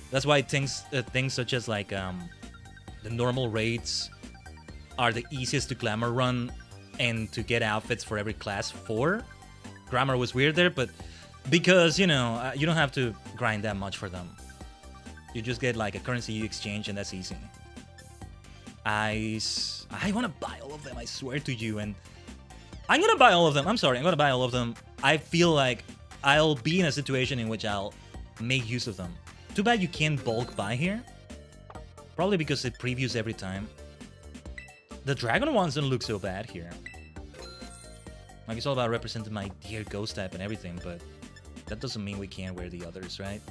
That's why things such as like the normal raids are the easiest to glamour run and to get outfits for every class for. Grammar was weird there, but. Because, you know, you don't have to grind that much for them. You just get like a currency exchange and that's easy. I want to buy all of them, I swear to you. And I'm going to buy all of them. I'm sorry, I'm going to buy all of them. I feel like I'll be in a situation in which I'll make use of them. Too bad you can't bulk buy here. Probably because it previews every time. The dragon ones don't look so bad here. Like, it's all about representing my dear ghost type and everything, but... That doesn't mean we can't wear the others, right?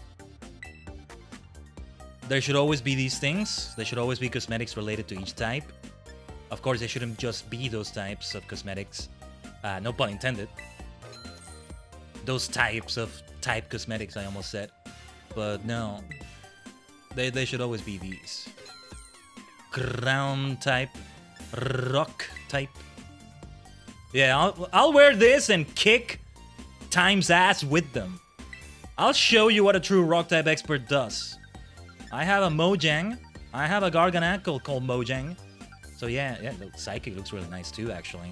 There should always be these things. There should always be cosmetics related to each type. Of course, there shouldn't just be those types of cosmetics. No pun intended. Those types of type cosmetics, I almost said. But no. They should always be these. Ground type. Rock type. Yeah, I'll wear this and kick... time's ass with them. I'll show you what a true rock type expert does. I have a Mojang. I have a Garganacle called Mojang. So yeah, the Psychic looks really nice too, actually.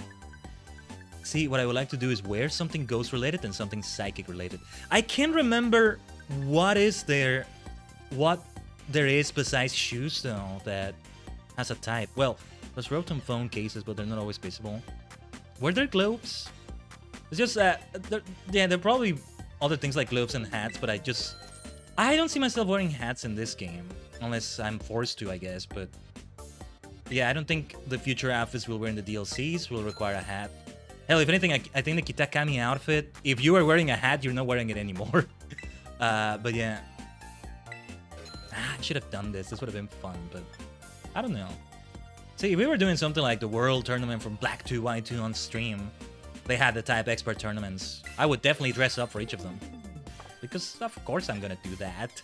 See, what I would like to do is wear something ghost related and something psychic related. I can't remember what there is besides shoes though that has a type. Well, there's Rotom phone cases, but they're not always visible. Were there globes? It's just that, there are probably other things like gloves and hats, but I don't see myself wearing hats in this game. Unless I'm forced to, I guess, but... Yeah, I don't think the future outfits we'll wear in the DLCs will require a hat. Hell, if anything, I think the Kitakami outfit, if you are wearing a hat, you're not wearing it anymore. But yeah. I should have done this. This would have been fun, but I don't know. See, if we were doing something like the World Tournament from Black 2 White 2 on stream, they had the type expert tournaments, I would definitely dress up for each of them. Because of course I'm gonna do that.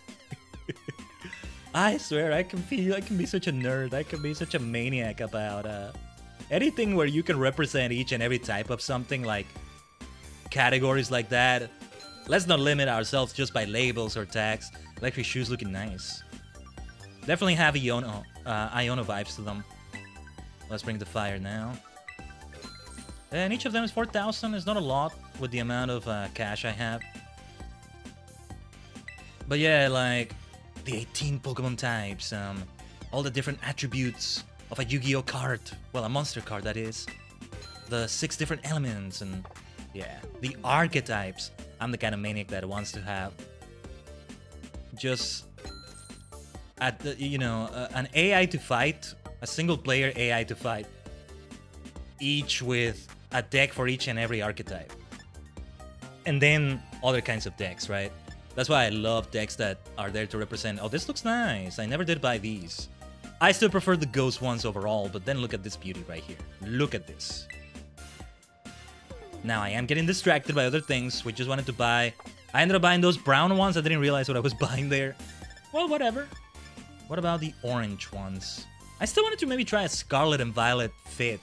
I swear I can be such a nerd. I can be such a maniac about anything where you can represent each and every type of something, like categories like that. Let's not limit ourselves just by labels or tags. Electric shoes looking nice. Definitely have Iono vibes to them. Let's bring the fire now. And each of them is 4,000. It's not a lot with the amount of cash I have. But yeah, like the 18 Pokemon types, all the different attributes of a Yu-Gi-Oh card. Well, a monster card, that is. The 6 different elements, and yeah, the archetypes. I'm the kind of maniac that wants to have just at the, an AI to fight, a single player AI to fight, each with a deck for each and every archetype, and then other kinds of decks, right? That's why I love decks that are there to represent, oh, this looks nice, I never did buy these. I still prefer the ghost ones overall, but then look at this beauty right here. Look at this. Now I am getting distracted by other things. We just wanted to buy. I ended up buying those brown ones. I didn't realize what I was buying there. Well, whatever. What about the orange ones? I still wanted to maybe try a Scarlet and Violet fit,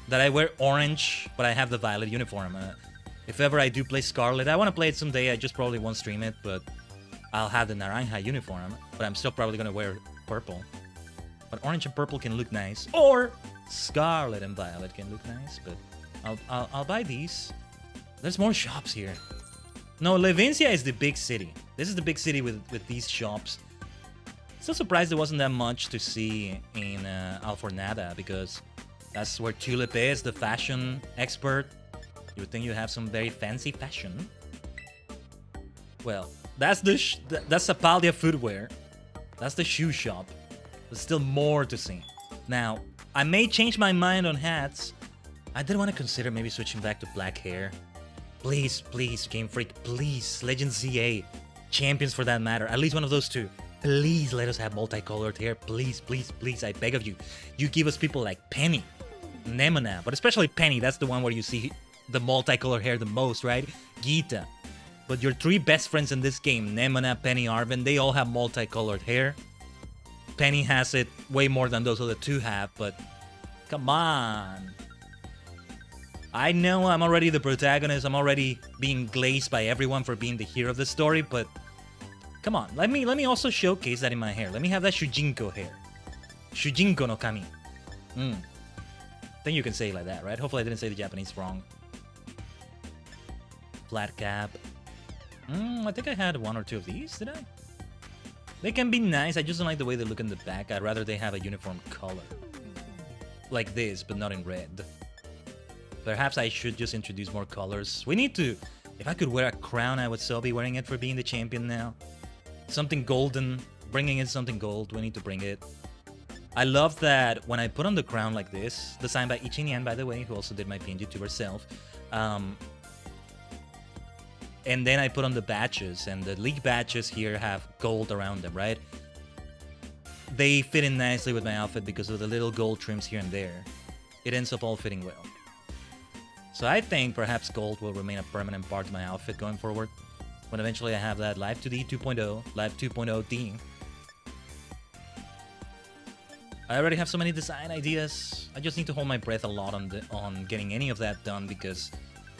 that I wear orange, but I have the Violet uniform. If ever I do play Scarlet, I want to play it someday. I just probably won't stream it, but I'll have the Naranja uniform. But I'm still probably going to wear purple. But orange and purple can look nice. Or Scarlet and Violet can look nice, but I'll buy these. There's more shops here. No, Levincia is the big city. This is the big city with these shops. Still surprised there wasn't that much to see in Alfornada, because that's where Tulip is, the fashion expert. You would think you have some very fancy fashion. Well, that's Sapaldia footwear. That's the shoe shop. There's still more to see. Now, I may change my mind on hats. I did want to consider maybe switching back to black hair. Please, please, Game Freak, please, Legend ZA, Champions for that matter, at least one of those two. Please let us have multicolored hair. Please, please, please, I beg of you. You give us people like Penny, Nemona, but especially Penny, that's the one where you see the multicolored hair the most, right? Gita. But your 3 best friends in this game, Nemona, Penny, Arven, they all have multicolored hair. Penny has it way more than those other 2 have, but come on. I know I'm already the protagonist, I'm already being glazed by everyone for being the hero of the story, but come on, let me also showcase that in my hair. Let me have that Shujinko hair. Shujinko no Kami. I think you can say it like that, right? Hopefully I didn't say the Japanese wrong. Flat cap. I think I had 1 or 2 of these, did I? They can be nice, I just don't like the way they look in the back. I'd rather they have a uniform color. Like this, but not in red. Perhaps I should just introduce more colors. We need to... If I could wear a crown, I would so be wearing it for being the champion now. Something golden. Bringing in something gold. We need to bring it. I love that when I put on the crown like this, designed by Ichinian, by the way, who also did my VTuber self. And then I put on the badges, and the league badges here have gold around them, right? They fit in nicely with my outfit because of the little gold trims here and there. It ends up all fitting well. So I think perhaps gold will remain a permanent part of my outfit going forward, when eventually I have that Live 2D 2.0, Live 2.0D. I already have so many design ideas. I just need to hold my breath a lot on getting any of that done, because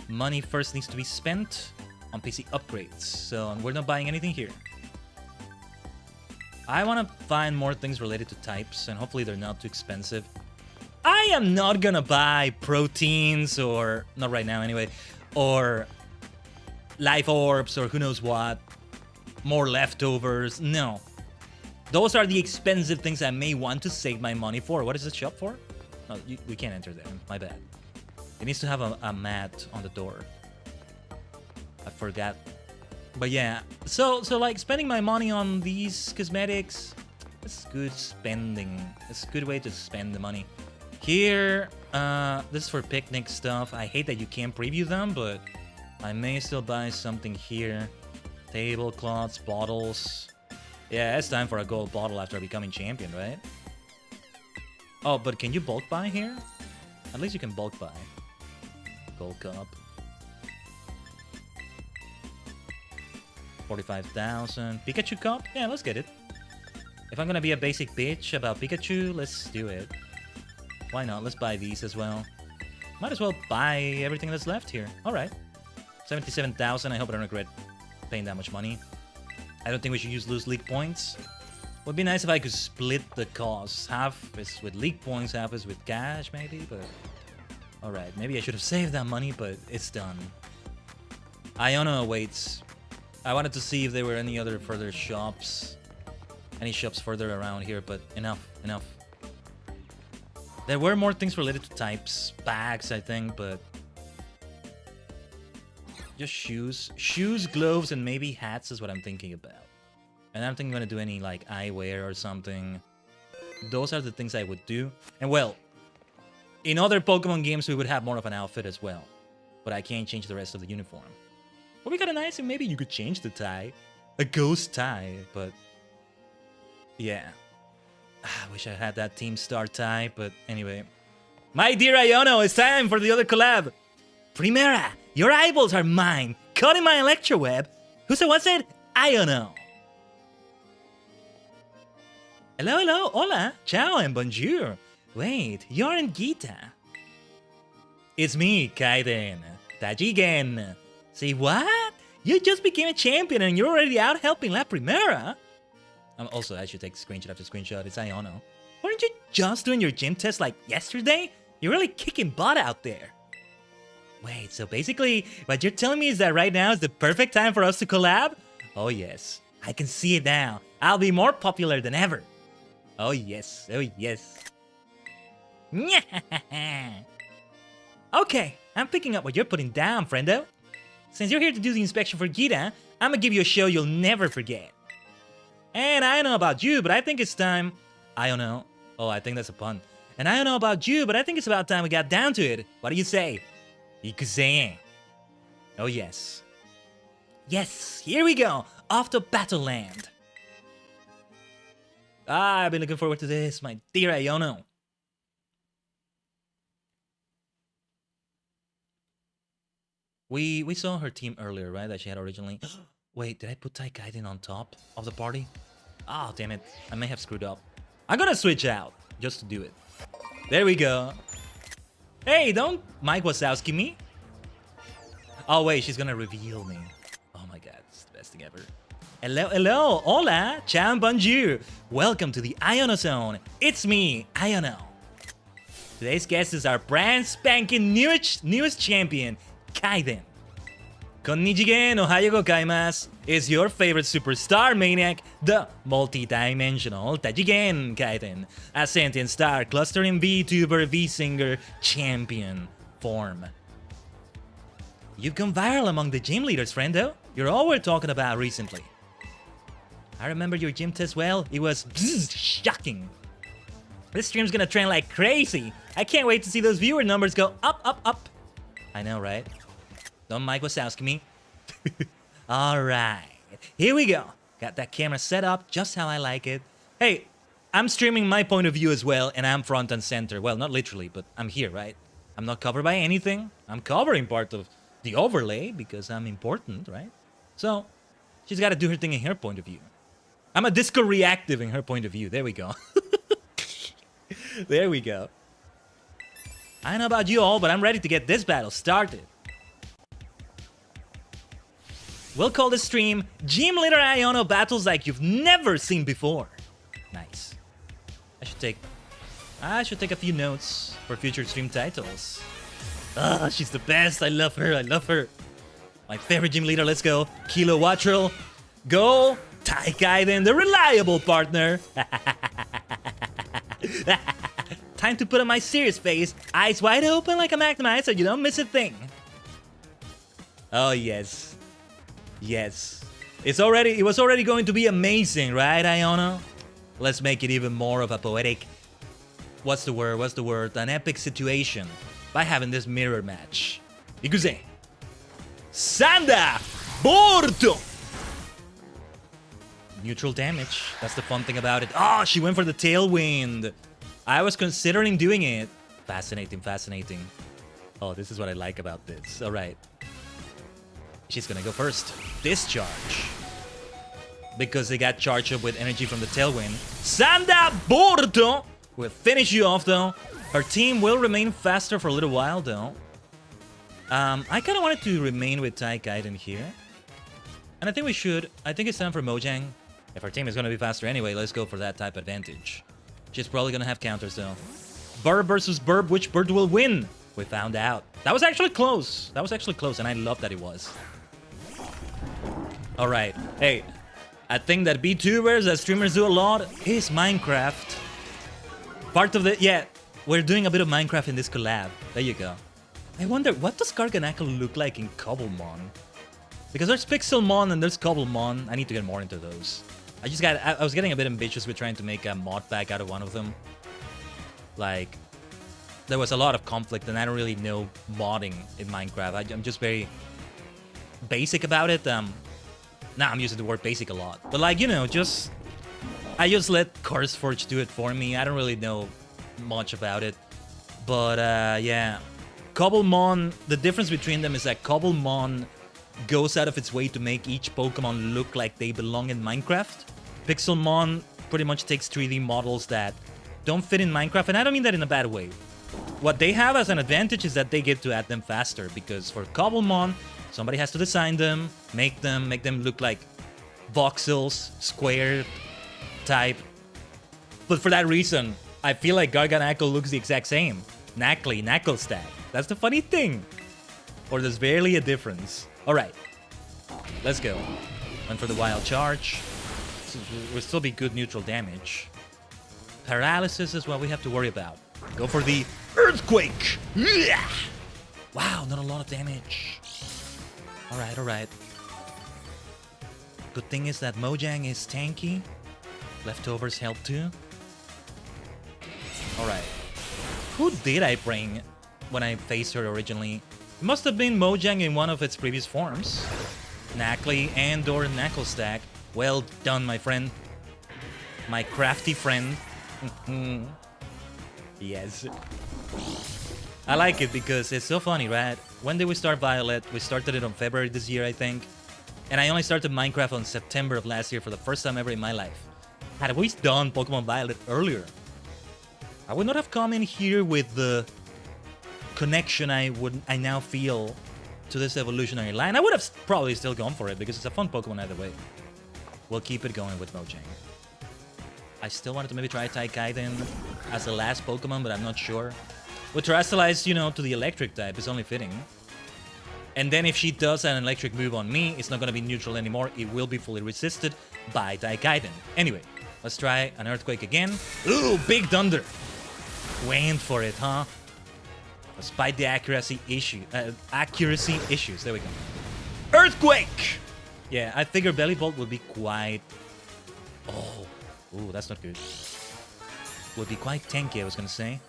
money first needs to be spent on PC upgrades. So we're not buying anything here. I want to find more things related to types, and hopefully they're not too expensive. I am not gonna buy proteins, or not right now anyway, or life orbs, or who knows what, more leftovers. No, those are the expensive things I may want to save my money for. What is this shop for? No, we can't enter there. My bad. It needs to have a mat on the door. I forgot. But yeah, so like spending my money on these cosmetics, it's good spending. It's a good way to spend the money. Here, this is for picnic stuff. I hate that you can't preview them, but I may still buy something here. Tablecloths, bottles. Yeah, it's time for a gold bottle after becoming champion, right? Oh, but can you bulk buy here? At least you can bulk buy. Gold cup. 45,000. Pikachu cup? Yeah, let's get it. If I'm gonna be a basic bitch about Pikachu, let's do it. Why not? Let's buy these as well. Might as well buy everything that's left here. Alright. 77,000. I hope I don't regret paying that much money. I don't think we should use loose league points. Would be nice if I could split the cost. Half is with league points, half is with cash, maybe, but... Alright, maybe I should have saved that money, but it's done. Iono awaits. I wanted to see if there were any other further shops. Any shops further around here, but enough. There were more things related to types. Bags, I think, but... Just shoes. Shoes, gloves, and maybe hats is what I'm thinking about. And I don't think I'm gonna do any, like, eyewear or something. Those are the things I would do. And, well, in other Pokemon games, we would have more of an outfit as well. But I can't change the rest of the uniform. But we got a nice, and maybe you could change the tie. A ghost tie, but... Yeah. I wish I had that Team Star tie, but anyway. My dear Iono, it's time for the other collab. Primera, your eyeballs are mine. Caught in my electroweb. Who said what said? Iono. Hello, hola, ciao and bonjour. Wait, you're in Gita. It's me, Khaiden. Tajigen. Say what? You just became a champion and you're already out helping La Primera? Also, I should take screenshot after screenshot. It's Iono. Weren't you just doing your gym test like yesterday? You're really kicking butt out there. Wait, so basically, what you're telling me is that right now is the perfect time for us to collab? Oh yes, I can see it now. I'll be more popular than ever. Oh yes, oh yes. Okay, I'm picking up what you're putting down, friendo. Since you're here to do the inspection for Gita, I'm gonna give you a show you'll never forget. And I don't know about you, but I think it's time... I don't know. Oh, I think that's a pun. And I don't know about you, but I think it's about time we got down to it. What do you say? Ikuzen. Oh, yes. Yes, here we go. Off to Battle Land. Ah, I've been looking forward to this, my dear Iono. We saw her team earlier, right? That she had originally... Wait, did I put Khaiden on top of the party? Oh, damn it. I may have screwed up. I'm gonna switch out, just to do it. There we go. Hey, don't Mike Wazowski me. Oh, wait, she's gonna reveal me. Oh my god, it's the best thing ever. Hello, hola, ciao and bonjour. Welcome to the Iono Zone. It's me, Iono. Today's guest is our brand spanking newest champion, Khaiden. Konnichigen, ohayo gozaimasu, is your favorite superstar maniac, the multi-dimensional Tajigen Khaiden, a sentient star clustering VTuber VSinger champion form. You've gone viral among the gym leaders, friendo. You're all we're talking about recently. I remember your gym test well. It was shocking. This stream's gonna trend like crazy. I can't wait to see those viewer numbers go up. I know, right? Don't Mike Wazowski me. Alright, here we go. Got that camera set up just how I like it. Hey, I'm streaming my point of view as well, and I'm front and center. Well, not literally, but I'm here, right? I'm not covered by anything. I'm covering part of the overlay because I'm important, right? So, she's got to do her thing in her point of view. I'm a disco reactive in her point of view. There we go. There we go. I don't know about you all, but I'm ready to get this battle started. We'll call this stream Gym Leader Iono Battles Like You've Never Seen Before. Nice. I should take a few notes for future stream titles. Ah, she's the best. I love her. My favorite gym leader. Let's go. Kilo Watrel. Go. Khaiden, the reliable partner. Time to put on my serious face. Eyes wide open like a magnemite so you don't miss a thing. Oh, yes. Yes. It was already going to be amazing, right, Iono? Let's make it even more of a poetic... What's the word? An epic situation by having this mirror match. Ikuzen. Sanda! Bordo! Neutral damage. That's the fun thing about it. Oh, she went for the tailwind. I was considering doing it. Fascinating, fascinating. Oh, this is what I like about this. All right. She's gonna go first. Discharge. Because they got charged up with energy from the tailwind. Sanda Bordo will finish you off, though. Her team will remain faster for a little while, though. I kind of wanted to remain with Khaiden here. And I think we should. I think it's time for ℠𝕠𝕟𝕤. If our team is going to be faster anyway, let's go for that type advantage. She's probably going to have counters, though. Burb versus Burb. Which bird will win? We found out. That was actually close. That was actually close, and I love that it was. All right. Hey, I think that VTubers, that streamers do a lot, is Minecraft. Part of the... Yeah, we're doing a bit of Minecraft in this collab. There you go. I wonder, what does ℎ𝕠𝕟𝕠𝕟𝕤 look like in Cobblemon? Because there's Pixelmon and there's Cobblemon. I need to get more into those. I was getting a bit ambitious with trying to make a mod pack out of one of them. Like, there was a lot of conflict and I don't really know modding in Minecraft. I'm just very basic about it. Nah, I'm using the word basic a lot. But like, you know, I just let CurseForge do it for me. I don't really know much about it. But yeah. Cobblemon, the difference between them is that Cobblemon goes out of its way to make each Pokemon look like they belong in Minecraft. Pixelmon pretty much takes 3D models that don't fit in Minecraft, and I don't mean that in a bad way. What they have as an advantage is that they get to add them faster, because for Cobblemon, somebody has to design them, make them look like voxels, square type. But for that reason, I feel like ℎ𝕠𝕠𝕟𝕠𝕠 looks the exact same. Knuckle stack. That's the funny thing. Or there's barely a difference. Alright. Let's go. Went for the wild charge. Will still be good neutral damage. Paralysis is what we have to worry about. Go for the earthquake. Wow, not a lot of damage. Alright, alright. Good thing is that ℠𝕠𝕠𝕠𝕠 is tanky. Leftovers help too. Alright. Who did I bring when I faced her originally? It must have been ℠𝕠𝕠𝕠𝕠 in one of its previous forms. Knackly and or Knuckle Stack. Well done, my friend. My crafty friend. Yes. I like it because it's so funny, right? When did we start Violet? We started it on February this year, I think. And I only started Minecraft on September of last year for the first time ever in my life. Had we done Pokemon Violet earlier, I would not have come in here with the connection I now feel to this evolutionary line. I would have probably still gone for it because it's a fun Pokemon either way. We'll keep it going with ℠𝕠𝕠𝕠𝕠. I still wanted to maybe try Khaiden as the last Pokemon, but I'm not sure. With Terrestrialize, you know, to the electric type is only fitting. And then if she does an electric move on me, it's not going to be neutral anymore. It will be fully resisted by Khaiden. Anyway, let's try an Earthquake again. Ooh, Big Thunder. Went for it, huh? Despite the accuracy issues. There we go. Earthquake! Yeah, I figure Belly Bolt would be quite... Oh. Ooh, that's not good. Would be quite tanky, I was gonna say.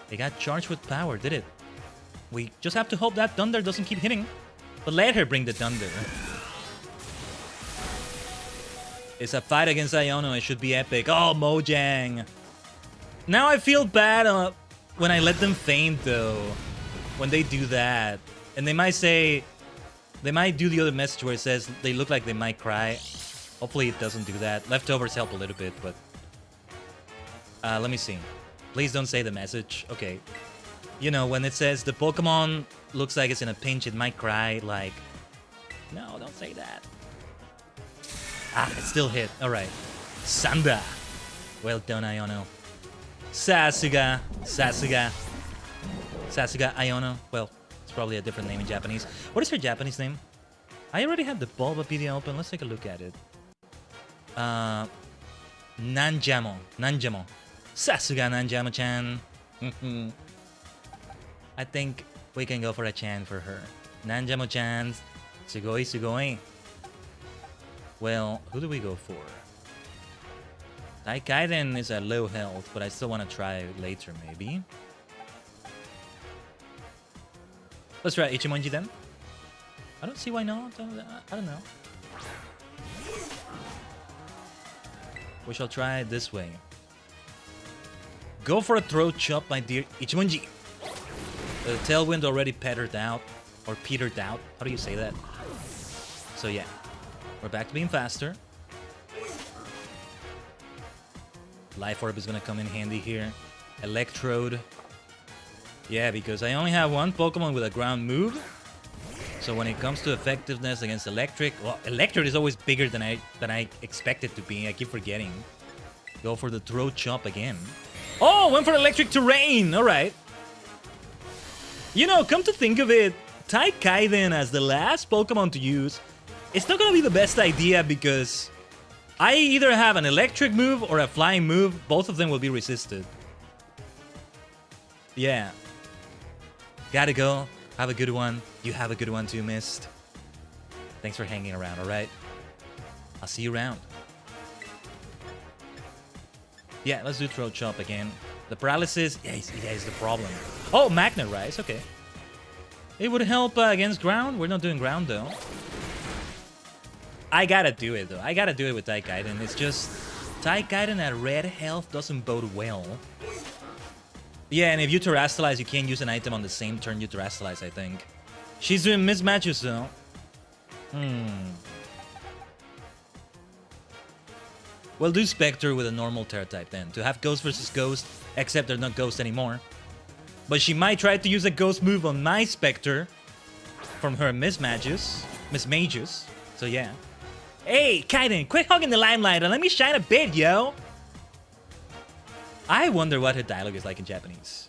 They got charged with power, did it? We just have to hope that Thunder doesn't keep hitting. But let her bring the Thunder. It's a fight against Iono. It should be epic. Oh, ℠𝕠𝕠𝕠𝕠. Now I feel bad when I let them faint, though. When they do that. And they might say... They might do the other message where it says they look like they might cry. Hopefully it doesn't do that. Leftovers help a little bit, but... let me see. Please don't say the message. Okay. You know, when it says the Pokemon looks like it's in a pinch, it might cry, like... No, don't say that. Ah, it still hit. Alright. Sanda. Well done, Iono. Sasuga. Sasuga Iono. Well, it's probably a different name in Japanese. What is her Japanese name? I already have the Bulbapedia open. Let's take a look at it. Nanjamo. Sasuga Nanjamo-chan. I think we can go for a chan for her. Nanjamo-chan. Sugoi. Well, who do we go for? Khaiden is at low health, but I still want to try later, maybe. Let's try Ichimonji then. I don't see why not. I don't know. We shall try it this way. Go for a throat chop, my dear Ichimonji. The tailwind already petered out. Or petered out. How do you say that? So yeah. We're back to being faster. Life Orb is gonna come in handy here. Electrode. Yeah, because I only have one Pokemon with a ground move. So when it comes to effectiveness against electric, well, electric is always bigger than I expect it to be. I keep forgetting. Go for the throat chop again. Oh, went for electric terrain. All right. You know, come to think of it, Khaiden as the last Pokemon to use, it's not gonna be the best idea because I either have an electric move or a flying move. Both of them will be resisted. Yeah. Gotta go. Have a good one. You have a good one too, Mist. Thanks for hanging around, alright? I'll see you around. Yeah, let's do throat chop again. The paralysis, yeah, is the problem. Oh, Magnet Rise, okay. It would help against ground. We're not doing ground though. I gotta do it though. I gotta do it with Khaiden. It's just Khaiden at red health doesn't bode well. Yeah, and if you Terrastalize, you can't use an item on the same turn you Terrastalize, I think. She's doing mismatches though. We'll do Spectre with a normal Terra type then. To have Ghost versus Ghost, except they're not Ghost anymore. But she might try to use a Ghost move on my Spectre from her mismages. So yeah. Hey, Khaiden, quit hogging the limelight and let me shine a bit, yo! I wonder what her dialogue is like in Japanese.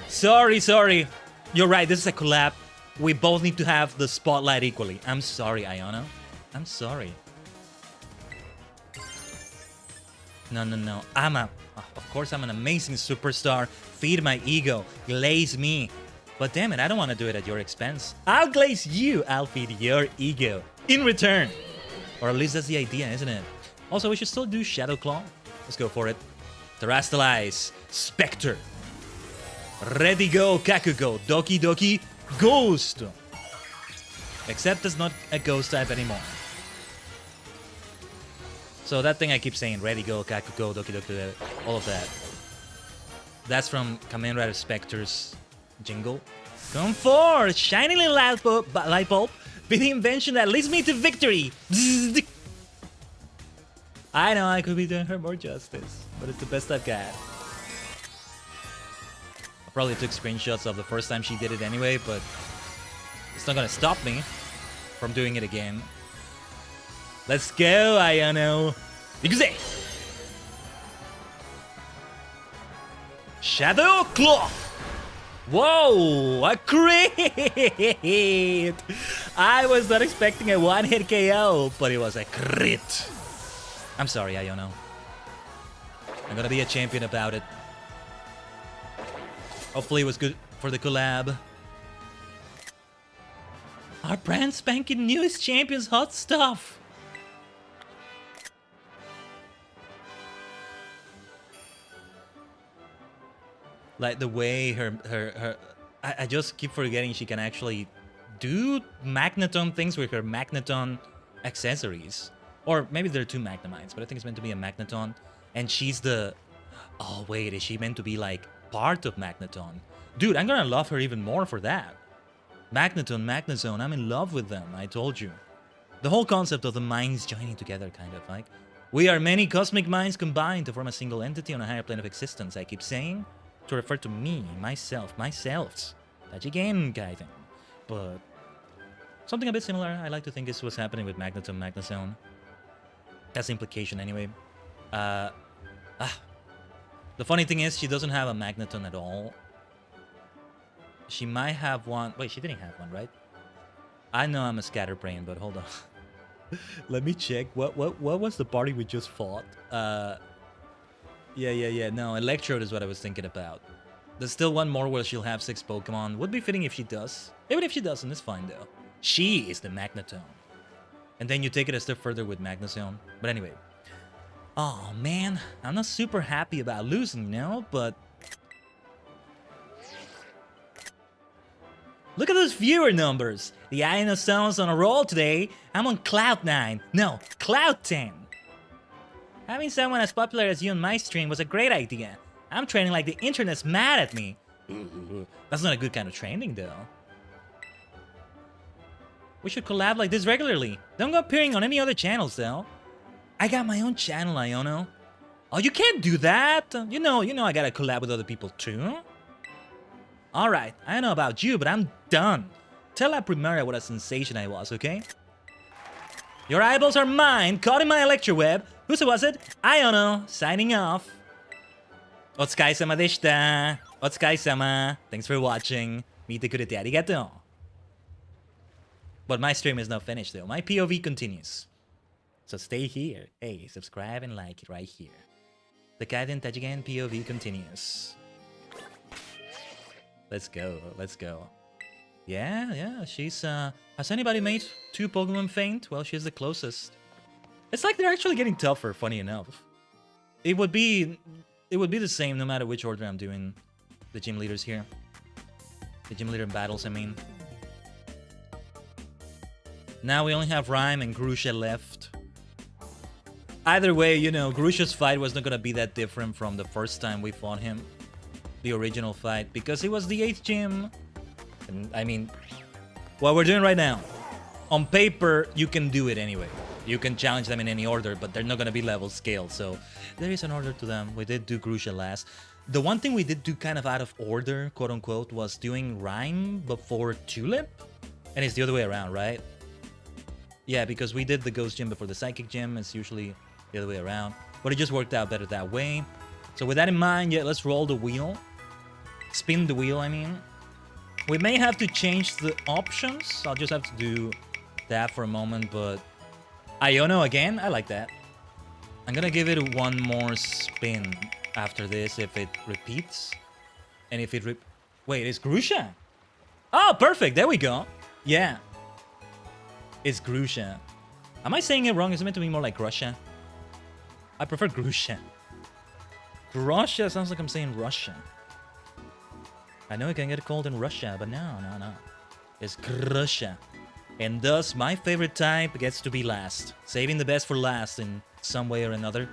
Sorry. You're right, this is a collab. We both need to have the spotlight equally. I'm sorry, Iono. I'm sorry. No. Of course, I'm an amazing superstar. Feed my ego. Glaze me. But damn it, I don't want to do it at your expense. I'll glaze you. I'll feed your ego. In return. Or at least that's the idea, isn't it? Also, we should still do Shadow Claw. Let's go for it. Terrastalize. Spectre. Ready go, Kakugo. Doki Doki. Ghost. Except it's not a ghost type anymore. So that thing I keep saying, ready go, Kakugo, Doki Doki, all of that. That's from Kamen Rider Spectre's jingle. Come forth, shiny little light bulb, be the invention that leads me to victory. I know I could be doing her more justice, but it's the best I've got. I probably took screenshots of the first time she did it anyway, but it's not gonna stop me from doing it again. Let's go, Iono. Ikuze! Shadow Claw! Whoa! A crit! I was not expecting a one-hit KO, but it was a crit. I'm sorry, Iono. I'm gonna be a champion about it. Hopefully it was good for the collab. Our brand spanking newest champion's hot stuff! Like the way her I just keep forgetting she can actually do Magneton things with her Magneton accessories. Or maybe there are two Magnemines, but I think it's meant to be a Magneton. And she's the... Oh wait, is she meant to be like part of Magneton? Dude, I'm gonna love her even more for that. Magneton, Magnezone, I'm in love with them, I told you. The whole concept of the minds joining together, kind of like. We are many cosmic minds combined to form a single entity on a higher plane of existence, I keep saying. To refer to me, myself, Tajigen, Khaiden. But something a bit similar, I like to think is what's happening with Magneton, Magnezone. That's the implication anyway. The funny thing is, she doesn't have a Magneton at all. She might have one. Wait, she didn't have one, right? I know I'm a scatterbrain, but hold on. Let me check. What was the party we just fought? Yeah. No, Electrode is what I was thinking about. There's still one more where she'll have 6 Pokemon. Would be fitting if she does. Even if she doesn't, it's fine though. She is the Magneton. And then you take it a step further with Magnezone. But anyway. Oh man, I'm not super happy about losing, you know, but... Look at those viewer numbers. The Iono Stone's on a roll today. I'm on cloud 9. No, cloud 10. Having someone as popular as you on my stream was a great idea. I'm training like the internet's mad at me. That's not a good kind of training, though. We should collab like this regularly. Don't go appearing on any other channels, though. I got my own channel, Iono. Oh, you can't do that. You know I gotta collab with other people, too. Alright, I don't know about you, but I'm done. Tell La Primera what a sensation I was, okay? Your eyeballs are mine, caught in my electroweb. Who was it? Iono, signing off. Otsukai-sama deshita. Otsukai-sama. Thanks for watching. Mite kurete arigato. But my stream is not finished, though. My POV continues. So stay here. Hey, subscribe and like it right here. The Khaiden Tajigen POV continues. Let's go. Let's go. Yeah, she's, has anybody made 2 Pokemon faint? Well, she's the closest. It's like they're actually getting tougher, funny enough. It would be the same no matter which order I'm doing the gym leaders here. The gym leader battles, I mean. Now we only have Rhyme and Grusha left. Either way, you know, Grusha's fight was not gonna be that different from the first time we fought him. The original fight, because it was the 8th gym. And, I mean, what we're doing right now, on paper, you can do it anyway. You can challenge them in any order, but they're not going to be level scaled, so there is an order to them. We did do Grusha last. The one thing we did do kind of out of order, quote-unquote, was doing Rhyme before Tulip, and it's the other way around, right? Yeah, because we did the Ghost Gym before the Psychic Gym. It's usually the other way around, but it just worked out better that way. So with that in mind, yeah, let's roll the wheel. Spin the wheel, I mean. We may have to change the options. I'll just have to do that for a moment, but Iono again, I like that. I'm gonna give it one more spin after this if it repeats. And if it wait, it's Grusha. Oh, perfect, there we go. Yeah. It's Grusha. Am I saying it wrong? Is it meant to be more like Grusha? I prefer Grusha. Grusha sounds like I'm saying Russian. I know it can get cold in Russia, but no. It's Grusha. And thus, my favorite type gets to be last. Saving the best for last in some way or another.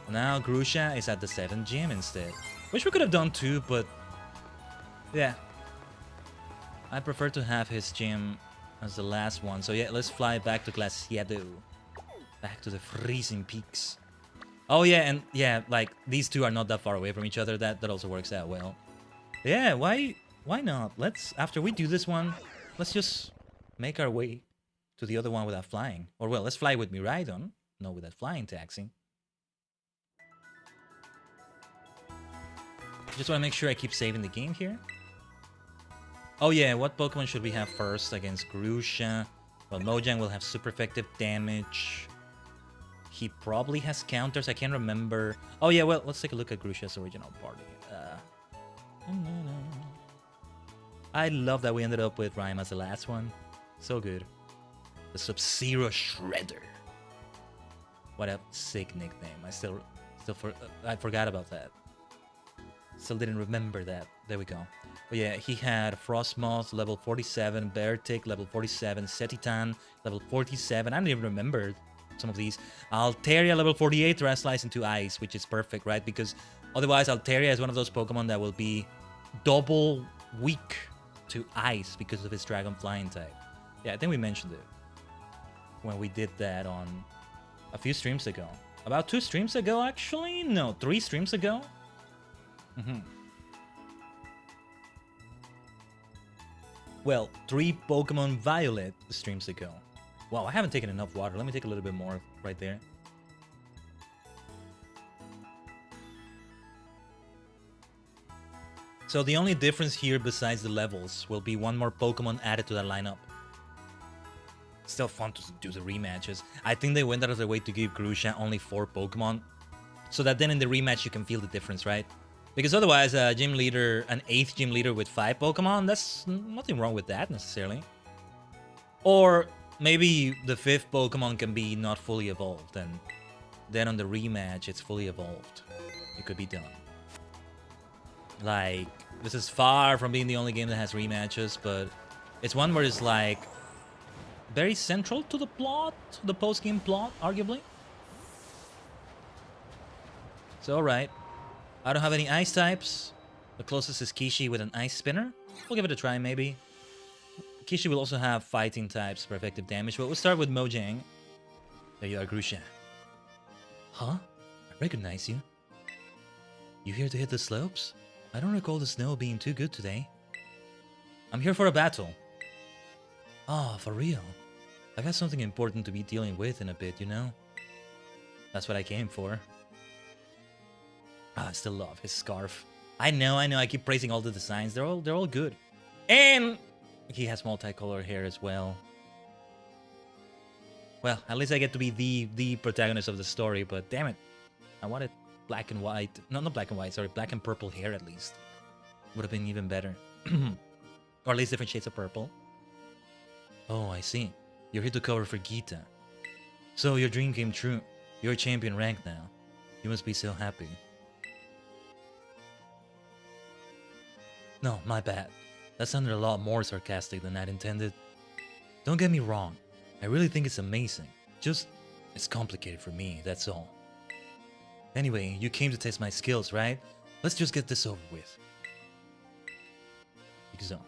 Now, Grusha is at the 7th gym instead. Wish we could have done 2, but... yeah. I prefer to have his gym as the last one. So yeah, let's fly back to Glaciado. Back to the freezing peaks. Oh yeah, and yeah, like, these 2 are not that far away from each other. That also works out well. Yeah, why not? Let's, after we do this one, let's just make our way to the other one without flying. Or well, let's fly with Miraidon. No, without flying taxi. Just want to make sure I keep saving the game here. Oh yeah, what Pokemon should we have first against Grusha? Well, Mojang will have super effective damage. He probably has counters, I can't remember. Oh yeah, well, let's take a look at Grusha's original party. I love that we ended up with Rhyme as the last one. So good. The Sub-Zero Shredder. What a sick nickname. I forgot about that. Still didn't remember that. There we go. But yeah, he had Frostmoth, level 47, Beartic, level 47, Setitan, level 47. I don't even remember some of these. Altaria, level 48, Terastallize into Ice, which is perfect, right? Because otherwise, Altaria is one of those Pokemon that will be double weak to Ice because of his Dragon Flying type. Yeah, I think we mentioned it when we did that on a few streams ago. About 2 streams ago, actually? No, 3 streams ago? Well, 3 Pokemon Violet streams ago. Wow, I haven't taken enough water. Let me take a little bit more right there. So the only difference here besides the levels will be 1 more Pokemon added to that lineup. Still fun to do the rematches. I think they went out of their way to give Grusha only 4 Pokemon, so that then in the rematch you can feel the difference, right? Because otherwise, a gym leader, an 8th gym leader with 5 Pokemon, that's nothing wrong with that necessarily. Or maybe the 5th Pokemon can be not fully evolved, and then on the rematch it's fully evolved. It could be done. Like, this is far from being the only game that has rematches, but it's one where it's like very central to the plot, the post-game plot, arguably. So, alright. I don't have any ice types. The closest is Kishi with an ice spinner. We'll give it a try, maybe. Kishi will also have fighting types for effective damage, but we'll start with ℠𝕠𝕠𝕟𝕤. There you are, Grusha. Huh? I recognize you. You here to hit the slopes? I don't recall the snow being too good today. I'm here for a battle. Ah, for real? I got something important to be dealing with in a bit, you know? That's what I came for. Ah, I still love his scarf. I know, I keep praising all the designs. They're all good. And he has multicolor hair as well. Well, at least I get to be the protagonist of the story, but damn it. I wanted black and white. No, not black and white, sorry. Black and purple hair at least. Would have been even better. Or at least different shades of purple. Oh, I see. You're here to cover for Gita. So your dream came true. You're champion rank now. You must be so happy. No, my bad. That sounded a lot more sarcastic than I'd intended. Don't get me wrong. I really think it's amazing. Just, it's complicated for me, that's all. Anyway, you came to test my skills, right? Let's just get this over with. So,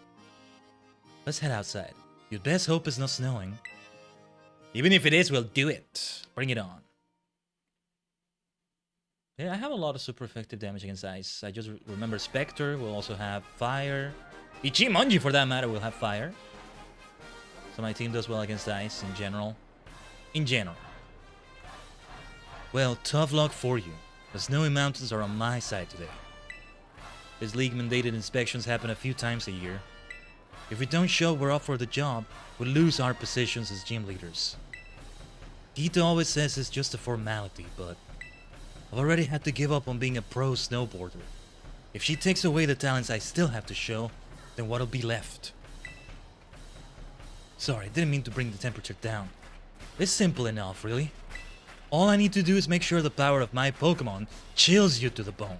let's head outside. You'd best hope it's not snowing. Even if it is, we'll do it. Bring it on. Yeah, I have a lot of super effective damage against ice. I just remember Spectre will also have fire. Ichimonji, for that matter, will have fire. So my team does well against ice in general. Well, tough luck for you. The snowy mountains are on my side today. These league-mandated inspections happen a few times a year. If we don't show we're up for the job, we'll lose our positions as gym leaders. Gita always says it's just a formality, but I've already had to give up on being a pro snowboarder. If she takes away the talents I still have to show, then what'll be left? Sorry, didn't mean to bring the temperature down. It's simple enough, really. All I need to do is make sure the power of my Pokemon chills you to the bone.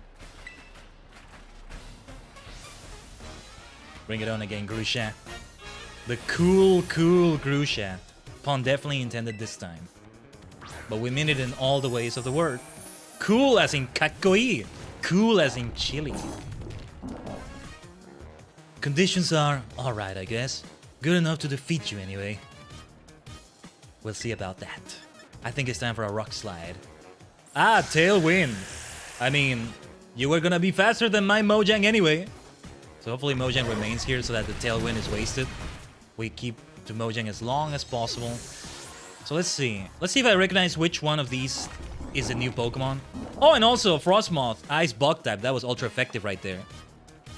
Bring it on again, Grusha. The cool Grusha. Pun definitely intended this time. But we mean it in all the ways of the word. Cool as in kakkoi. Cool as in chili. Conditions are alright, I guess. Good enough to defeat you anyway. We'll see about that. I think it's time for a rock slide. Ah, Tailwind. I mean, you were gonna be faster than my ℠𝕠𝕠𝕟 anyway. So hopefully ℠𝕠𝕠𝕟 remains here so that the Tailwind is wasted. We keep to ℠𝕠𝕠𝕟 as long as possible. So let's see. Let's see if I recognize which one of these is a new Pokemon. Oh, and also Frostmoth, Ice Bug type. That was ultra effective right there.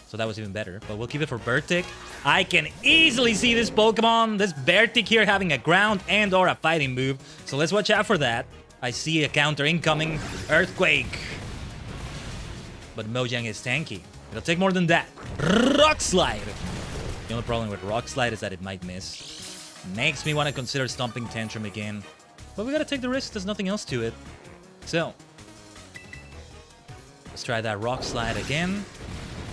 So that was even better. But we'll keep it for Bertic. I can easily see this Pokemon, this Bertic here, having a ground and or a fighting move. So let's watch out for that. I see a counter incoming. Earthquake. But ℠𝕠𝕠𝕟 is tanky. It'll take more than that. Rock Slide. The only problem with Rock Slide is that it might miss. Makes me want to consider Stomping Tantrum again. But we gotta take the risk. There's nothing else to it. So, let's try that Rock Slide again.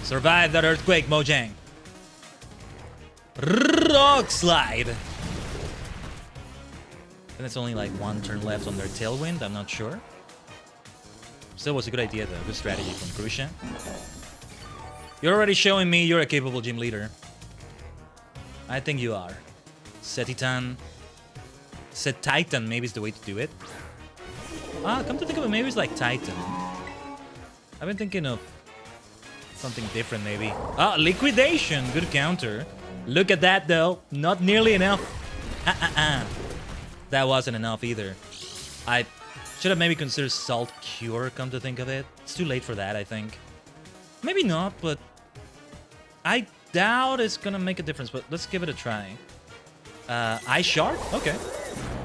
Survive that Earthquake, ℠𝕠𝕠𝕟. Rock Slide. And it's only like one turn left on their Tailwind. I'm not sure. Still was a good idea though. Good strategy from Grusha. You're already showing me you're a capable gym leader. I think you are. Setitan. Titan maybe is the way to do it. Ah, come to think of it, maybe it's like Titan. I've been thinking of something different maybe. Ah, Liquidation. Good counter. Look at that though. Not nearly enough. That wasn't enough either. I should have maybe considered Salt Cure, come to think of it. It's too late for that, I think. Maybe not, but I doubt it's gonna make a difference, but let's give it a try. Ice Shard? Okay.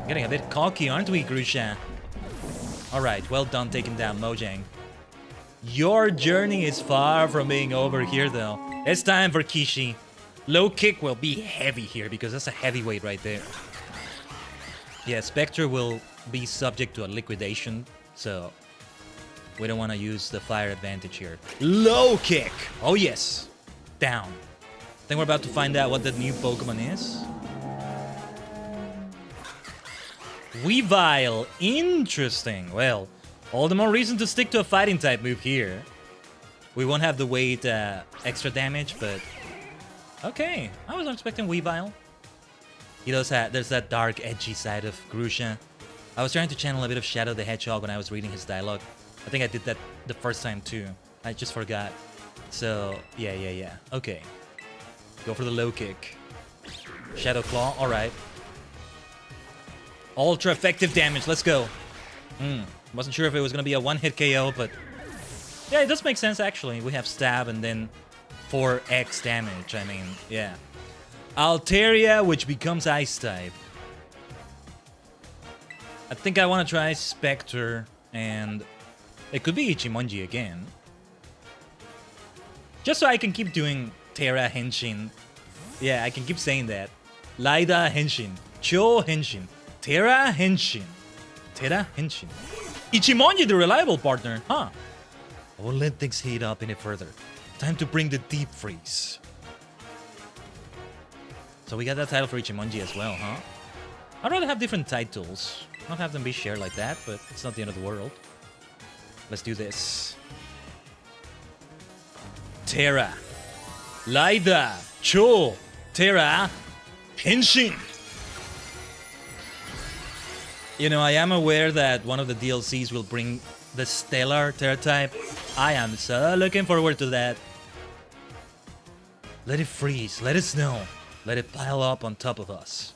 Getting a bit cocky, aren't we, Grusha? Alright, well done taking down ℠𝕠𝕠𝕟. Your journey is far from being over here, though. It's time for Kishi. Low kick will be heavy here, because that's a heavyweight right there. Yeah, Spectre will be subject to a liquidation, so we don't want to use the fire advantage here. Low kick! Oh, yes. Down. I think we're about to find out what the new Pokemon is. Weavile. Interesting. Well, All the more reason to stick to a fighting type move here. We won't have the weight extra damage, but okay. I was expecting Weavile. He does have, there's that dark, edgy side of Grusha. I was trying to channel a bit of Shadow the Hedgehog when I was reading his dialogue. I think I did that the first time too. I just forgot. So, yeah. Okay. Go for the low kick. Shadow Claw, alright. Ultra effective damage, let's go. Wasn't sure if it was gonna be a one-hit KO, but yeah, it does make sense actually. We have stab and then 4x damage, I mean, yeah. Altaria, which becomes Ice type. I think I want to try Spectre, and it could be Ichimonji again. Just so I can keep doing Terra Henshin. Yeah, I can keep saying that. Laida Henshin, Cho Henshin, Terra Henshin, Terra Henshin. Ichimonji, the reliable partner, huh? I won't let things heat up any further. Time to bring the deep freeze. So we got that title for Ichimonji as well, huh? I'd rather have different titles. Not have them be shared like that, but it's not the end of the world. Let's do this. Terra. Laida. Cho. Terra. Henshin. You know, I am aware that one of the DLCs will bring the Stellar Terra type. I am so looking forward to that. Let it freeze. Let it snow. Let it pile up on top of us.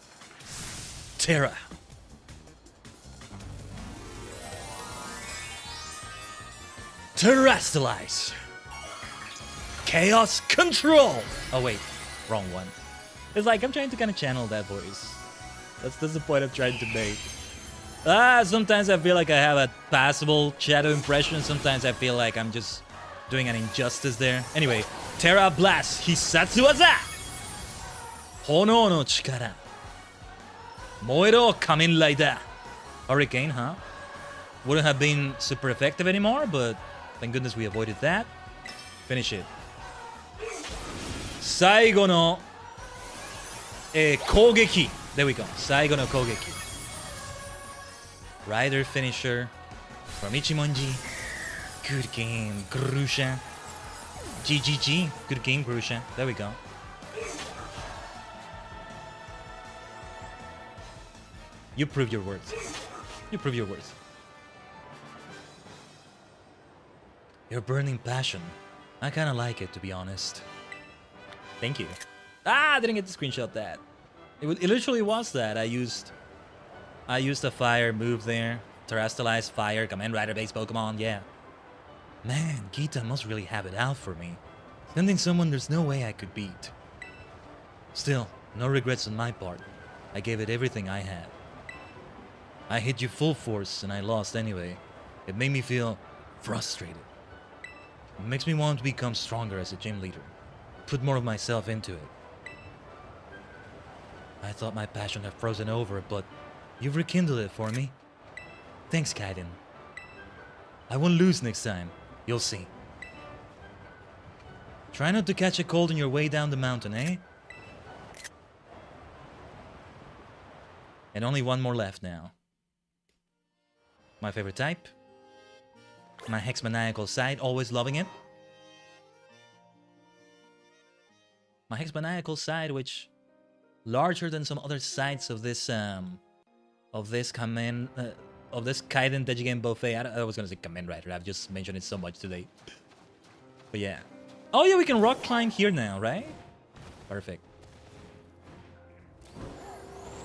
Terra. Terrestrialize. Chaos Control. Oh wait, wrong one. It's like I'm trying to kind of channel that voice. That's the point I'm trying to make. Sometimes I feel like I have a passable Shadow impression. Sometimes I feel like I'm just doing an injustice there. Anyway, Terra Blast Hisatsu Waza. Hono no Chikara. Moero Kamen Rider. Hurricane, huh? Wouldn't have been super effective anymore, but thank goodness we avoided that. Finish it. Saigo no Kogeki. There we go. Saigo no Kogeki. Rider finisher from Ichimonji. Good game, Grusha. GGG. Good game, Grusha. There we go. You prove your worth. You prove your worth. Your burning passion. I kind of like it, to be honest. Thank you. I didn't get to screenshot that. It literally was that. I used a fire move there. Terrestrialize fire, Kamen Rider based Pokemon, yeah. Man, Gita must really have it out for me. Sending someone there's no way I could beat. Still, no regrets on my part. I gave it everything I had. I hit you full force and I lost anyway. It made me feel frustrated. It makes me want to become stronger as a gym leader. Put more of myself into it. I thought my passion had frozen over, but you've rekindled it for me. Thanks, Khaiden. I won't lose next time. You'll see. Try not to catch a cold on your way down the mountain, eh? And only one more left now. My favorite type. My Hexmaniacal side, always loving it. My Hexmaniacal side, which larger than some other sides of this Khaiden Tajigen buffet. I was gonna say Kamen Rider. I've just mentioned it so much today. But yeah. Oh yeah, we can rock climb here now, right? Perfect.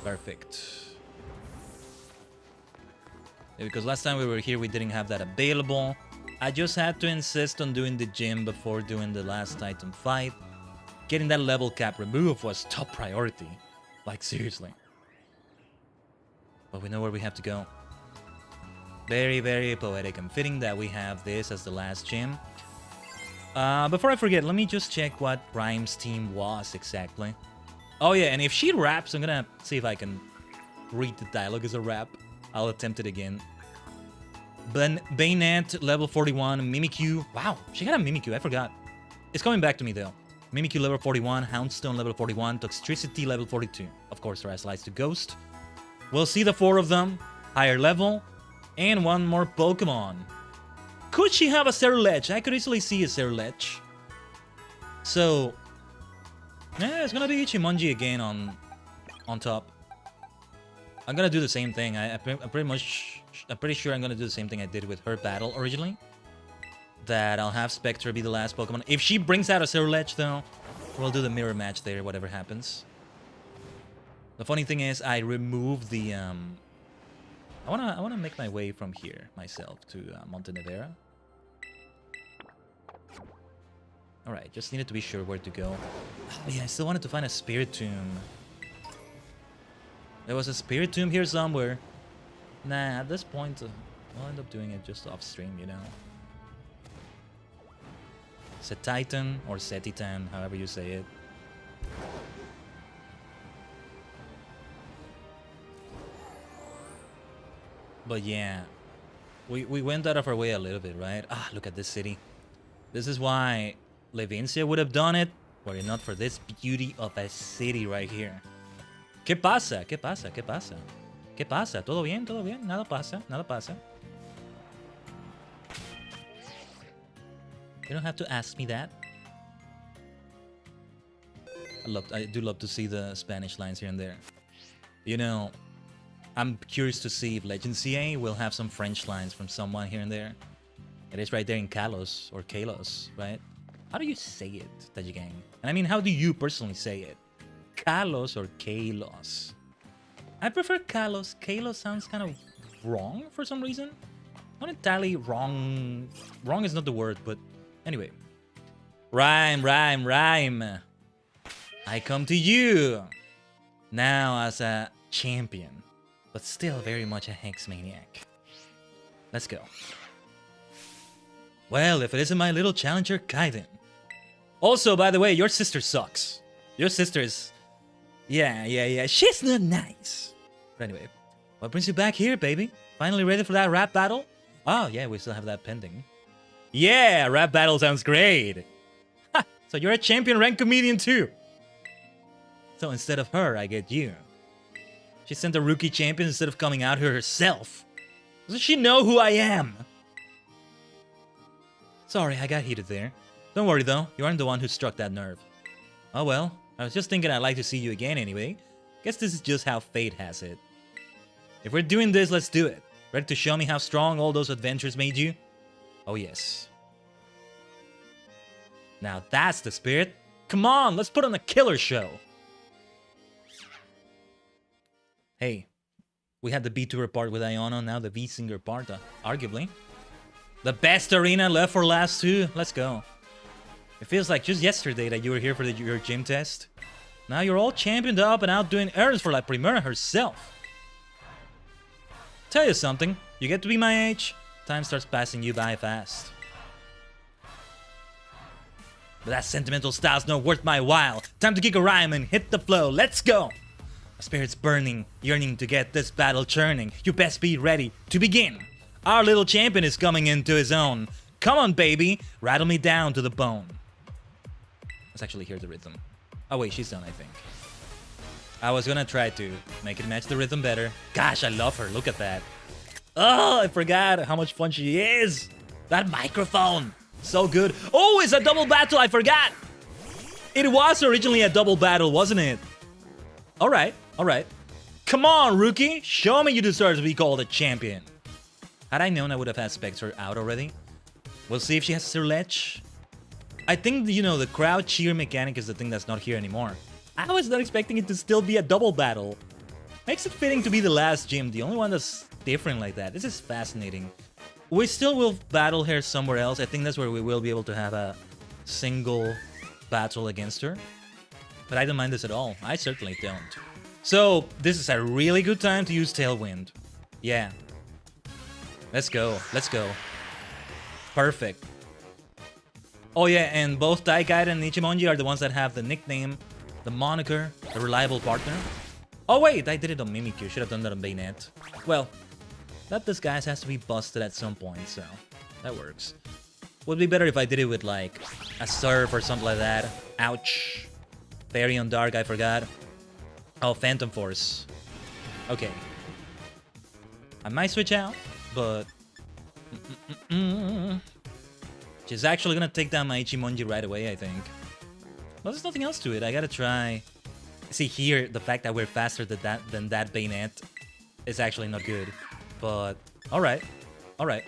Perfect. Yeah, because last time we were here, we didn't have that available. I just had to insist on doing the gym before doing the last Titan fight. Getting that level cap removed was top priority. Like, seriously. But we know where we have to go. Very, very poetic and fitting that we have this as the last gym. Before I forget, let me just check what Rhyme's team was exactly. Oh yeah, and if she raps, I'm gonna see if I can read the dialogue as a rap. I'll attempt it again. Bayonet, level 41, Mimikyu. Wow, she got a Mimikyu, I forgot. It's coming back to me though. Mimikyu level 41, Houndstone level 41, Toxtricity level 42. Of course, Terrestrialize to Ghost. We'll see the 4 of them. Higher level. And one more Pokemon. Could she have a Cerulege? I could easily see a Cerulege. So, yeah, it's gonna be Ichimonji again on top. I'm gonna do the same thing. I'm pretty sure I'm gonna do the same thing I did with her battle originally. That I'll have Spectre be the last Pokemon. If she brings out a Cerulege, though, we'll do the mirror match there, whatever happens. The funny thing is, I removed the I wanna make my way from here myself to Montenevera. All right, just needed to be sure where to go. Oh, yeah, I still wanted to find a Spirit Tomb. There was a Spirit Tomb here somewhere. Nah, at this point, I'll end up doing it just off stream, you know. Setitan or Setitan, however you say it. But yeah, we went out of our way a little bit, right? Ah, look at this city. This is why Levincia would have done it, were it not for this beauty of a city right here. ¿Qué pasa? ¿Qué pasa? ¿Qué pasa? ¿Qué pasa? ¿Todo bien? ¿Todo bien? Nada pasa. Nada pasa. You don't have to ask me that. I do love to see the Spanish lines here and there. You know, I'm curious to see if Legend CA will have some French lines from someone here and there. It is right there in Kalos or Kalos, right? How do you say it, Tajigen? And I mean, how do you personally say it? Kalos or Kalos? I prefer Kalos. Kalos sounds kind of wrong for some reason. Not entirely wrong. Wrong is not the word, but anyway. Rhyme, rhyme, rhyme. I come to you now as a champion, but still very much a Hex Maniac. Let's go. Well, if it isn't my little challenger, Khaiden. Also, by the way, your sister sucks. Your sister is... Yeah. She's not nice. But anyway, what brings you back here, baby? Finally ready for that rap battle? Oh, yeah, we still have that pending. Yeah, rap battle sounds great. Ha! So you're a champion ranked comedian too. So instead of her, I get you. She sent a rookie champion instead of coming out here herself. Doesn't she know who I am? Sorry, I got heated there. Don't worry though, you aren't the one who struck that nerve. Oh well, I was just thinking I'd like to see you again anyway. Guess this is just how fate has it. If we're doing this, let's do it. Ready to show me how strong all those adventures made you? Oh yes. Now that's the spirit. Come on, let's put on a killer show. Hey, we had the VTuber part with Iono, now the VSinger part, arguably. The best arena left for last two. Let's go. It feels like just yesterday that you were here for your gym test. Now you're all championed up and out doing errands for La Primera herself. Tell you something, you get to be my age, time starts passing you by fast. But that sentimental style's not worth my while. Time to kick a rhyme and hit the flow. Let's go! My spirit's burning, yearning to get this battle churning. You best be ready to begin. Our little champion is coming into his own. Come on, baby, rattle me down to the bone. Let's actually hear the rhythm. Oh wait, she's done, I think. I was gonna try to make it match the rhythm better. Gosh, I love her, look at that. Oh, I forgot how much fun she is. That microphone, so good. Oh, it's a double battle, I forgot. It was originally a double battle, wasn't it? All right. Come on, rookie, show me you deserve to be called a champion. Had I known, I would have had Spectre out already. We'll see if she has Cerulege. I think, you know, the crowd cheer mechanic is the thing that's not here anymore. I was not expecting it to still be a double battle. Makes it fitting to be the last gym, the only one that's different like that. This is fascinating. We still will battle her somewhere else. I think that's where we will be able to have a single battle against her. But I don't mind this at all. I certainly don't. So, this is a really good time to use Tailwind. Yeah. Let's go. Perfect. Oh yeah, and both Tajigen and Ichimonji are the ones that have the nickname, the moniker, the reliable partner. Oh wait, I did it on Mimikyu. Should have done that on Bayonet. Well, that disguise has to be busted at some point, so that works. Would be better if I did it with like a Surf or something like that. Ouch. Fairy on Dark, I forgot. Oh, Phantom Force. Okay. I might switch out. but she's actually gonna take down my Ichimonji right away, I think. Well, there's nothing else to it. I gotta try. See here, the fact that we're faster than that bayonet is actually not good. But alright. Alright.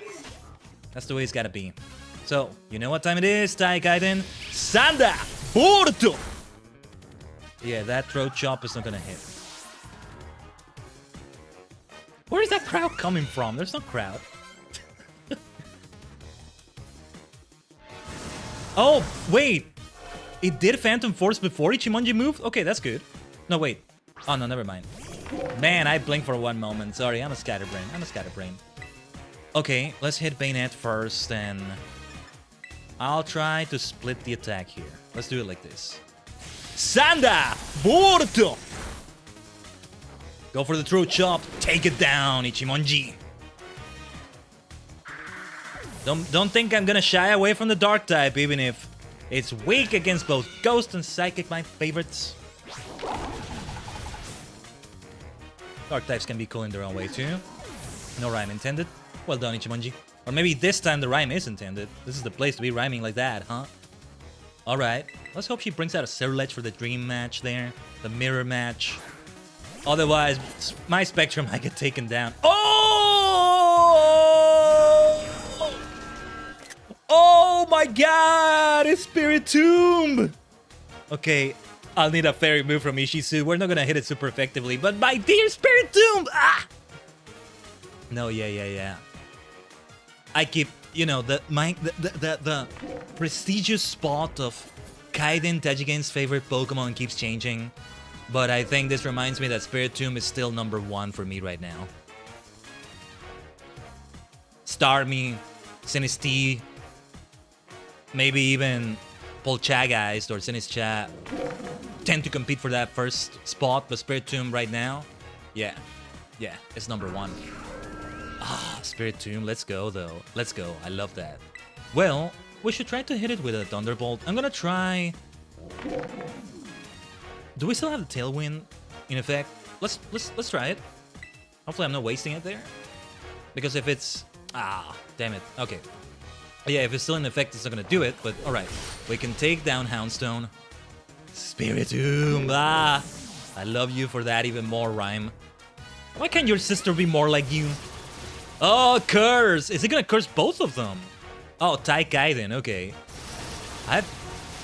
That's the way it's gotta be. So, you know what time it is, Khaiden? Sanda! Porto! Yeah, that throat chop is not gonna hit. Where is that crowd coming from? There's no crowd. Oh, wait! It did Phantom Force before Ichimonji moved? Okay, that's good. No, wait. Oh, no, never mind. Man, I blinked for one moment. Sorry, I'm a scatterbrain. Okay, let's hit Bayonet first, and I'll try to split the attack here. Let's do it like this. Sanda! Porto! Go for the throat chop. Take it down, Ichimonji. Don't think I'm gonna shy away from the dark type, even if it's weak against both Ghost and Psychic, my favorites. Dark types can be cool in their own way too. No rhyme intended. Well done, Ichimonji. Or maybe this time the rhyme is intended. This is the place to be rhyming like that, huh? Alright. Let's hope she brings out a Cerulege for the dream match there. The mirror match. Otherwise, my Spectrum might get taken down. Oh! Oh my god! It's Spirit Tomb! Okay, I'll need a fairy move from Ishizu. We're not gonna hit it super effectively, but my dear Spirit Tomb! Ah! No, yeah. I keep, you know, the prestigious spot of Khaiden, Tajigen's favorite Pokemon keeps changing. But I think this reminds me that Spirit Tomb is still #1 for me right now. Starmie, Sinistee, maybe even Polchageist or Sinistcha tend to compete for that first spot, but Spirit Tomb right now, yeah, it's #1. Ah, Spirit Tomb, let's go though. Let's go, I love that. Well, we should try to hit it with a Thunderbolt. I'm gonna try... Do we still have the Tailwind in effect? Let's try it. Hopefully I'm not wasting it there. Because if it's... Ah, damn it. Okay. Yeah, if it's still in effect, it's not gonna do it, but alright. We can take down Houndstone. Spirit Tomb, ah! I love you for that even more, Rhyme. Why can't your sister be more like you? Oh, curse! Is it gonna curse both of them? Oh, Khaiden, okay.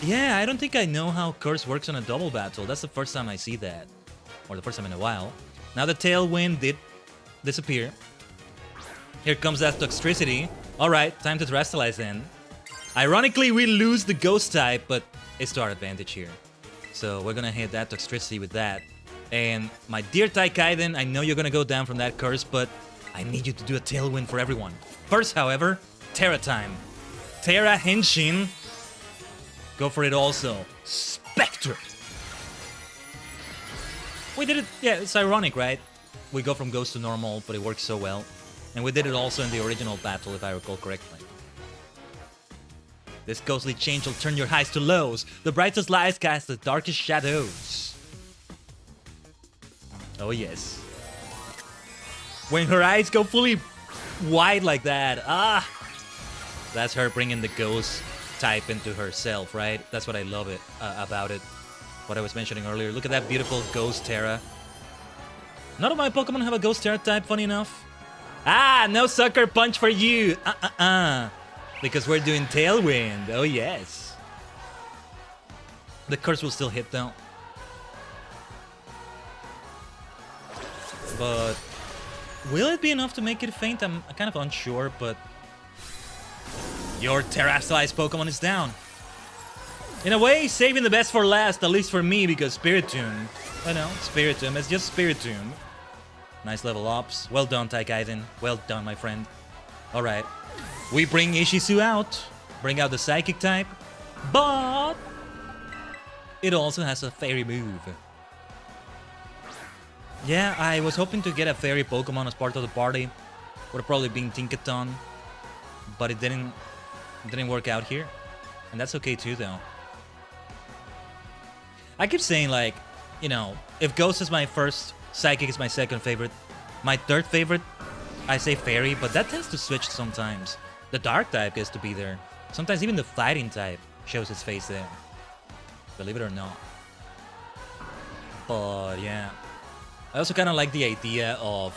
Yeah, I don't think I know how curse works on a double battle. That's the first time I see that. Or the first time in a while. Now the Tailwind did disappear. Here comes that Toxtricity. Alright, time to Terastallize then. Ironically, we lose the Ghost type, but it's to our advantage here. So we're gonna hit that Toxtricity with that. And my dear Khaiden, I know you're gonna go down from that curse, but I need you to do a Tailwind for everyone. First, however, Terra time. Terra Henshin. Go for it also. Spectre! We did it, yeah, it's ironic, right? We go from Ghost to normal, but it works so well. And we did it also in the original battle, if I recall correctly. This ghostly change will turn your highs to lows. The brightest lights cast the darkest shadows. Oh yes. When her eyes go fully white like that, ah! That's her bringing the ghost type into herself, right? That's what I love it about it. What I was mentioning earlier. Look at that beautiful Ghost Terra. None of my Pokemon have a Ghost Terra type, funny enough. Ah, no Sucker Punch for you! Because we're doing Tailwind. Oh, yes. The curse will still hit, though. But will it be enough to make it faint? I'm kind of unsure, but... Your Terastallized Pokemon is down. In a way, saving the best for last, at least for me, because Spirit Tomb. I know, Spirit Tomb, it's just Spirit Tomb. Nice level ups. Well done, Khaiden. Well done, my friend. Alright. We bring Ishizu out. Bring out the Psychic type. But... it also has a Fairy move. Yeah, I was hoping to get a Fairy Pokemon as part of the party. Would have probably been Tinkaton. But it didn't work out here. And that's okay too, though. I keep saying, like, you know, if Ghost is my first, Psychic is my second favorite. My third favorite I say fairy, but that tends to switch sometimes. The dark type gets to be there. Sometimes even the fighting type shows its face there. Believe it or not. But yeah. I also kind of like the idea of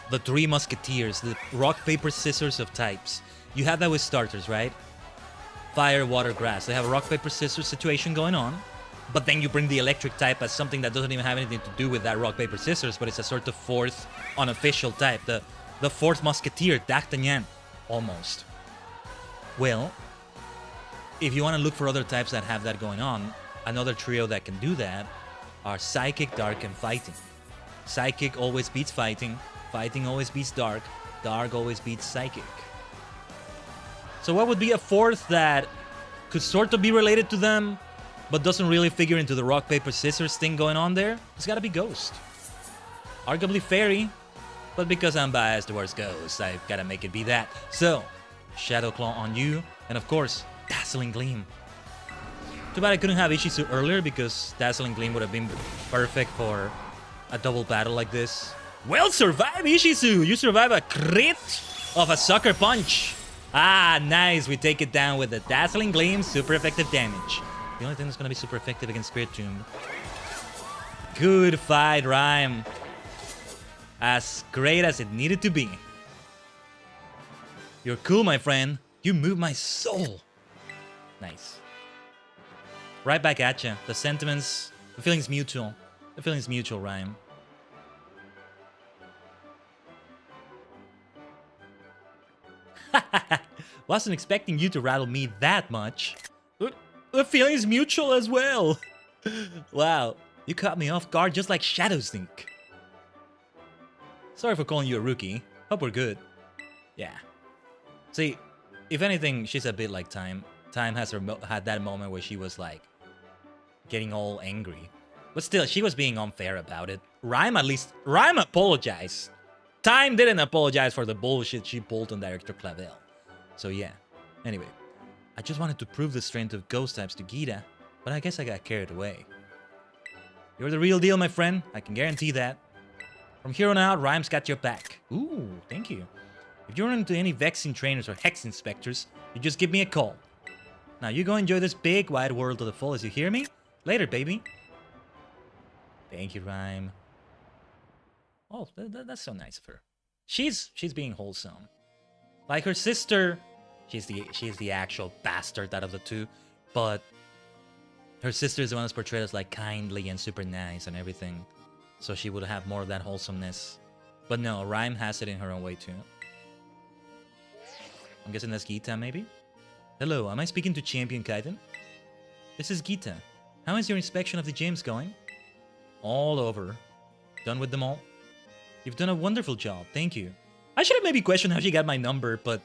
the three musketeers, the rock, paper, scissors of types. You have that with starters, right? Fire, water, grass. They have a rock, paper, scissors situation going on. But then you bring the electric type as something that doesn't even have anything to do with that rock, paper, scissors, but it's a sort of fourth unofficial type. The fourth musketeer, D'Artagnan, almost. Well, if you want to look for other types that have that going on, another trio that can do that are Psychic, Dark, and Fighting. Psychic always beats Fighting. Fighting always beats Dark. Dark always beats Psychic. So what would be a fourth that could sort of be related to them, but doesn't really figure into the rock, paper, scissors thing going on there? It's gotta be Ghost. Arguably Fairy, but because I'm biased towards Ghost, I've gotta make it be that. So, Shadow Claw on you, and of course, Dazzling Gleam. Too bad I couldn't have Ishizu earlier, because Dazzling Gleam would have been perfect for a double battle like this. Well survived, Ishizu! You survive a crit of a Sucker Punch. Ah, nice. We take it down with the Dazzling Gleam, super effective damage. The only thing that's gonna be super effective against Spirit Tomb. Good fight, Rhyme. As great as it needed to be. You're cool, my friend. You move my soul. Nice. Right back at you. The sentiments, the feelings mutual. The feelings mutual, Rhyme. Wasn't expecting you to rattle me that much. The feelings mutual as well. Wow, you caught me off guard just like Shadow Sneak. Sorry for calling you a rookie. Hope we're good. Yeah. See, if anything, she's a bit like Time. Time has had that moment where she was like getting all angry. But still, she was being unfair about it. Rhyme apologized. Time didn't apologize for the bullshit she pulled on Director Clavel. So yeah. Anyway, I just wanted to prove the strength of ghost types to Gita, but I guess I got carried away. You're the real deal, my friend. I can guarantee that. From here on out, Rhyme's got your back. Ooh, thank you. If you run into any vexing trainers or hex inspectors, you just give me a call. Now you go enjoy this big wide world to the full, as you hear me? Later, baby. Thank you, Rhyme. Oh, that's so nice of her. She's being wholesome. Like her sister, she's the actual bastard out of the two, but her sister is the one that's portrayed as like kindly and super nice and everything. So she would have more of that wholesomeness. But no, Rhyme has it in her own way too. I'm guessing that's Gita, maybe? Hello, am I speaking to Champion Khaiden? This is Gita. How is your inspection of the gyms going? All over. Done with them all? You've done a wonderful job, thank you. I should have maybe questioned how she got my number, but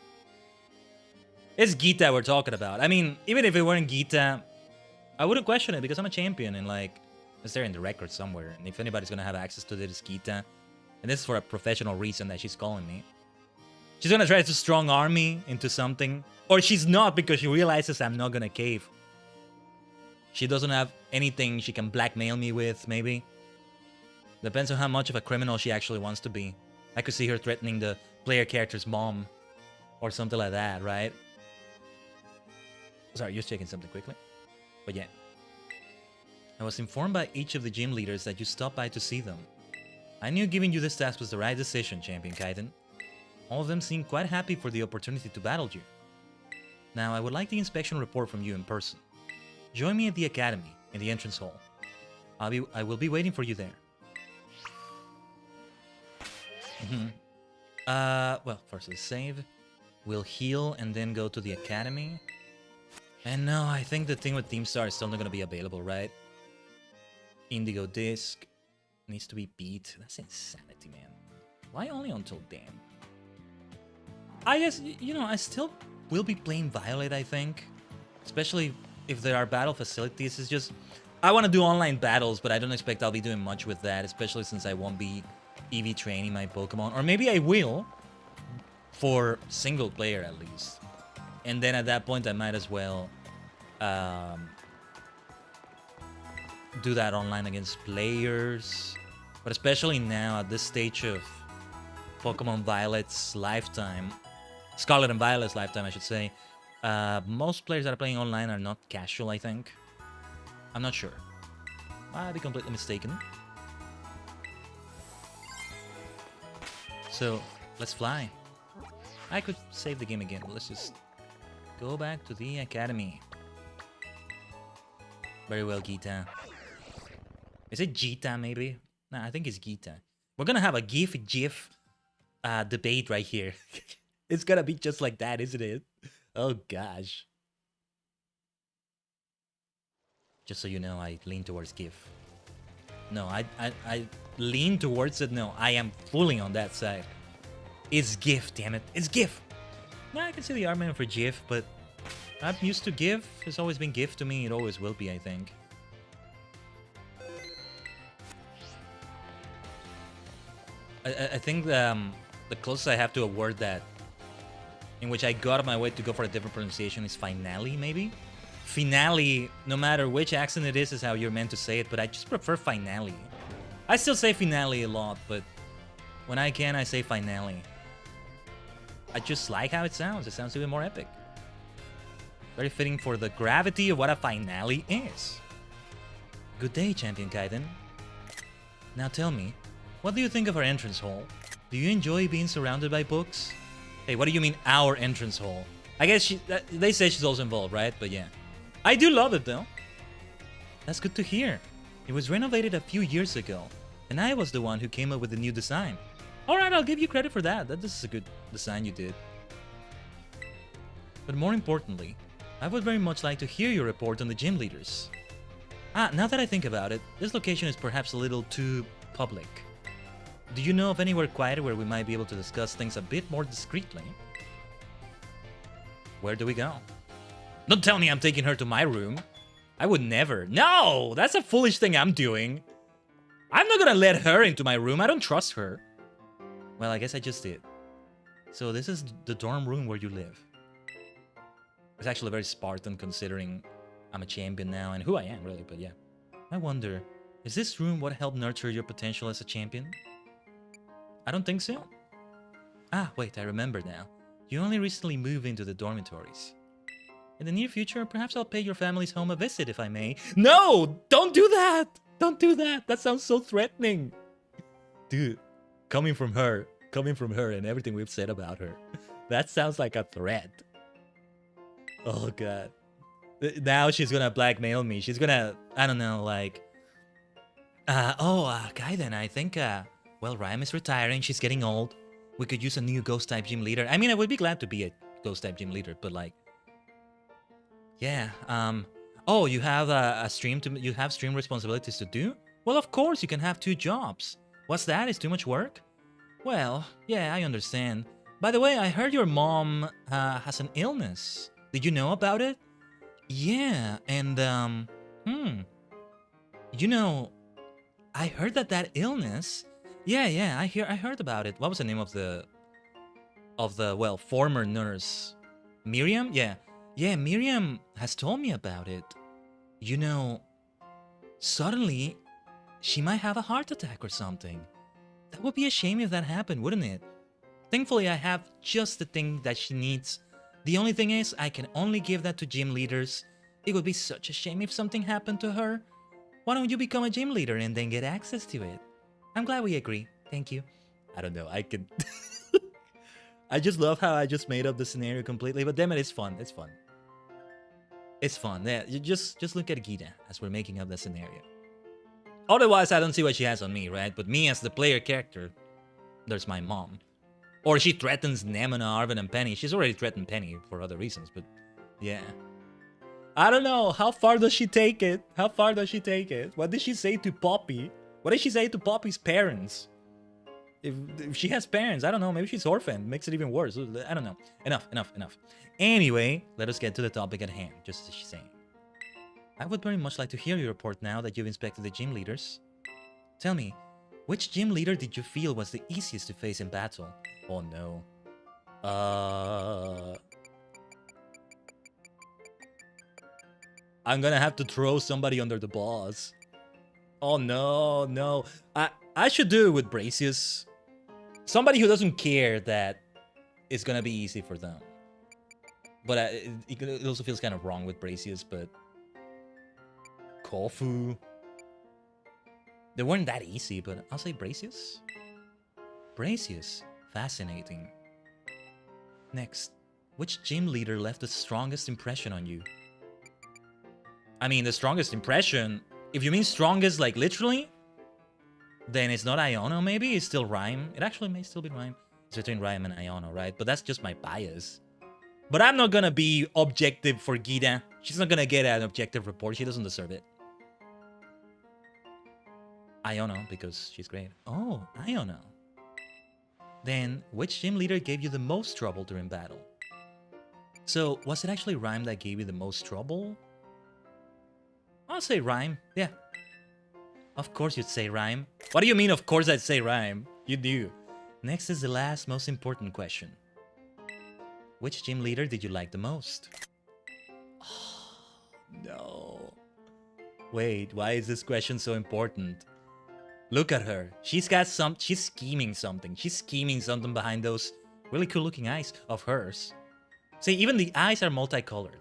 it's Gita we're talking about. I mean, even if it weren't Gita, I wouldn't question it because I'm a champion and like, it's there in the record somewhere. And if anybody's gonna have access to this, Gita. And this is for a professional reason that she's calling me. She's gonna try to strong arm me into something. Or she's not because she realizes I'm not gonna cave. She doesn't have anything she can blackmail me with, maybe. Depends on how much of a criminal she actually wants to be. I could see her threatening the player character's mom. Or something like that, right? Sorry, just checking something quickly. But yeah. I was informed by each of the gym leaders that you stopped by to see them. I knew giving you this task was the right decision, Champion Khaiden. All of them seemed quite happy for the opportunity to battle you. Now, I would like the inspection report from you in person. Join me at the academy, in the entrance hall. I will be waiting for you there. Well, first let's save. We'll heal and then go to the academy. And no, I think the thing with Team Star is still not going to be available, right? Indigo Disc needs to be beat. That's insanity, man. Why only until then? I guess, you know, I still will be playing Violet, I think. Especially if there are battle facilities. It's just, I want to do online battles, but I don't expect I'll be doing much with that, especially since I won't be EV training my Pokemon. Or maybe I will, for single player at least. And then at that point, I might as well do that online against players. But especially now, at this stage of Pokemon Violet's lifetime, Scarlet and Violet's lifetime, I should say, most players that are playing online are not casual, I think. I'm not sure. I'd be completely mistaken. So, let's fly. I could save the game again, but let's just go back to the academy. Very well, Gita. Is it Gita, maybe? Nah, I think it's Gita. We're gonna have a GIF debate right here. It's gonna be just like that, isn't it? Oh, gosh. Just so you know, I lean towards GIF. No, I lean towards it. No, I am fully on that side. It's GIF, damn it. It's GIF. Nah, I can see the argument for GIF, but I'm used to GIF. It's always been GIF to me. It always will be, I think. I think the closest I have to a word that in which I go out of my way to go for a different pronunciation is finale, maybe? Finale, no matter which accent it is how you're meant to say it, but I just prefer finale. I still say finale a lot, but when I can, I say finale. I just like how it sounds. It sounds even more epic. Very fitting for the gravity of what a finale is. Good day, Champion Khaiden. Now tell me, what do you think of our entrance hall? Do you enjoy being surrounded by books? Hey, what do you mean, our entrance hall? I guess they say she's also involved, right? But yeah. I do love it, though. That's good to hear. It was renovated a few years ago, and I was the one who came up with the new design. Alright, I'll give you credit for that. This is a good design you did. But more importantly, I would very much like to hear your report on the gym leaders. Now that I think about it, this location is perhaps a little too public. Do you know of anywhere quieter where we might be able to discuss things a bit more discreetly? Where do we go? Don't tell me I'm taking her to my room. I would never. No! That's a foolish thing I'm doing. I'm not gonna let her into my room. I don't trust her. Well, I guess I just did. So this is the dorm room where you live. It's actually very Spartan considering I'm a champion now and who I am, really, but yeah. I wonder, is this room what helped nurture your potential as a champion? I don't think so. Wait, I remember now. You only recently moved into the dormitories. In the near future, perhaps I'll pay your family's home a visit, if I may. No! Don't do that! Don't do that! That sounds so threatening! Dude, coming from her and everything we've said about her, that sounds like a threat. Oh, God. Now she's gonna blackmail me. She's gonna, I don't know, like... Khaiden, I think, well, Rhyme is retiring. She's getting old. We could use a new ghost-type gym leader. I mean, I would be glad to be a ghost-type gym leader, but like... Yeah, oh, you have you have stream responsibilities to do? Well, of course, you can have 2 jobs. What's that? Is too much work? Well, yeah, I understand. By the way, I heard your mom has an illness. Did you know about it? Yeah, and, you know, I heard that illness... Yeah, I heard about it. What was the name of the well, former nurse? Miriam? Yeah, Miriam has told me about it. You know, suddenly, she might have a heart attack or something. That would be a shame if that happened, wouldn't it? Thankfully, I have just the thing that she needs. The only thing is, I can only give that to gym leaders. It would be such a shame if something happened to her. Why don't you become a gym leader and then get access to it? I'm glad we agree. Thank you. I don't know. I can... I just love how I just made up the scenario completely. But damn it, it's fun. It's fun. It's fun. Yeah, you just look at Gita as we're making up the scenario. Otherwise, I don't see what she has on me, right? But me as the player character, there's my mom. Or she threatens Nemona, Arvin, and Penny. She's already threatened Penny for other reasons, but yeah. I don't know. How far does she take it? How far does she take it? What did she say to Poppy? What did she say to Poppy's parents? If she has parents, I don't know. Maybe she's orphaned. Makes it even worse. I don't know. Enough. Anyway, let us get to the topic at hand, just as she's saying. I would very much like to hear your report now that you've inspected the gym leaders. Tell me, which gym leader did you feel was the easiest to face in battle? Oh no. I'm gonna have to throw somebody under the bus. Oh no. I should do it with Bracius. somebody who doesn't care that it's gonna be easy for them. But it also feels kind of wrong with Bracious, but Kofu. They weren't that easy, but I'll say Bracious. Bracious. Fascinating. Next, which gym leader left the strongest impression on you? I mean, the strongest impression, if you mean strongest like literally, then it's not Iono maybe, it's still Rhyme. It actually may still be Rhyme. It's between Rhyme and Iono, right? But that's just my bias. But I'm not gonna be objective for Gita. She's not gonna get an objective report. She doesn't deserve it. Iono, because she's great. Oh, Iono. Then, which gym leader gave you the most trouble during battle? So, was it actually Rhyme that gave you the most trouble? I'll say Rhyme, yeah. Of course you'd say Rhyme. What do you mean, of course I'd say Rhyme? You do. Next is the last, most important question. Which gym leader did you like the most? Oh, no. Wait, why is this question so important? Look at her. She's scheming something. She's scheming something behind those really cool looking eyes of hers. See, even the eyes are multicolored.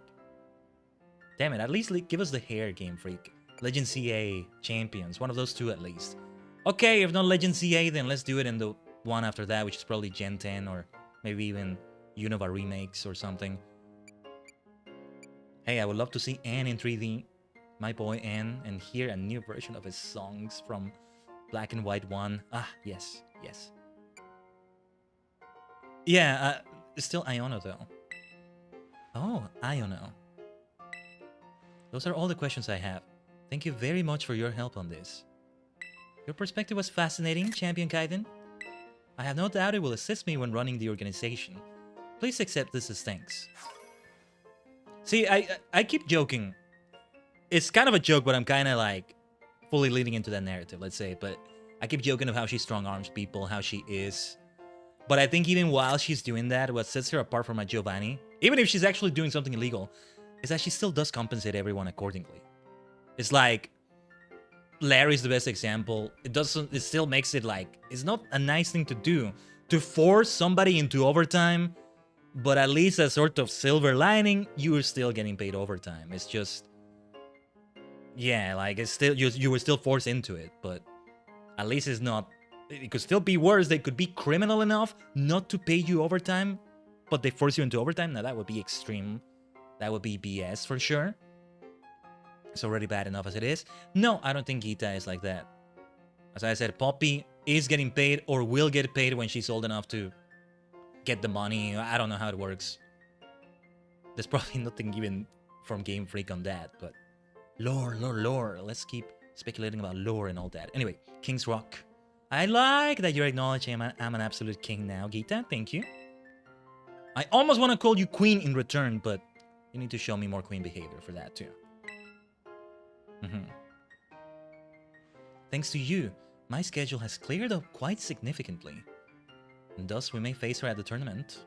Damn it, at least give us the hair, Game Freak. Legend CA, Champions, one of those two at least. Okay, if not Legend CA, then let's do it in the one after that, which is probably Gen 10 or maybe even Unova remakes or something. Hey, I would love to see N in 3D. My boy N, and hear a new version of his songs from Black and White 1. Ah, yes, yes. Yeah, it's still Iono though. Oh, Iono. Those are all the questions I have. Thank you very much for your help on this. Your perspective was fascinating, Champion Khaiden. I have no doubt it will assist me when running the organization. Please accept this as thanks. See, I keep joking. It's kind of a joke, but I'm kind of like fully leaning into that narrative, let's say. But I keep joking of how she strong arms people, how she is. But I think even while she's doing that, what sets her apart from my Giovanni, even if she's actually doing something illegal, is that she still does compensate everyone accordingly. It's like Larry's the best example. It still makes it like, it's not a nice thing to do to force somebody into overtime, but at least a sort of silver lining, you're still getting paid overtime. It's just, yeah, like it's still, you were still forced into it, but at least it's not, it could still be worse. They could be criminal enough not to pay you overtime, but they force you into overtime. Now that would be extreme. That would be BS for sure. It's already bad enough as it is. No, I don't think Gita is like that. As I said, Poppy is getting paid or will get paid when she's old enough to get the money. I don't know how it works. There's probably nothing even from Game Freak on that, but lore. Let's keep speculating about lore and all that. Anyway, King's Rock. I like that you're acknowledging I'm an absolute king now, Gita. Thank you. I almost want to call you queen in return, but you need to show me more queen behavior for that too. Thanks to you, my schedule has cleared up quite significantly. And thus we may face her at the tournament.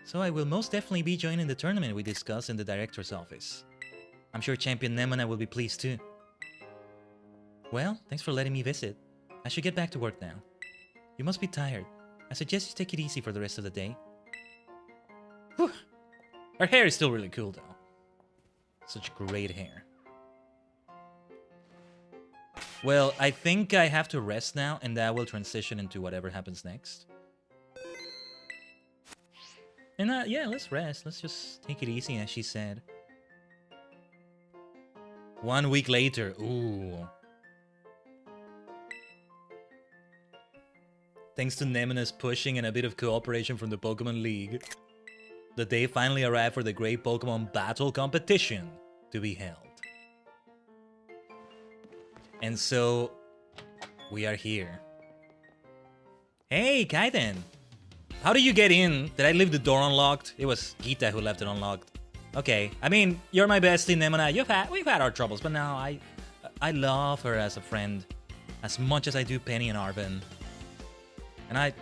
So I will most definitely be joining the tournament we discussed in the director's office. I'm sure Champion Nemona will be pleased too. Well, thanks for letting me visit. I should get back to work now. You must be tired. I suggest you take it easy for the rest of the day. Whew. Her hair is still really cool though. Such great hair. Well, I think I have to rest now, and that will transition into whatever happens next. And yeah, let's rest. Let's just take it easy, as she said. 1 week later. Ooh. Thanks to Nemona's pushing and a bit of cooperation from the Pokemon League, the day finally arrived for the Great Pokemon Battle competition to be held. And so, we are here. Hey, Khaiden! How did you get in? Did I leave the door unlocked? It was Gita who left it unlocked. Okay, I mean, you're my bestie, Nemona. We've had our troubles, but now I love her as a friend as much as I do Penny and Arvin. And I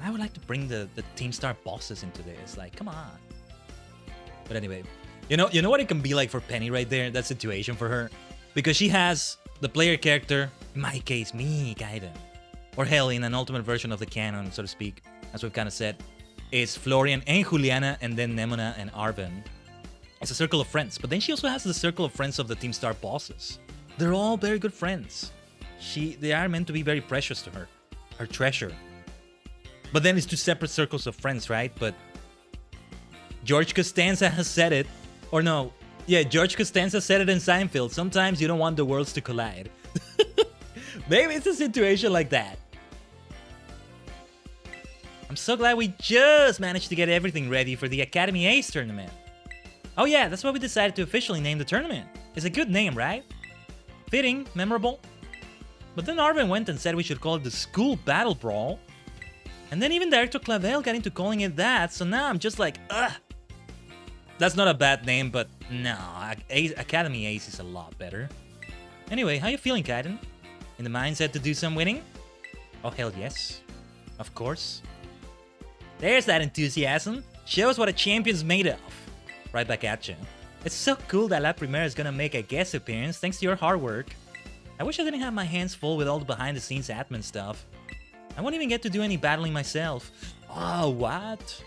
would like to bring the Team Star bosses into this. Like, come on. But anyway, you know what it can be like for Penny right there? That situation for her, because she has the player character, in my case, me, Khaiden. or hell, in an ultimate version of the canon, so to speak, as we've kind of said, it's Florian and Juliana, and then Nemona and Arven. It's a circle of friends, but then she also has the circle of friends of the Team Star bosses. They're all very good friends. They are meant to be very precious to her. Her treasure. But then it's two separate circles of friends, right? But George Costanza has said it. Or no. Yeah, George Costanza said it in Seinfeld. Sometimes you don't want the worlds to collide. Maybe it's a situation like that. I'm so glad we just managed to get everything ready for the Academy Ace tournament. Oh yeah, that's why we decided to officially name the tournament. It's a good name, right? Fitting, memorable. But then Arven went and said we should call it the School Battle Brawl. And then even Director Clavel got into calling it that, so now I'm just like, ugh. That's not a bad name, but no, Academy Ace is a lot better. Anyway, how you feeling, Khaiden? In the mindset to do some winning? Oh, hell yes. Of course. There's that enthusiasm. Show us what a champion's made of. Right back at you. It's so cool that La Primera is gonna make a guest appearance thanks to your hard work. I wish I didn't have my hands full with all the behind-the-scenes admin stuff. I won't even get to do any battling myself. Oh, what?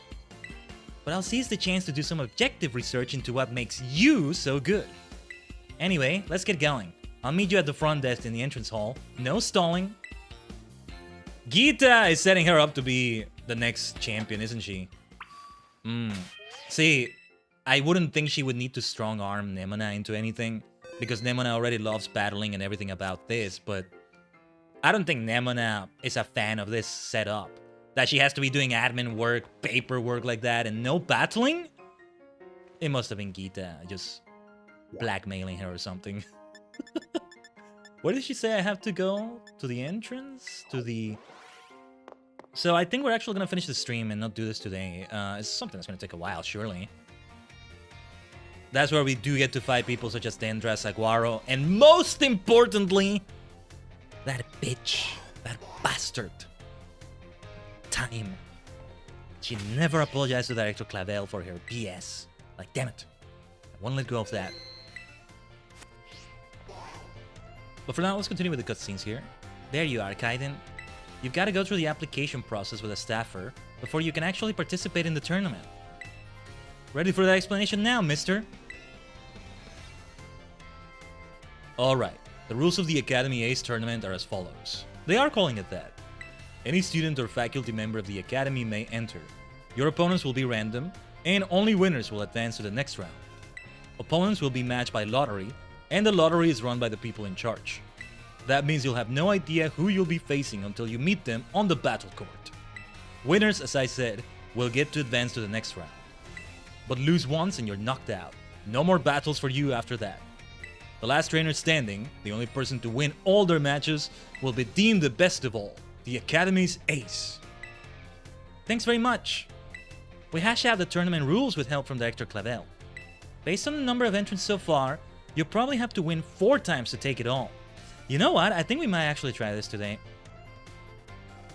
But I'll seize the chance to do some objective research into what makes you so good. Anyway, let's get going. I'll meet you at the front desk in the entrance hall. No stalling. Gita is setting her up to be the next champion, isn't she? See, I wouldn't think she would need to strong-arm Nemona into anything, because Nemona already loves battling and everything about this, but I don't think Nemona is a fan of this setup. That she has to be doing admin work, paperwork like that, and no battling? It must have been Gita just blackmailing her or something. Where did she say I have to go? To the entrance? To the... So I think we're actually gonna finish the stream and not do this today. It's something that's gonna take a while, surely. That's where we do get to fight people such as Dendra, Saguaro, and most importantly, that bitch, that bastard. Time. She never apologized to Director Clavel for her BS. Like, damn it. I won't let go of that. But for now, let's continue with the cutscenes here. There you are, Khaiden. You've got to go through the application process with a staffer before you can actually participate in the tournament. Ready for that explanation now, mister? Alright, the rules of the Academy Ace tournament are as follows. They are calling it that. Any student or faculty member of the Academy may enter. Your opponents will be random, and only winners will advance to the next round. Opponents will be matched by lottery, and the lottery is run by the people in charge. That means you'll have no idea who you'll be facing until you meet them on the battle court. Winners, as I said, will get to advance to the next round. But lose once and you're knocked out. No more battles for you after that. The last trainer standing, the only person to win all their matches, will be deemed the best of all, the Academy's ace. Thanks very much. We hash out the tournament rules with help from Director Clavel. Based on the number of entrants so far, you'll probably have to win 4 times to take it all. You know what? I think we might actually try this today.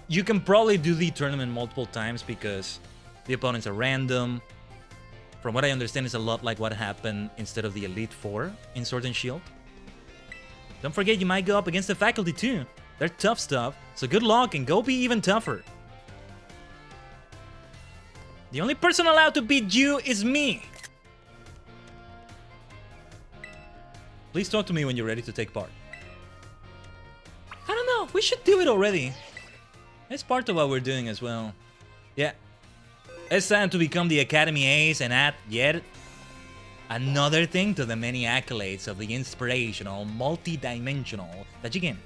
You can probably do the tournament multiple times because the opponents are random. From what I understand, it's a lot like what happened instead of the Elite Four in Sword and Shield. Don't forget, you might go up against the faculty too. They're tough stuff, so good luck and go be even tougher. The only person allowed to beat you is me. Please talk to me when you're ready to take part. I don't know, we should do it already. It's part of what we're doing as well. Yeah. It's time to become the Academy Ace and add yet another thing to the many accolades of the inspirational, multi-dimensional Tajigen,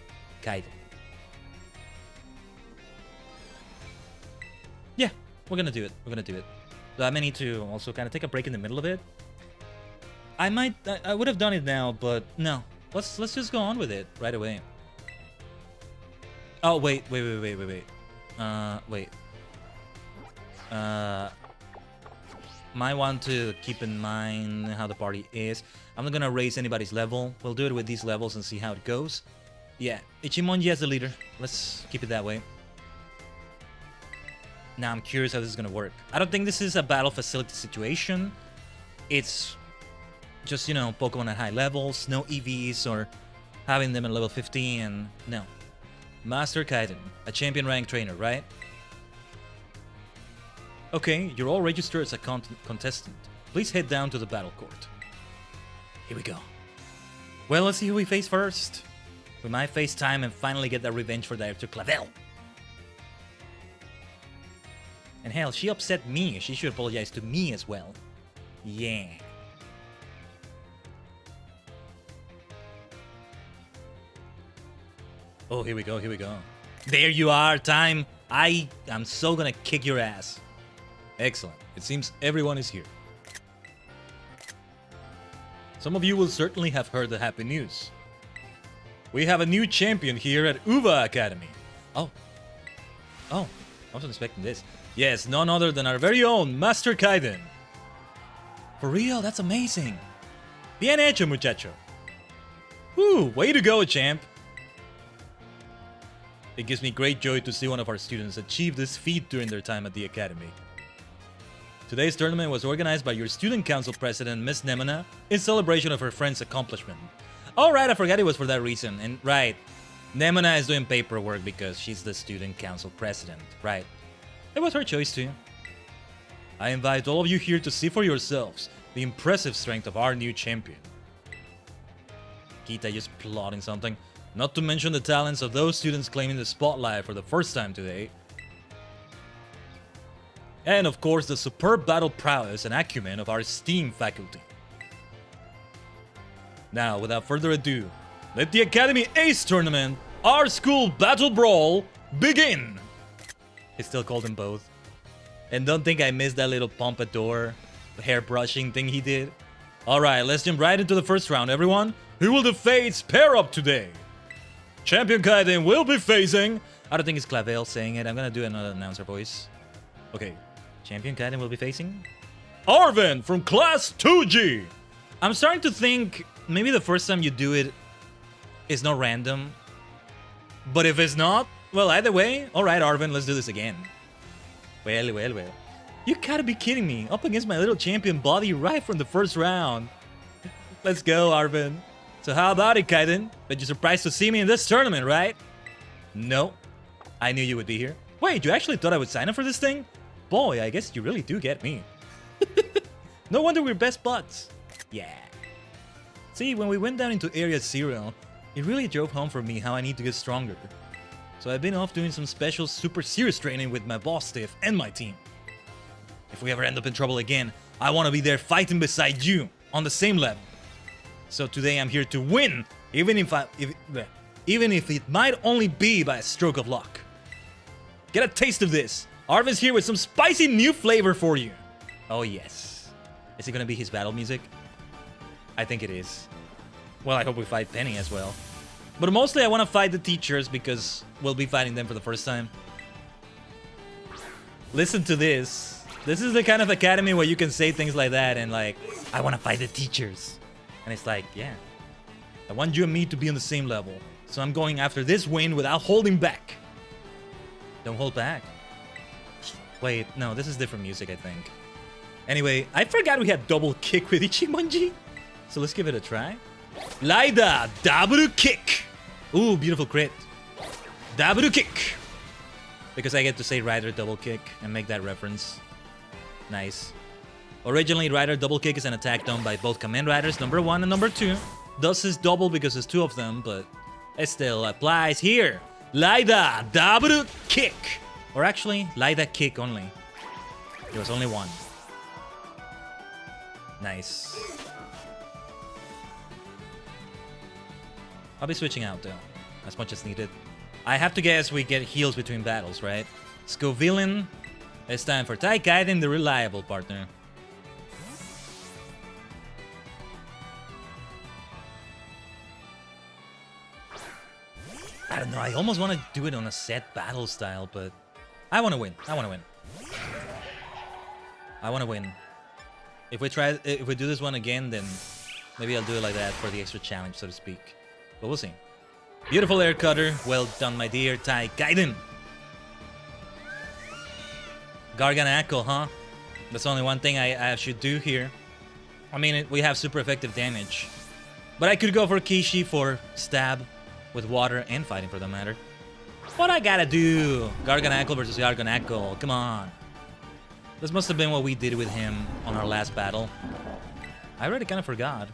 Khaiden. Yeah, we're gonna do it. We're gonna do it. So I may need to also kind of take a break in the middle of it. I would have done it now, but no. Let's just go on with it right away. Oh wait. Might want to keep in mind how the party is. I'm not gonna raise anybody's level. We'll do it with these levels and see how it goes. Yeah, Ichimonji as the leader. Let's keep it that way. Now I'm curious how this is gonna work. I don't think this is a battle facility situation. It's just, you know, Pokemon at high levels, no EVs or having them at level 50 and no. Master Khaiden, a champion rank trainer, right? Okay, you're all registered as a contestant. Please head down to the battle court. Here we go. Well, let's see who we face first. We might face time and finally get that revenge for Director Clavel. And hell, she upset me. She should apologize to me as well. Yeah. Oh, here we go, here we go. There you are, time. I am so gonna kick your ass. Excellent. It seems everyone is here. Some of you will certainly have heard the happy news. We have a new champion here at Uva Academy. Oh, I wasn't expecting this. Yes, none other than our very own Master Khaiden. For real, that's amazing. Bien hecho, muchacho. Woo, way to go, champ. It gives me great joy to see one of our students achieve this feat during their time at the academy. Today's tournament was organized by your student council president, Miss Nemona, in celebration of her friend's accomplishment. Alright, I forgot it was for that reason. And right, Nemona is doing paperwork because she's the student council president. Right. It was her choice too. I invite all of you here to see for yourselves the impressive strength of our new champion. Kita just plotting something. Not to mention the talents of those students claiming the spotlight for the first time today. And of course, the superb battle prowess and acumen of our esteemed faculty. Now, without further ado, let the Academy Ace Tournament, our school battle brawl, begin! I still called them both. And don't think I missed that little pompadour hair brushing thing he did. Alright, let's jump right into the first round, everyone. Who will the fates pair up today? Champion Khaiden will be facing... I don't think it's Clavel saying it. I'm gonna do another announcer voice. Okay. Champion Khaiden will be facing... Arvin from Class 2G! I'm starting to think maybe the first time you do it is not random. But if it's not, well, either way, alright, Arvin, let's do this again. Well. You gotta be kidding me. Up against my little champion body right from the first round. Let's go, Arvin. So how about it, Khaiden? Bet you're surprised to see me in this tournament, right? No. I knew you would be here. Wait, you actually thought I would sign up for this thing? Boy, I guess you really do get me. No wonder we're best buds. Yeah. See, when we went down into Area 0, it really drove home for me how I need to get stronger. So I've been off doing some special super serious training with my boss Stiff and my team. If we ever end up in trouble again, I want to be there fighting beside you on the same level. So today I'm here to win, even if it might only be by a stroke of luck. Get a taste of this. Arvin's here with some spicy new flavor for you. Oh yes. Is it gonna be his battle music? I think it is. Well, I hope we fight Penny as well. But mostly I want to fight the teachers because we'll be fighting them for the first time. Listen to this. This is the kind of academy where you can say things like that and like, I want to fight the teachers. And it's like, yeah. I want you and me to be on the same level. So I'm going after this win without holding back. Don't hold back. Wait, no, this is different music, I think. Anyway, I forgot we had double kick with Ichimonji. So let's give it a try. Laida, double kick. Ooh, beautiful crit. Double kick. Because I get to say Rider double kick and make that reference. Nice. Originally, Rider double kick is an attack done by both command riders, number 1 and number 2. Thus is double because there's 2 of them, but it still applies here. Laida, double kick. Or actually, Laida kick only. There was only 1. Nice. I'll be switching out though, as much as needed. I have to guess we get heals between battles, right? Scovillain. It's time for Khaiden, the reliable partner. I don't know, I almost want to do it on a set battle style, but I want to win. I want to win. I want to win. If we do this one again, then maybe I'll do it like that for the extra challenge, so to speak. But we'll see. Beautiful air cutter. Well done, my dear Khaiden. Garganackle, huh? That's only one thing I should do here. I mean, we have super effective damage. But I could go for Kishi for stab with water and fighting for that matter. What I gotta do? Garganackle versus Garganackle. Come on. This must have been what we did with him on our last battle. I already kind of forgot.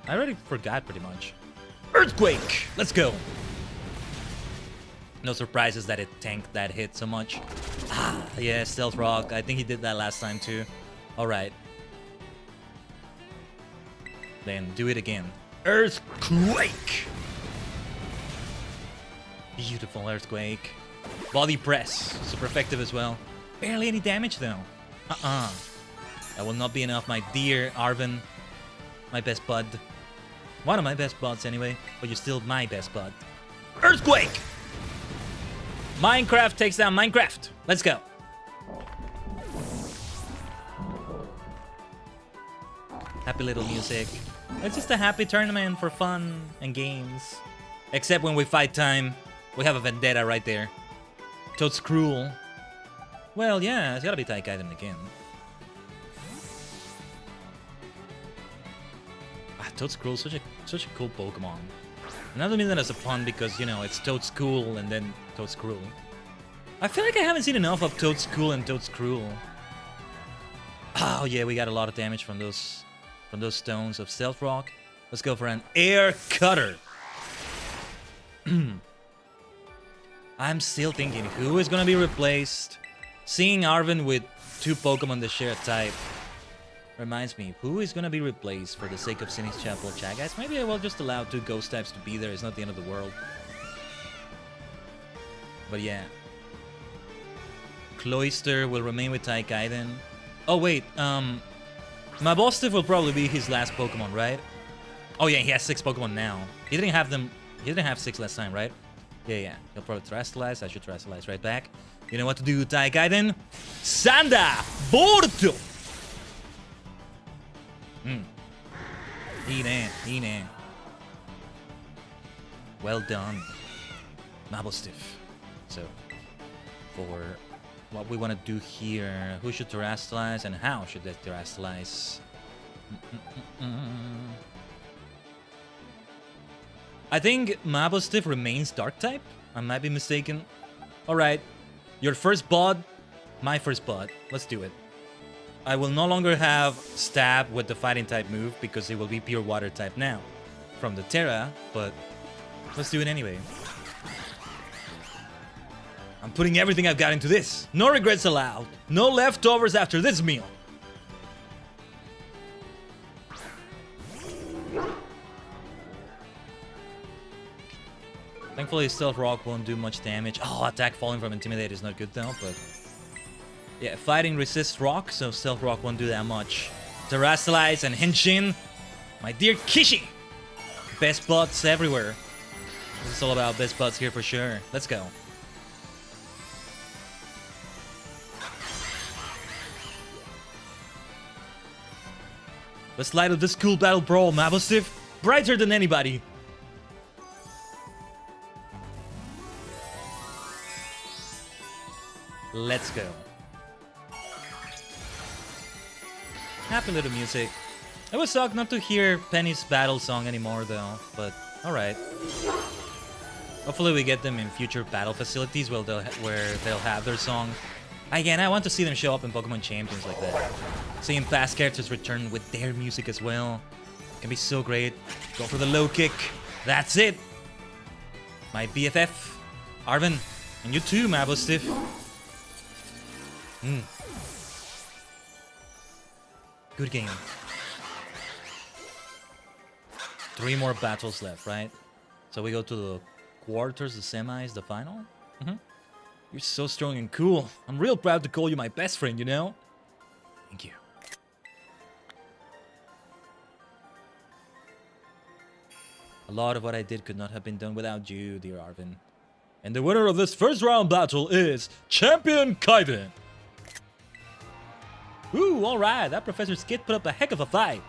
I already forgot pretty much. Earthquake! Let's go. No surprises that it tanked that hit so much. Ah, yeah, Stealth Rock. I think he did that last time too. Alright. Then do it again. Earthquake! Beautiful Earthquake. Body press. Super effective as well. Barely any damage though. That will not be enough, my dear Arven. My best bud. One of my best buds anyway. But you're still my best bud. Earthquake! Minecraft takes down Minecraft. Let's go. Happy little music. It's just a happy tournament for fun and games. Except when we fight time, we have a vendetta right there. Toad's cruel. Well, yeah, it's gotta be Tajigen again. Ah, Toad's cruel, such a cool Pokemon. And I don't mean that as a pun because, you know, it's Toad's cool and then Toad's cruel. I feel like I haven't seen enough of Toad's cool and Toad's cruel. Oh yeah, we got a lot of damage from those stones of Stealth Rock. Let's go for an Air Cutter. I'm still thinking who is gonna be replaced. Seeing Arven with 2 Pokemon that share a type reminds me, who is gonna be replaced for the sake of Cynic's Chapel chat, guys? Maybe I will just allow 2 ghost types to be there. It's not the end of the world. But yeah. Cloyster will remain with Tajigen. Oh wait, Mabostiff will probably be his last Pokemon, right? Oh yeah, he has 6 Pokemon now. He didn't have 6 last time, right? Yeah. He'll probably Terastallize. I should Terastallize right back. You know what to do, Tajigen? Sanda Borto! Hine. Well done, Mabostiff. So, for what we want to do here, who should Terastallize and how should they Terastallize? I think Mabostiff remains Dark type. I might be mistaken. Alright, your first bod, my first bod. Let's do it. I will no longer have Stab with the Fighting type move because it will be pure Water type now from the Terra, but let's do it anyway. I'm putting everything I've got into this. No regrets allowed. No leftovers after this meal. Thankfully, Stealth Rock won't do much damage. Oh, attack falling from Intimidate is not good though, but... yeah, fighting resists Rock, so Stealth Rock won't do that much. Terastallize and Henshin. My dear Kishi! Best buds everywhere. This is all about best buds here for sure. Let's go. Let's light up this cool battle brawl, Mabostiff. Brighter than anybody. Let's go. Happy little music. It would suck not to hear Penny's battle song anymore though, but alright. Hopefully we get them in future battle facilities where they'll have their song. Again, I want to see them show up in Pokemon Champions like that. Seeing past characters return with their music as well. Can be so great. Go for the low kick. That's it. My BFF, Arven, and you too, Mabostiff. Good game. 3 more battles left, right? So we go to the quarters, the semis, the final? You're so strong and cool. I'm real proud to call you my best friend, you know? Thank you. A lot of what I did could not have been done without you, dear Arven. And the winner of this first round battle is Champion Khaiden. Ooh, alright, that Professor Skid put up a heck of a fight.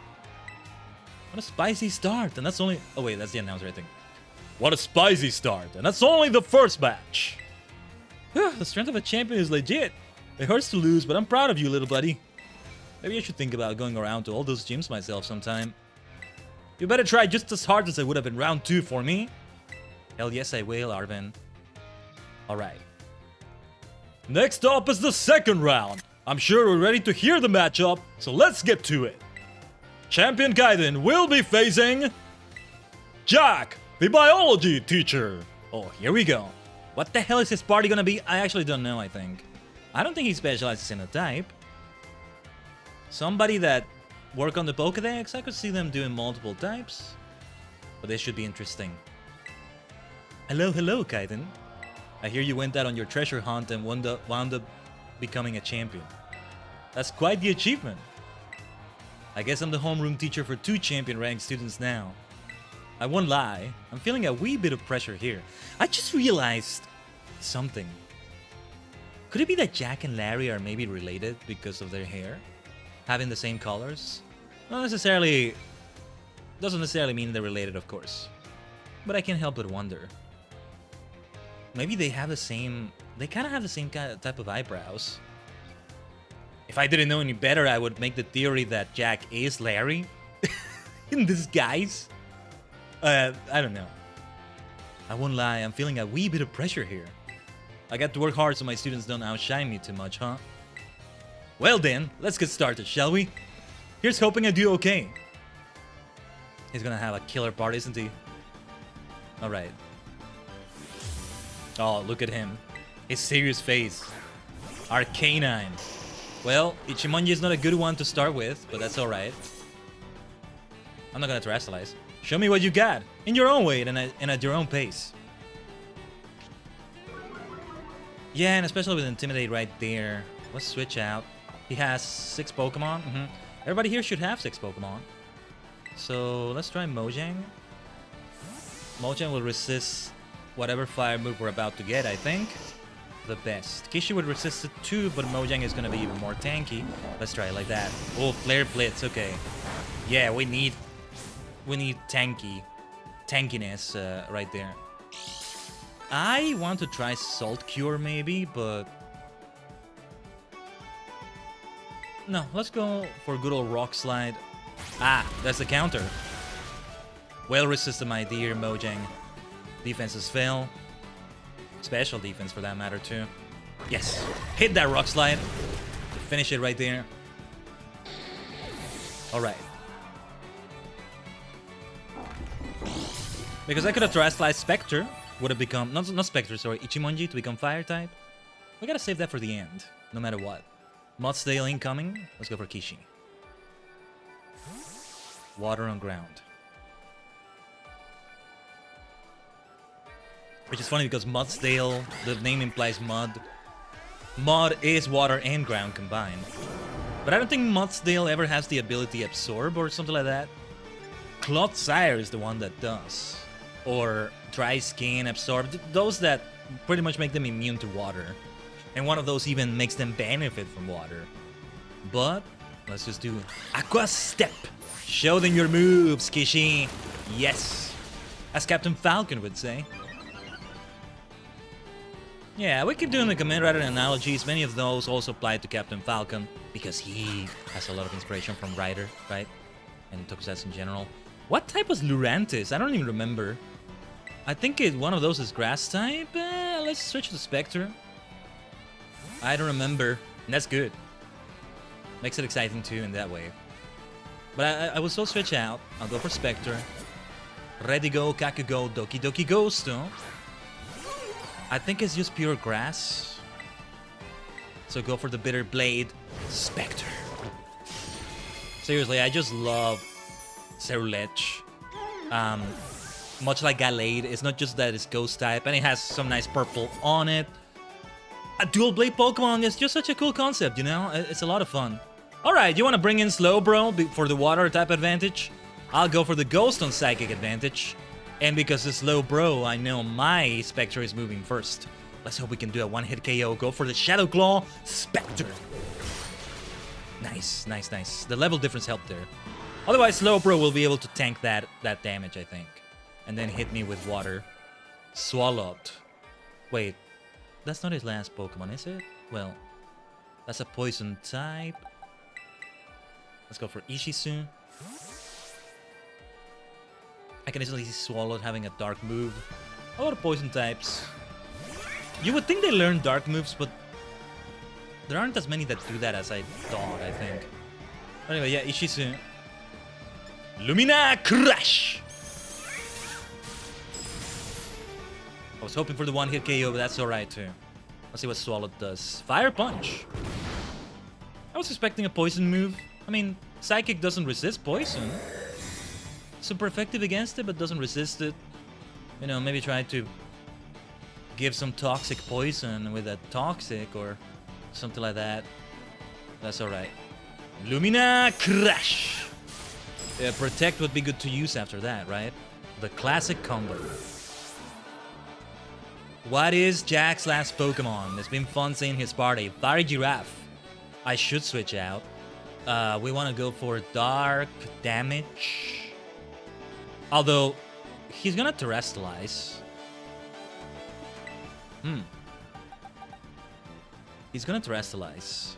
What a spicy start, and that's only... oh wait, that's the announcer, I think. What a spicy start, and that's only the first match. The strength of a champion is legit. It hurts to lose, but I'm proud of you, little buddy. Maybe I should think about going around to all those gyms myself sometime. You better try just as hard as I would have in round 2 for me. Hell yes, I will, Arven. Alright. Next up is the second round. I'm sure we're ready to hear the matchup, so let's get to it. Champion Khaiden will be facing Jack, the biology teacher. Oh, here we go. What the hell is his party gonna be? I actually don't know, I think. I don't think he specializes in a type. Somebody that work on the Pokédex, I could see them doing multiple types. But this should be interesting. Hello, Khaiden. I hear you went out on your treasure hunt and wound up becoming a champion. That's quite the achievement. I guess I'm the homeroom teacher for 2 champion-ranked students now. I won't lie, I'm feeling a wee bit of pressure here. I just realized something. Could it be that Jack and Larry are maybe related because of their hair? Having the same colors? Not necessarily... Doesn't necessarily mean they're related, of course. But I can't help but wonder. Maybe they have the same... They kind of have the same type of eyebrows. If I didn't know any better, I would make the theory that Jack is Larry. In disguise. I don't know. I won't lie, I'm feeling a wee bit of pressure here. I got to work hard so my students don't outshine me too much, huh? Well then, let's get started, shall we? Here's hoping I do okay. He's gonna have a killer part, isn't he? Alright. Oh, look at him. His serious face. Arcanine. Well, Ichimonji is not a good one to start with, but that's alright. I'm not gonna terrestrialize. Show me what you got, in your own way and at your own pace. Yeah, and especially with Intimidate right there. Let's switch out. He has 6 Pokemon. Everybody here should have 6 Pokemon. So let's try Mojang. Mojang will resist whatever fire move we're about to get, I think. The best. Kishi would resist it too, but Mojang is gonna be even more tanky. Let's try it like that. Oh, Flare Blitz, okay. Yeah, we need tankiness right there. I want to try Salt Cure maybe, but no, let's go for good old Rock Slide. Ah, that's the counter. Well resisted, my dear Mojang. Defenses fail. Special defense for that matter too. Yes, hit that Rock Slide. Finish it right there. Alright. Because I could have Terrestrialized Spectre, would have become, not Spectre, sorry, Ichimonji to become Fire type. We gotta save that for the end, no matter what. Mudsdale incoming, let's go for Kishi. Water on ground. Which is funny because Mudsdale, the name implies mud. Mud is water and ground combined. But I don't think Mudsdale ever has the ability Absorb or something like that. Clodsire is the one that does. Or Dry Skin, Absorb, those that pretty much make them immune to water. And one of those even makes them benefit from water. But let's just do Aqua Step. Show them your moves, Kishi. Yes. As Captain Falcon would say. Yeah, we keep doing the Kamen Rider analogies. Many of those also apply to Captain Falcon. Because he has a lot of inspiration from Rider, right? And Tokusatsu in general. What type was Lurantis? I don't even remember. I think one of those is Grass type. Let's switch to Spectre. I don't remember. And that's good. Makes it exciting too in that way. But I will still switch out. I'll go for Spectre. Ready go, Kaku go, Doki Doki Ghost. I think it's just pure grass. So go for the Bitter Blade. Spectre. Seriously, I just love Cerulege. Much like Gallade, it's not just that it's Ghost type, and it has some nice purple on it. A dual blade Pokemon is just such a cool concept, you know? It's a lot of fun. Alright, you want to bring in Slowbro for the water type advantage? I'll go for the Ghost on Psychic advantage. And because it's Slowbro, I know my Spectre is moving first. Let's hope we can do a one-hit KO. Go for the Shadow Claw Spectre. Nice, nice, nice. The level difference helped there. Otherwise, Slowbro will be able to tank that damage, I think. And then hit me with water. Swallowed. Wait, that's not his last Pokemon, is it? Well, that's a poison type. Let's go for Ishizu. I can easily see Swallowed having a dark move. A lot of poison types. You would think they learn dark moves, but there aren't as many that do that as I thought, I think. Anyway, yeah, Ishizu. Lumina Crash! I was hoping for the one-hit KO, but that's alright too. Let's see what Swallow does. Fire Punch. I was expecting a poison move. I mean, Psychic doesn't resist poison. Super effective against it, but doesn't resist it. You know, maybe try to give some toxic poison with a toxic or something like that. That's alright. Lumina Crash! Yeah, Protect would be good to use after that, right? The classic combo. What is Jack's last Pokemon? It's been fun seeing his party. Fiery Giraffe. I should switch out. We want to go for Dark Damage. Although, he's gonna Terrestrialize. He's gonna Terrestrialize.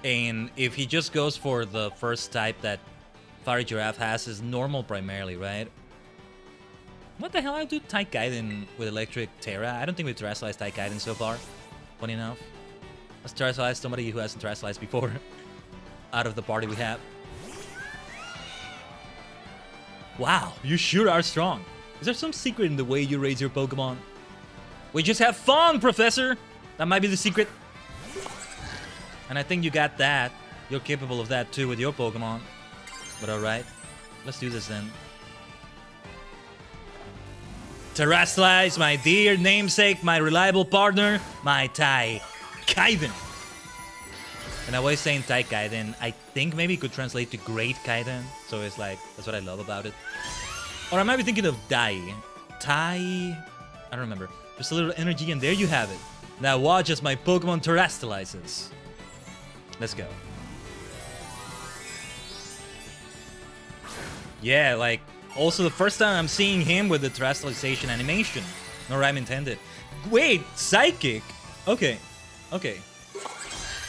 And if he just goes for the first type that Fiery Giraffe has, is normal primarily, right? What the hell? I'll do Khaiden with Electric Terra. I don't think we've Terrestrialized Khaiden so far. Funny enough. Let's Terrestrialize somebody who hasn't Terrestrialized before. Out of the party we have. Wow, you sure are strong. Is there some secret in the way you raise your Pokemon? We just have fun, Professor! That might be the secret. And I think you got that. You're capable of that too with your Pokemon. But alright, let's do this then. Terrestrialize, my dear namesake, my reliable partner, my Khaiden. And I was saying Khaiden. I think maybe it could translate to Great Khaiden. So it's like, that's what I love about it. Or I might be thinking of I don't remember. Just a little energy and there you have it. Now watch as my Pokemon Terrestrializes. Let's go. Yeah, like, also the first time I'm seeing him with the Terrestrialization animation. No rhyme intended. Wait, Psychic? Okay, okay.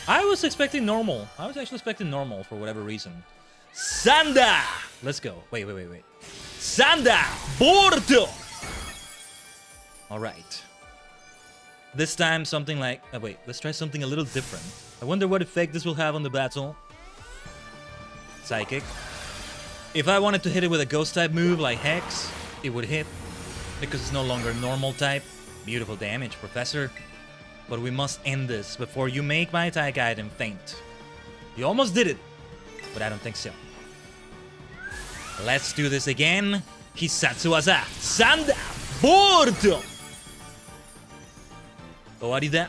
I was expecting normal. I was actually expecting normal for whatever reason. Sanda! Let's go. Wait. Sanda! Bordo! Alright. This time something like... Oh, wait, let's try something a little different. I wonder what effect this will have on the battle. Psychic. If I wanted to hit it with a ghost type move like Hex, it would hit. Because it's no longer normal type. Beautiful damage, Professor. But we must end this before you make my Khaiden faint. You almost did it, but I don't think so. Let's do this again. Hisatsu Waza. Sanda! Bordo! Owarida.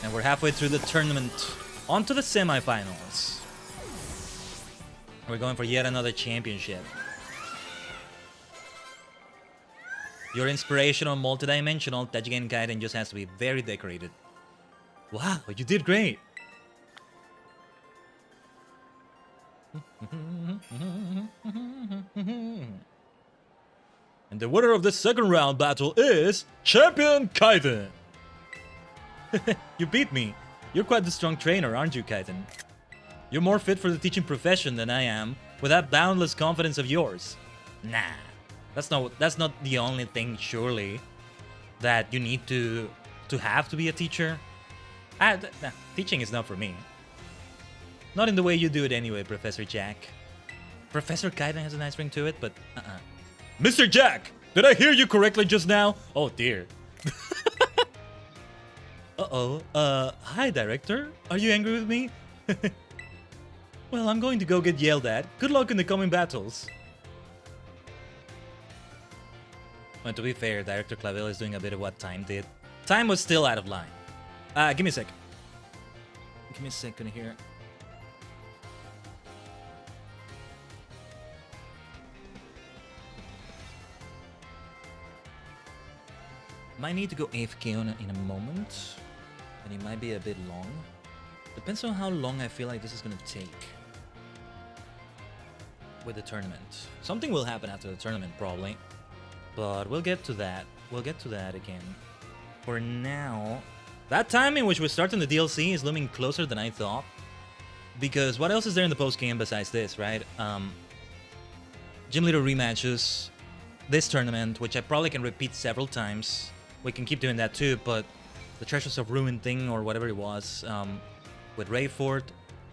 And we're halfway through the tournament. On to the semifinals. We're going for yet another championship. Your inspirational, multidimensional Tajigen Khaiden just has to be very decorated. Wow, you did great. And the winner of the second round battle is Champion Khaiden. You beat me. You're quite the strong trainer, aren't you, Khaiden? You're more fit for the teaching profession than I am, with that boundless confidence of yours. Nah. That's not the only thing, surely, that you need to have to be a teacher. Nah, teaching is not for me. Not in the way you do it anyway, Professor Jack. Professor Khaiden has a nice ring to it, but Mr. Jack, did I hear you correctly just now? Oh dear. Hi, Director. Are you angry with me? Well, I'm going to go get yelled at. Good luck in the coming battles. Well, to be fair, Director Clavel is doing a bit of what Time did. Time was still out of line. Give me a sec. Give me a second here. Might need to go AFK in a moment. And it might be a bit long. Depends on how long I feel like this is gonna take. With the tournament. Something will happen after the tournament, probably. But we'll get to that. We'll get to that again. For now, that time in which we're starting the DLC is looming closer than I thought. Because what else is there in the post-game besides this, right? Gym Leader rematches, this tournament, which I probably can repeat several times. we can keep doing that too, but the Treasures of Ruin thing or whatever it was with Rayford,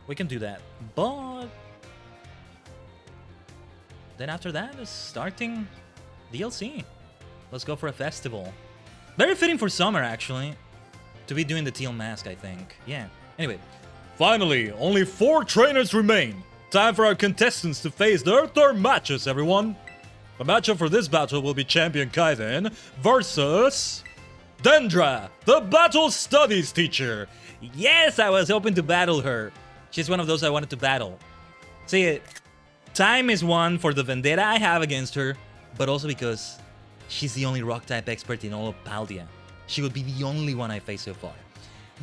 we can do that. But then after that is starting DLC. Let's go for a festival. Very fitting for summer, actually, to be doing the teal mask, I think. Yeah. Anyway. Finally, only 4 trainers remain. Time for our contestants to face their third matches, everyone. The matchup for this battle will be Champion Khaiden versus Dendra, the battle studies teacher. Yes, I was hoping to battle her. She's one of those I wanted to battle. See, time is one for the vendetta I have against her, but also because she's the only rock type expert in all of Paldea. She would be the only one I face so far.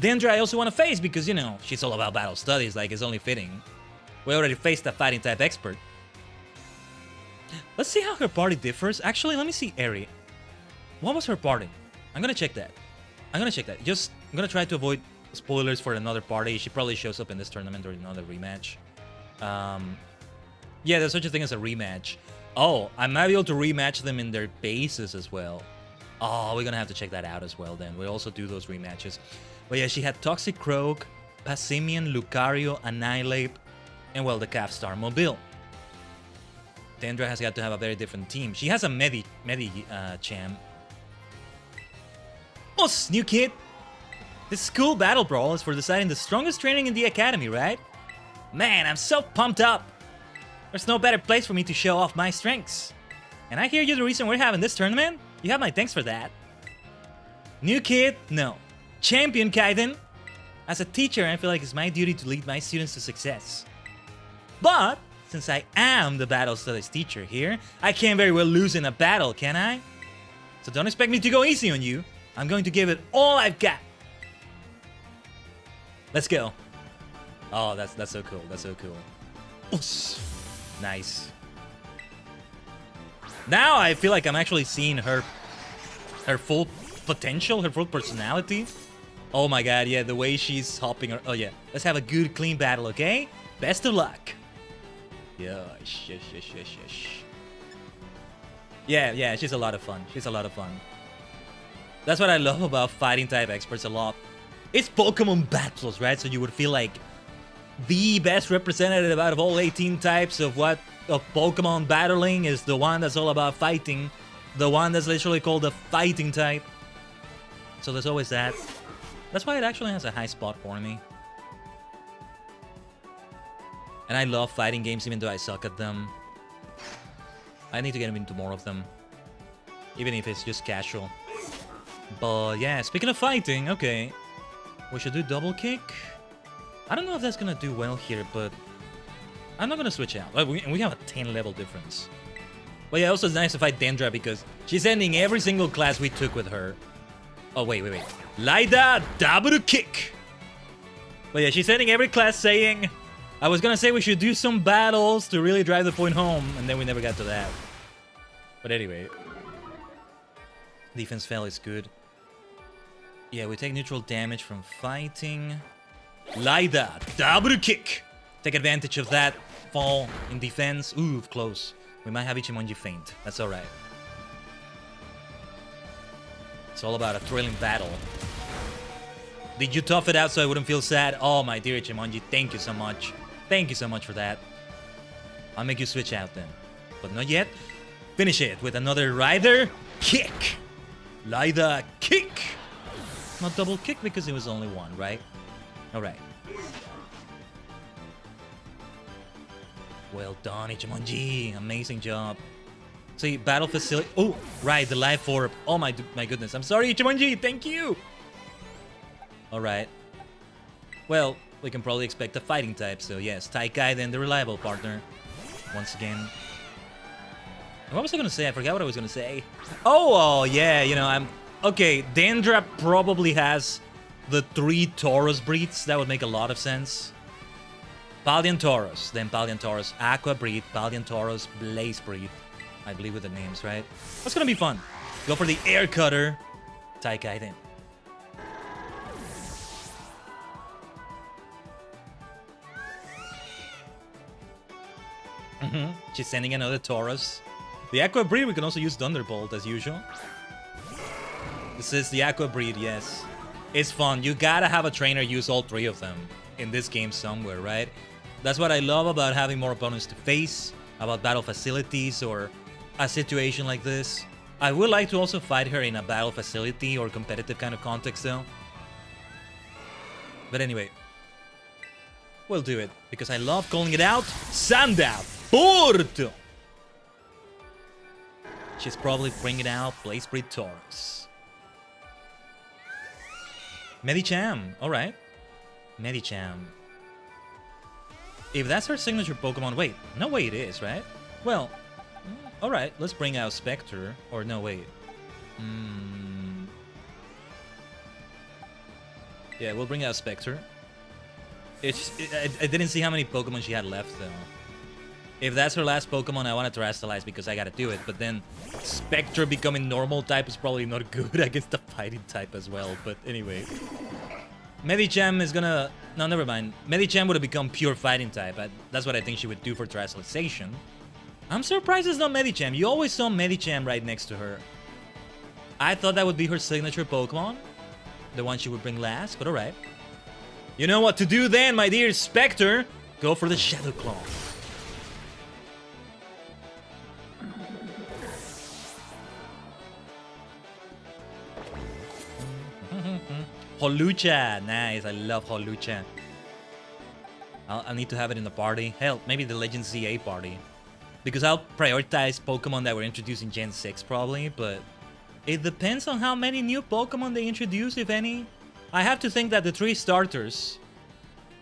Dendra I also want to face because, you know, she's all about battle studies, like it's only fitting. We already faced a fighting type expert. Let's see how her party differs. Actually, let me see Eri. What was her party? I'm gonna check that. I'm gonna try to avoid spoilers for another party. She probably shows up in this tournament or in another rematch. Yeah, there's such a thing as a rematch. Oh, I might be able to rematch them in their bases as well. Oh, we're gonna have to check that out as well then. We also do those rematches. But yeah, she had Toxic Croak, Passimian, Lucario, Annihilate, and well, the Calfstar Mobile. Dendra has got to have a very different team. She has a Medi champ. Oh, new kid! This school battle brawl is for deciding the strongest training in the academy, right? Man, I'm so pumped up! There's no better place for me to show off my strengths. And I hear you're the reason we're having this tournament? You have my thanks for that. New kid? No. Champion Khaiden? As a teacher, I feel like it's my duty to lead my students to success. But, since I am the battle studies teacher here, I can't very well lose in a battle, can I? So don't expect me to go easy on you. I'm going to give it all I've got. Let's go. Oh, that's so cool. That's so cool. Oops. Nice. Now I feel like I'm actually seeing her full potential, her full personality. Oh my god, yeah, the way she's hopping. Oh yeah, let's have a good, clean battle, okay? Best of luck. Yes. Yeah, she's a lot of fun. She's a lot of fun. That's what I love about fighting type experts a lot. It's Pokemon battles, right? So you would feel like the best representative out of all 18 types of Pokemon battling is the one that's all about fighting. The one that's literally called a fighting type. So there's always that. That's why it actually has a high spot for me. And I love fighting games even though I suck at them. I need to get into more of them. Even if it's just casual. But yeah, speaking of fighting, okay. We should do double kick. I don't know if that's gonna do well here, but I'm not gonna switch out. We have a 10 level difference. But yeah, also it's nice to fight Dendra because she's ending every single class we took with her. Oh, wait. Lida double kick. But yeah, she's ending every class saying, I was gonna say we should do some battles to really drive the point home, and then we never got to that. But anyway. Defense fail is good. Yeah, we take neutral damage from fighting. Lida double kick. Take advantage of that fall in defense. Ooh, close. We might have Ichimonji faint. That's alright. It's all about a thrilling battle. Did you tough it out so I wouldn't feel sad? Oh, my dear Ichimonji, thank you so much. Thank you so much for that. I'll make you switch out then. But not yet. Finish it with another Rider kick. Lida kick. Not double kick because it was only one, right? Alright. Well done, Ichimonji. Amazing job. See, battle facility. Oh, right, the life orb. Oh my goodness. I'm sorry, Ichimonji. Thank you. All right. Well, we can probably expect a fighting type. So yes, Khaiden, the reliable partner. Once again. What was I gonna say? I forgot what I was gonna say. Oh, yeah. You know, okay. Dendra probably has the 3 Tauros breeds. That would make a lot of sense. Paldean Tauros, then Paldean Tauros Aqua breed, Paldean Tauros Blaze breed. I believe with the names, right? That's gonna be fun. Go for the air cutter. Khaiden. She's sending another Tauros. The Aqua breed, we can also use Thunderbolt as usual. This is the Aqua breed, yes. It's fun. You gotta have a trainer use all 3 of them in this game somewhere, right? That's what I love about having more opponents to face, about battle facilities or a situation like this. I would like to also fight her in a battle facility or competitive kind of context though. But anyway, we'll do it because I love calling it out. Sanda Porto! She's probably bringing out Blaze-Breed Taurus. Medicham, alright. Medicham. If that's her signature Pokemon, wait, no way it is, right? Well, alright, let's bring out Spectre. Or no, wait. Yeah, we'll bring out Spectre. I didn't see how many Pokemon she had left, though. If that's her last Pokemon, I want to Terastallize because I gotta do it. But then Spectre becoming normal type is probably not good against the fighting type as well. But anyway. Medicham is gonna... No, never mind. Medicham would have become pure fighting type. That's what I think she would do for Terastallization. I'm surprised it's not Medicham. You always saw Medicham right next to her. I thought that would be her signature Pokemon. The one she would bring last, but alright. You know what to do then, my dear Spectre. Go for the Shadow Claw. Holucha, nice. I love Holucha. I'll need to have it in the party. Hell, maybe the Legend ZA party. Because I'll prioritize Pokemon that were introduced in Gen 6 probably, but it depends on how many new Pokemon they introduce, if any. I have to think that the 3 starters...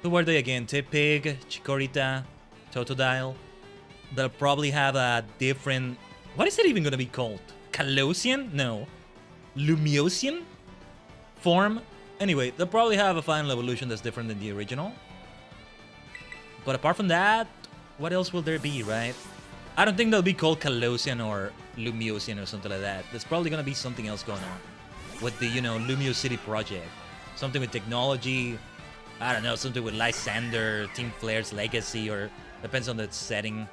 Who were they again? Tipig, Chikorita, Totodile. They'll probably have a different... What is it even going to be called? Kalosian? No. Lumiosian? Form? Anyway, they'll probably have a final evolution that's different than the original. But apart from that, what else will there be, right? I don't think they'll be called Kalosian or Lumiosian or something like that. There's probably going to be something else going on with the, you know, Lumio City project. Something with technology, I don't know, something with Lysander, Team Flare's legacy, or depends on the setting.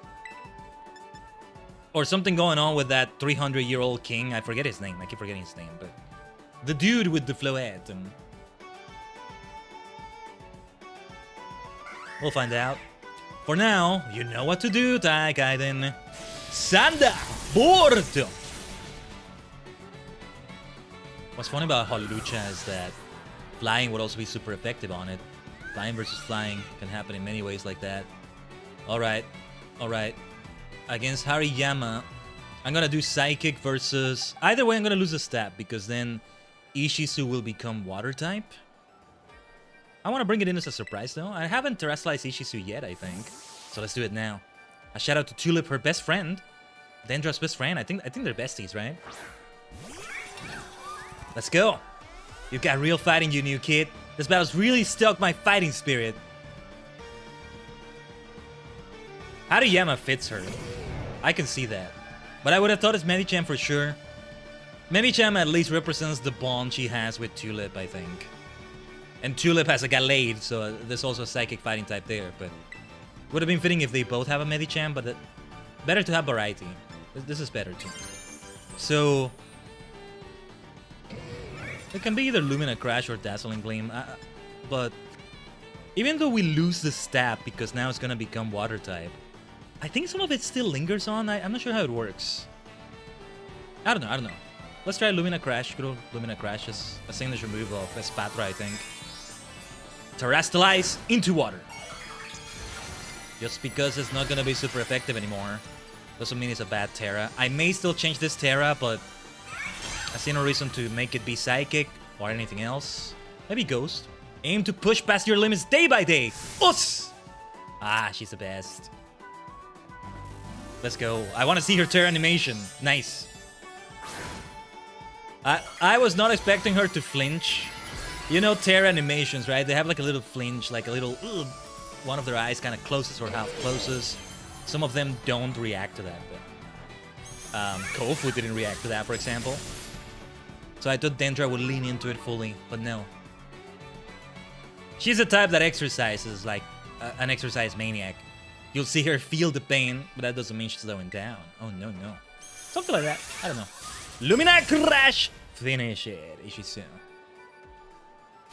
Or something going on with that 300-year-old king. I forget his name. I keep forgetting his name, but the dude with the floette. We'll find out. For now, you know what to do, Khaiden. Sanda Porto! What's funny about Holucha is that flying would also be super effective on it. Flying versus flying can happen in many ways like that. Alright, alright. Against Hariyama, I'm gonna do Psychic versus... Either way, I'm gonna lose a stab, because then Ishizu will become Water type. I want to bring it in as a surprise, though. I haven't Terastallized Ishizu yet, I think. So let's do it now. A shout out to Tulip, her best friend. Dendra's best friend. I think they're besties, right? Let's go. You got real fight in you, new kid. This battle's really stuck my fighting spirit. Hariyama fits her. I can see that. But I would have thought it's Medicham for sure. Medicham at least represents the bond she has with Tulip, I think. And Tulip has a Gallade, so there's also a Psychic fighting type there, but... Would have been fitting if they both have a Medicham, but better to have variety. This is better too. So... It can be either Lumina Crash or Dazzling Gleam, but... Even though we lose the stab, because now it's gonna become Water type, I think some of it still lingers on. I'm not sure how it works. I don't know. Let's try Lumina Crash. Good old Lumina Crash as a signature move of Espatra, I think. Terastallize into water. Just because it's not gonna be super effective anymore doesn't mean it's a bad Terra. I may still change this Terra, but I see no reason to make it be Psychic or anything else. Maybe Ghost. Aim to push past your limits day by day. Us! Ah, she's the best. Let's go. I want to see her Terra animation. Nice. I was not expecting her to flinch. You know Terra animations, right? They have like a little flinch, like a little... one of their eyes kind of closes or half closes. Some of them don't react to that. But, Kofu didn't react to that, for example. So I thought Dendra would lean into it fully, but no. She's the type that exercises like an exercise maniac. You'll see her feel the pain, but that doesn't mean she's slowing down. Oh, no. Something like that. I don't know. Lumina Crash Finish it, Ishizu.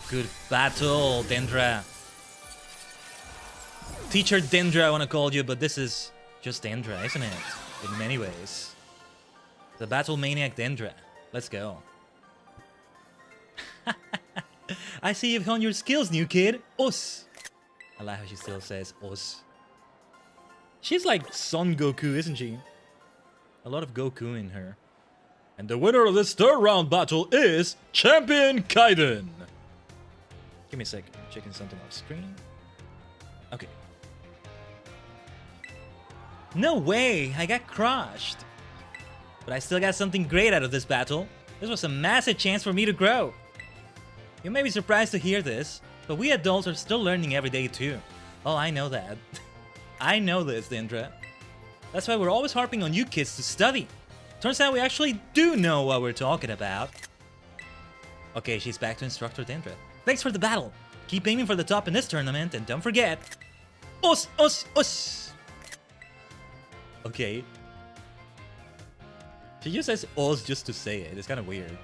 Good battle, Dendra. Teacher Dendra, I want to call you, but this is just Dendra, isn't it? In many ways. The Battle Maniac Dendra. Let's go. I see you've honed your skills, new kid. Us. I like how she still says us. She's like Son Goku, isn't she? A lot of Goku in her. And the winner of this third round battle is Champion Khaiden. Give me a second. I'm checking something off screen. Okay. No way! I got crushed. But I still got something great out of this battle. This was a massive chance for me to grow. You may be surprised to hear this, but we adults are still learning every day too. Oh, I know that. I know this, Dendra. That's why we're always harping on you kids to study. Turns out we actually do know what we're talking about. Okay, she's back to Instructor Dendra. Thanks for the battle. Keep aiming for the top in this tournament, and don't forget... Us, us, us! Okay. She just says us just to say it. It's kind of weird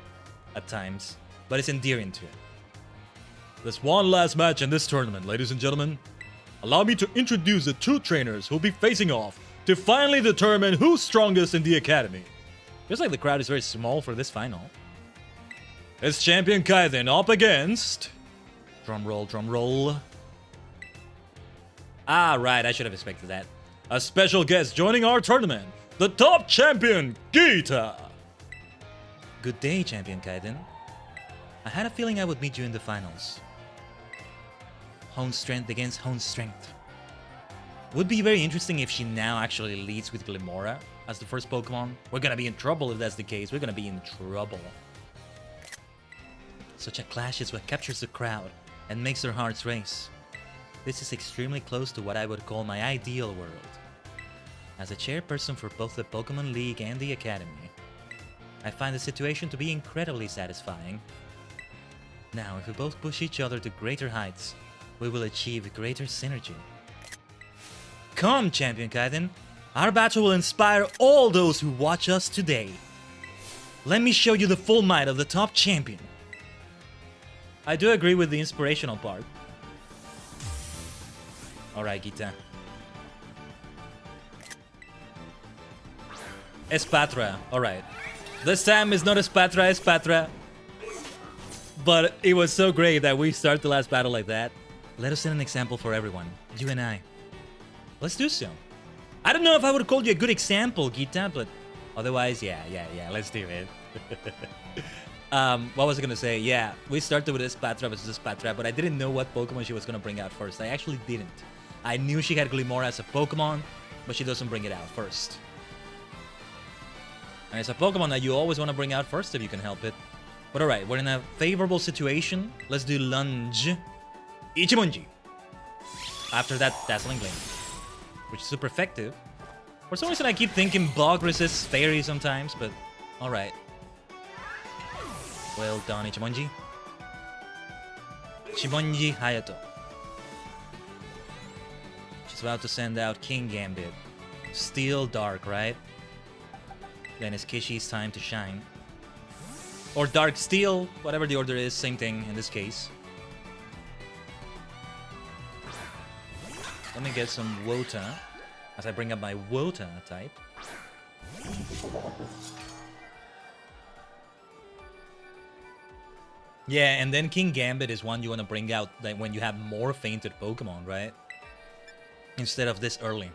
at times, but it's endearing too. There's one last match in this tournament, ladies and gentlemen. Allow me to introduce the two trainers who'll be facing off to finally determine who's strongest in the academy. Feels like the crowd is very small for this final. It's Champion Khaiden up against... Drum roll, drum roll. Ah, right, I should have expected that. A special guest joining our tournament, the top champion, Gita. Good day, Champion Khaiden. I had a feeling I would meet you in the finals. Hone strength against hone strength. Would be very interesting if she now actually leads with Glimmora as the first Pokemon. We're gonna be in trouble if that's the case. We're gonna be in trouble. Such a clash is what captures the crowd and makes their hearts race. This is extremely close to what I would call my ideal world. As a chairperson for both the Pokemon League and the Academy, I find the situation to be incredibly satisfying. Now, if we both push each other to greater heights, we will achieve greater synergy. Come, Champion Khaiden. Our battle will inspire all those who watch us today. Let me show you the full might of the top champion. I do agree with the inspirational part. Alright, Gita. Espatra. Alright. This time it's not Espatra, Espatra. But it was so great that we start the last battle like that. Let us set an example for everyone. You and I. Let's do so. I don't know if I would have called you a good example, Gita, but otherwise, yeah, let's do it. What was I gonna say? Yeah, we started with Espatra versus Espatra, but I didn't know what Pokemon she was gonna bring out first. I actually didn't. I knew she had Glimmora as a Pokemon, but she doesn't bring it out first. And it's a Pokemon that you always want to bring out first if you can help it. But alright, we're in a favorable situation. Let's do Lunge. Ichimonji. After that, Dazzling Gleam. Which is super effective. For some reason I keep thinking Bug resists Fairy sometimes, but alright. Well done, Ichimonji. Ichimonji Hayato. She's about to send out King Gambit. Steel Dark, right? Then it's Kishi's time to shine. Or Dark Steel, whatever the order is, same thing in this case. Let me get some Wota as I bring up my Wota type. Yeah, and then King Gambit is one you want to bring out like when you have more fainted Pokemon, right? Instead of this early.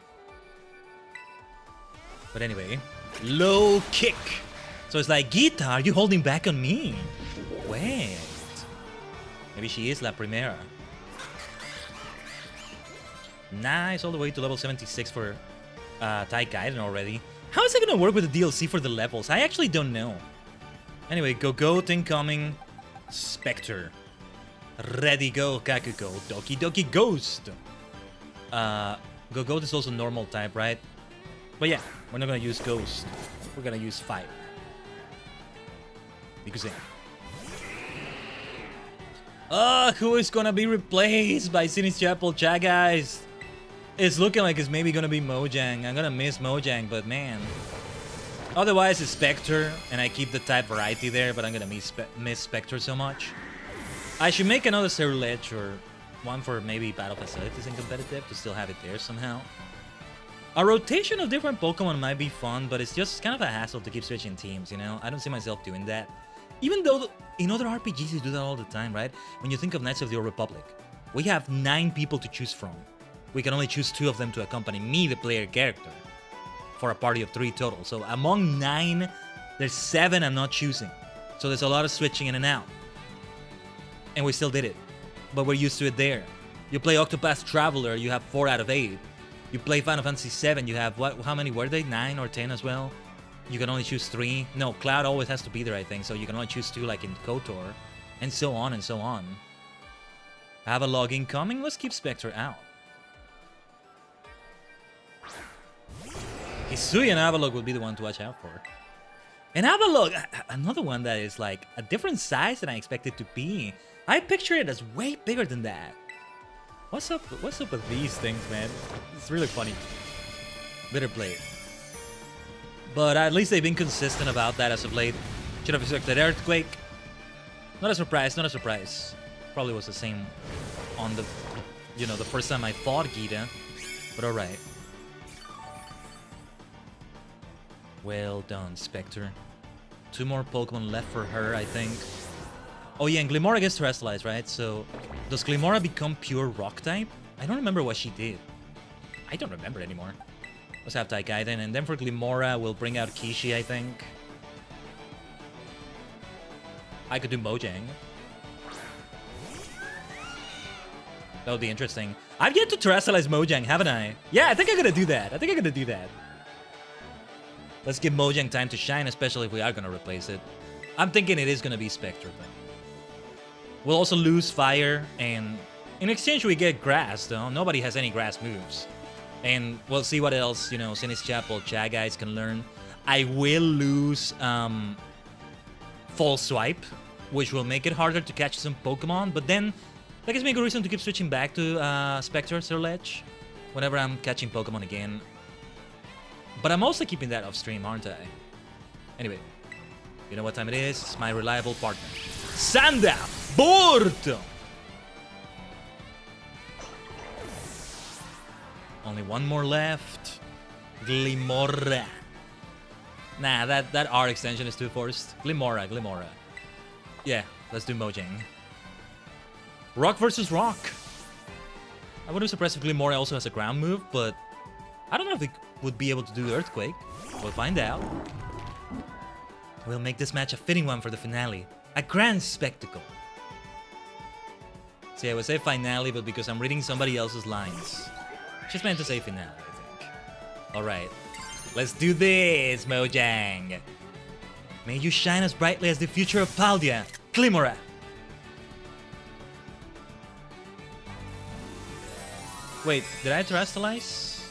But anyway, low kick. So it's like, Gita, are you holding back on me? Wait. Maybe she is La Primera. Nice, all the way to level 76 for Tajigen already. How is it gonna work with the DLC for the levels? I actually don't know. Anyway, Go-Goat incoming. Spectre. Ready, go, Kakuko. Doki Doki Ghost. Go-Goat is also normal type, right? But yeah, we're not gonna use Ghost. We're gonna use Fire. Because who is gonna be replaced by Sinise Chapel Chat, guys? It's looking like it's maybe gonna be Mojang. I'm gonna miss Mojang, but man. Otherwise, it's Spectre, and I keep the type variety there, but I'm gonna miss Spectre so much. I should make another Zero Ledge or one for maybe Battle Facilities in competitive to still have it there somehow. A rotation of different Pokemon might be fun, but it's just kind of a hassle to keep switching teams, you know? I don't see myself doing that. Even though in other RPGs you do that all the time, right? When you think of Knights of the Old Republic, we have 9 people to choose from. We can only choose 2 of them to accompany me, the player character, for a party of 3 total. So among 9, there's 7 I'm not choosing. So there's a lot of switching in and out. And we still did it. But we're used to it there. You play Octopath Traveler, you have 4 out of 8. You play Final Fantasy VII, you have, what? How many were they? 9 or 10 as well? You can only choose 3. No, Cloud always has to be there, I think. So you can only choose 2 like in KOTOR. And so on and so on. Have a log incoming? Let's keep Spectre out. Hisui and Avalok would be the one to watch out for. And Avalok, another one that is like a different size than I expected to be. I picture it as way bigger than that. What's up with these things, man? It's really funny. Bitter Blade. But at least they've been consistent about that as of late. Should have expected Earthquake. Not a surprise, not a surprise. Probably was the same on the, you know, the first time I fought Gita. But alright. Well done, Spectre. 2 more Pokemon left for her, I think. Oh yeah, and Glimmora gets terrestrialized, right? So, does Glimmora become pure rock type? I don't remember what she did. I don't remember anymore. Let's have Khaiden, and then for Glimmora, we'll bring out Kishi, I think. I could do Mojang. That would be interesting. I've yet to terrestrialize Mojang, haven't I? Yeah, I think I'm gonna do that. Let's give Mojang time to shine, especially if we are gonna replace it. I'm thinking it is gonna be Spectre, though. We'll also lose Fire, and in exchange we get Grass, though. Nobody has any Grass moves. And we'll see what else, you know, Sinnis Chapel, Chaguys can learn. I will lose False Swipe, which will make it harder to catch some Pokemon, but then that gives me a good reason to keep switching back to Spectre, Zero Ledge, whenever I'm catching Pokemon again. But I'm also keeping that off stream, aren't I? Anyway, you know what time it is? It's my reliable partner. Sanda Borto! Only 1 more left. Glimmora. Nah, that R extension is too forced. Glimmora. Yeah, let's do Mojang. Rock versus Rock. I wouldn't be surprised if Glimmora also has a ground move, but I don't know if it would be able to do Earthquake. We'll find out. We'll make this match a fitting one for the finale. A grand spectacle. See, I would say finale, but because I'm reading somebody else's lines. She's meant to say finale, I think. Alright. Let's do this, Mojang. May you shine as brightly as the future of Paldea. Glimmora. Wait, did I terrestrialize?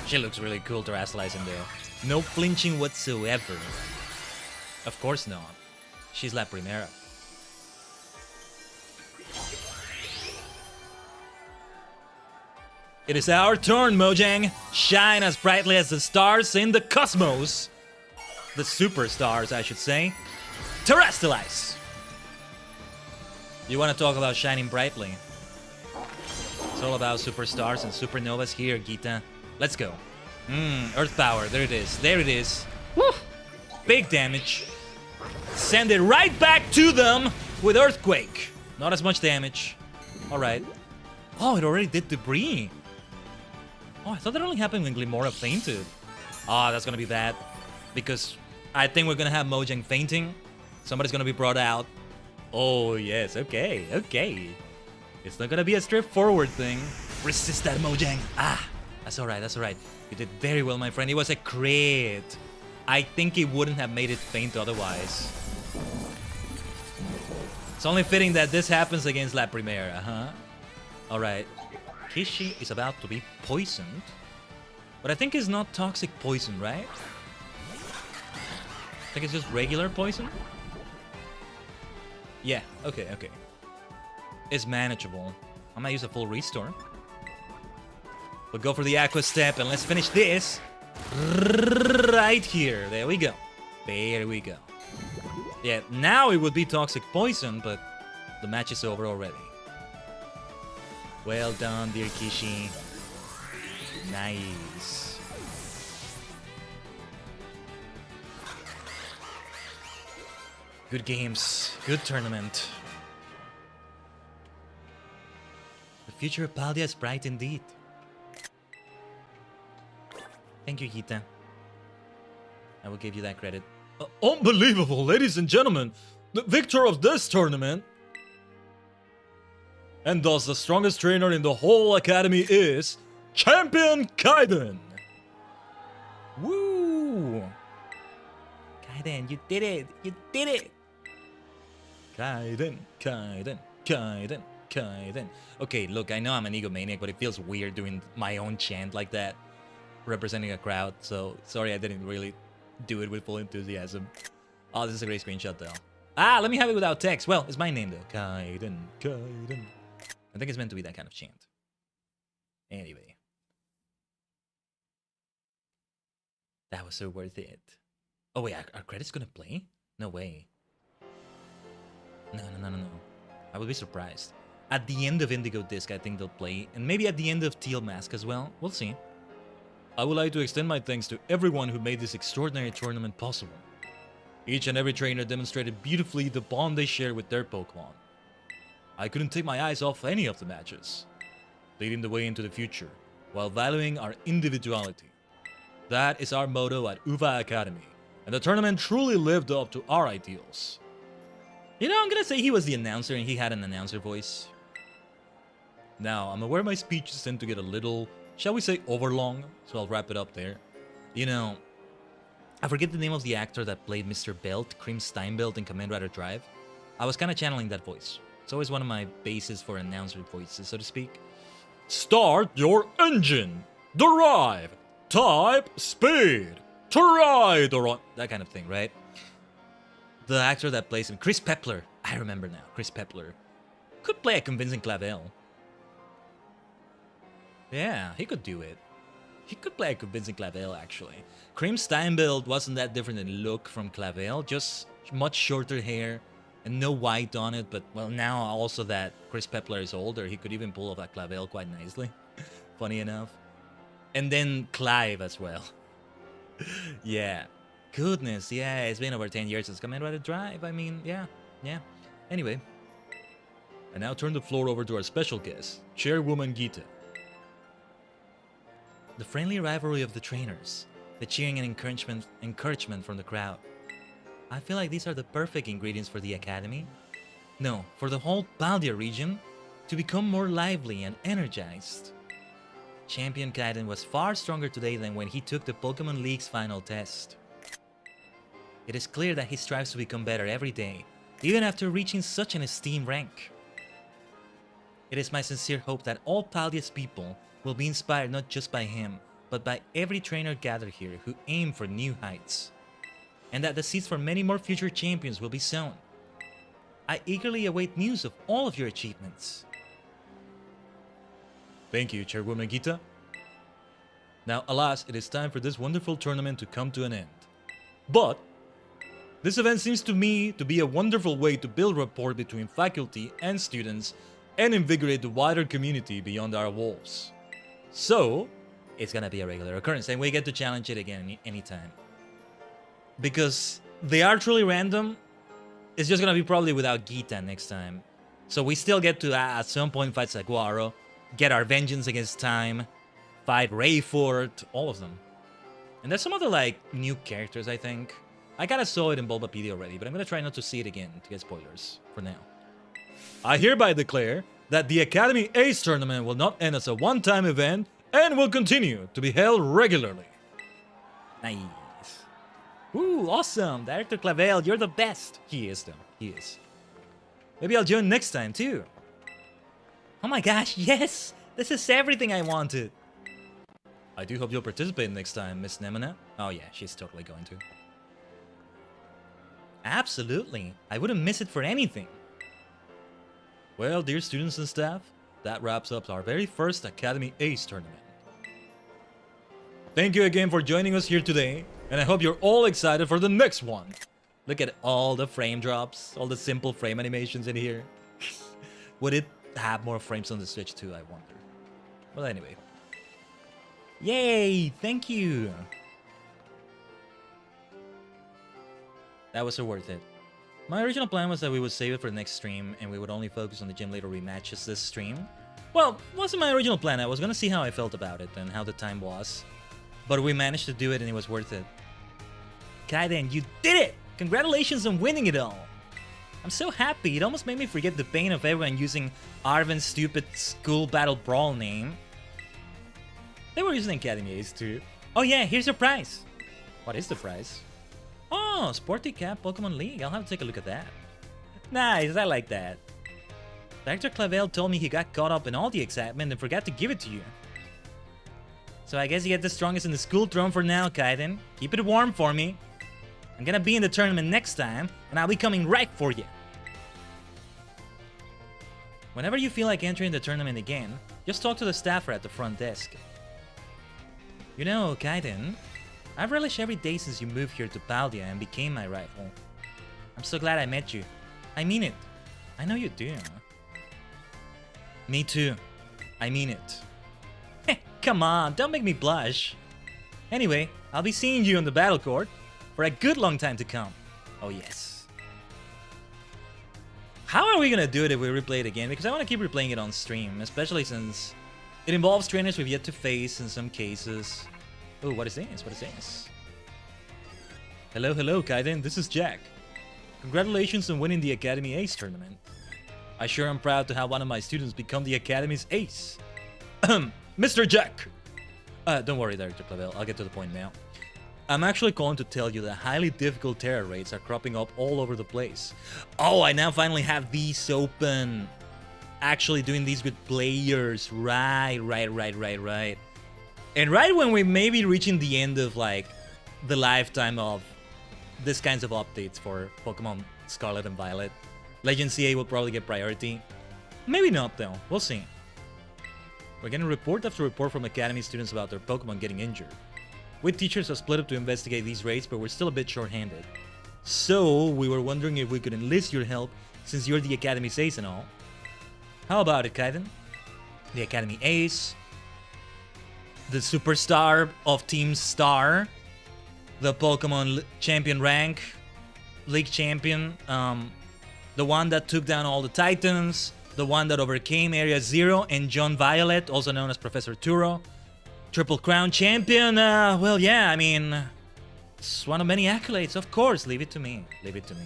She looks really cool terrestrializing there. No flinching whatsoever. Of course not. She's La Primera. It is our turn, Mojang. Shine as brightly as the stars in the cosmos. The superstars, I should say. Terrestrialize. You want to talk about shining brightly? It's all about superstars and supernovas here, Gita. Let's go. Earth power. There it is. There it is. Woo! Big damage. Send it right back to them with Earthquake. Not as much damage. Alright. Oh, it already did debris. Oh, I thought that only happened when Glimmora fainted. Ah, that's gonna be bad. Because I think we're gonna have Mojang fainting. Somebody's gonna be brought out. Oh, yes. Okay. Okay. It's not gonna be a straightforward thing. Resist that, Mojang. Ah, that's alright. That's alright. You did very well, my friend. It was a crit. I think he wouldn't have made it faint otherwise. It's only fitting that this happens against La Primera, huh? Alright. Kishi is about to be poisoned. But I think it's not toxic poison, right? I think it's just regular poison? Yeah, okay, okay. It's manageable. I might use a full restore. We'll go for the Aqua Step and let's finish this. Right here. There we go. There we go. Yeah, now it would be Toxic Poison, but the match is over already. Well done, dear Kishi. Nice. Good games. Good tournament. The future of Paldea is bright indeed. Thank you, Gita. I will give you that credit. Unbelievable, ladies and gentlemen! The victor of this tournament, and thus the strongest trainer in the whole academy, is Champion Khaiden! Woo! Khaiden, you did it! You did it! Khaiden, Khaiden, Khaiden, Khaiden. Okay, look, I know I'm an egomaniac, but it feels weird doing my own chant like that, representing a crowd, so sorry I didn't really do it with full enthusiasm. Oh, this is a great screenshot though. Ah, let me have it without text. Well, it's my name though. Khaiden, Khaiden. I think it's meant to be that kind of chant. Anyway. That was so worth it. Oh wait, are credits gonna play? No way. No. I would be surprised. At the end of Indigo Disc, I think they'll play. And maybe at the end of Teal Mask as well. We'll see. I would like to extend my thanks to everyone who made this extraordinary tournament possible. Each and every trainer demonstrated beautifully the bond they share with their Pokemon. I couldn't take my eyes off any of the matches, leading the way into the future, while valuing our individuality. That is our motto at UVA Academy, and the tournament truly lived up to our ideals. You know, I'm gonna say he was the announcer and he had an announcer voice. Now, I'm aware my speeches tend to get a little, shall we say, overlong, so I'll wrap it up there. You know, I forget the name of the actor that played Mr. Belt, Cream Steinbelt in Kamen Rider Drive. I was kind of channeling that voice. It's always one of my bases for announcer voices, so to speak. Start your engine! Drive! Type speed! Try the run! That kind of thing, right? The actor that plays him, Chris Pepler. I remember now, Chris Pepler. Could play a convincing Clavel. Yeah, he could do it. He could play a convincing Clavel, actually. Cream Steinbelt wasn't that different in look from Clavel, just much shorter hair and no white on it, but, well, now also that Chris Pepler is older, he could even pull off that Clavel quite nicely. Funny enough. And then Clive as well. Yeah. Goodness, yeah, it's been over 10 years since Kamen Rider Drive. I mean, yeah. Anyway. I now turn the floor over to our special guest, Chairwoman Gita. The friendly rivalry of the trainers, the cheering and encouragement from the crowd. I feel like these are the perfect ingredients for the academy. No, for the whole Paldea region to become more lively and energized. Champion Khaiden was far stronger today than when he took the Pokemon League's final test. It is clear that he strives to become better every day, even after reaching such an esteemed rank. It is my sincere hope that all Paldea's people will be inspired not just by him, but by every trainer gathered here who aim for new heights. And that the seeds for many more future champions will be sown. I eagerly await news of all of your achievements. Thank you, Chairwoman Gita. Now, alas, it is time for this wonderful tournament to come to an end. But this event seems to me to be a wonderful way to build rapport between faculty and students and invigorate the wider community beyond our walls. So, it's gonna be a regular occurrence and we get to challenge it again anytime. Because they are truly random, it's just gonna be probably without Gita next time. So we still get to, at some point, fight Saguaro, get our vengeance against time, fight Rayford, all of them. And there's some other, like, new characters, I think. I kinda saw it in Bulbapedia already, but I'm gonna try not to see it again to get spoilers, for now. I hereby declare that the Academy Ace Tournament will not end as a one-time event and will continue to be held regularly. Nice. Ooh, awesome! Director Clavel, you're the best! He is, though. He is. Maybe I'll join next time, too. Oh my gosh, yes! This is everything I wanted! I do hope you'll participate next time, Miss Nemona. Oh yeah, she's totally going to. Absolutely! I wouldn't miss it for anything! Well, dear students and staff, that wraps up our very first Academy Ace Tournament. Thank you again for joining us here today, and I hope you're all excited for the next one. Look at all the frame drops, all the simple frame animations in here. Would it have more frames on the Switch too, I wonder. Well, anyway. Yay! Thank you! That was so worth it. My original plan was that we would save it for the next stream, and we would only focus on the gym leader rematches this stream. Well, wasn't my original plan. I was gonna see how I felt about it and how the time was. But we managed to do it, and it was worth it. Khaiden, you did it! Congratulations on winning it all! I'm so happy, it almost made me forget the pain of everyone using Arvin's stupid school battle brawl name. They were using Academy Ace too. Oh yeah, here's your prize! What is the prize? Oh, Sporty Cap Pokemon League, I'll have to take a look at that. Nice, I like that. Dr. Clavel told me he got caught up in all the excitement and forgot to give it to you. So I guess you get the strongest in the school throne for now, Khaiden. Keep it warm for me. I'm gonna be in the tournament next time, and I'll be coming right for you. Whenever you feel like entering the tournament again, just talk to the staffer at the front desk. You know, Khaiden, I've relished every day since you moved here to Paldia and became my rival. I'm so glad I met you. I mean it. I know you do. Me too. I mean it. Heh, come on, don't make me blush. Anyway, I'll be seeing you on the battle court for a good long time to come. Oh yes. How are we gonna do it if we replay it again? Because I want to keep replaying it on stream, especially since it involves trainers we've yet to face in some cases. Oh, what is this? What is this? Hello, hello, Khaiden. This is Jack. Congratulations on winning the Academy Ace tournament. I sure am proud to have one of my students become the Academy's ace. Mr. Jack! Don't worry, Director Clavel. I'll get to the point now. I'm actually calling to tell you that highly difficult terror raids are cropping up all over the place. Oh, I now finally have these open. Actually doing these with players. Right. And right when we may be reaching the end of, like, the lifetime of this kinds of updates for Pokemon Scarlet and Violet, Legend CA will probably get priority. Maybe not, though. We'll see. We're getting report after report from Academy students about their Pokemon getting injured. We teachers have split up to investigate these raids, but we're still a bit short-handed. So, we were wondering if we could enlist your help, since you're the Academy's ace and all. How about it, Khaiden? The Academy ace, the superstar of Team Star, the Pokemon champion rank, league champion, the one that took down all the Titans, the one that overcame Area Zero, and John Violet, also known as Professor Turo. Triple Crown champion, well, yeah, I mean, it's one of many accolades, of course. Leave it to me. Leave it to me.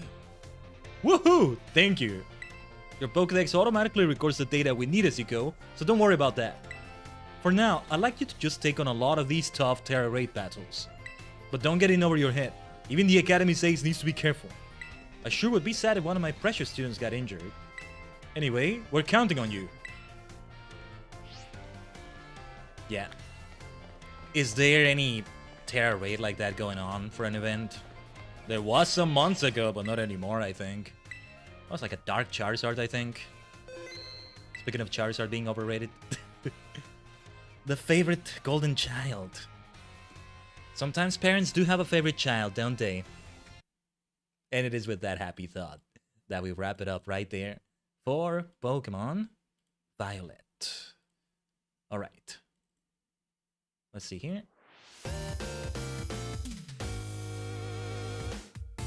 Woohoo! Thank you. Your Pokédex automatically records the data we need as you go, so don't worry about that. For now, I'd like you to just take on a lot of these tough Terra raid battles. But don't get in over your head. Even the Academy's ace needs to be careful. I sure would be sad if one of my precious students got injured. Anyway, we're counting on you. Yeah. Is there any Terra raid like that going on for an event? There was some months ago, but not anymore, I think. It was like a Dark Charizard, I think. Speaking of Charizard being overrated. The favorite golden child. Sometimes parents do have a favorite child, don't they? And it is with that happy thought that we wrap it up right there for Pokemon Violet. Alright. Let's see here.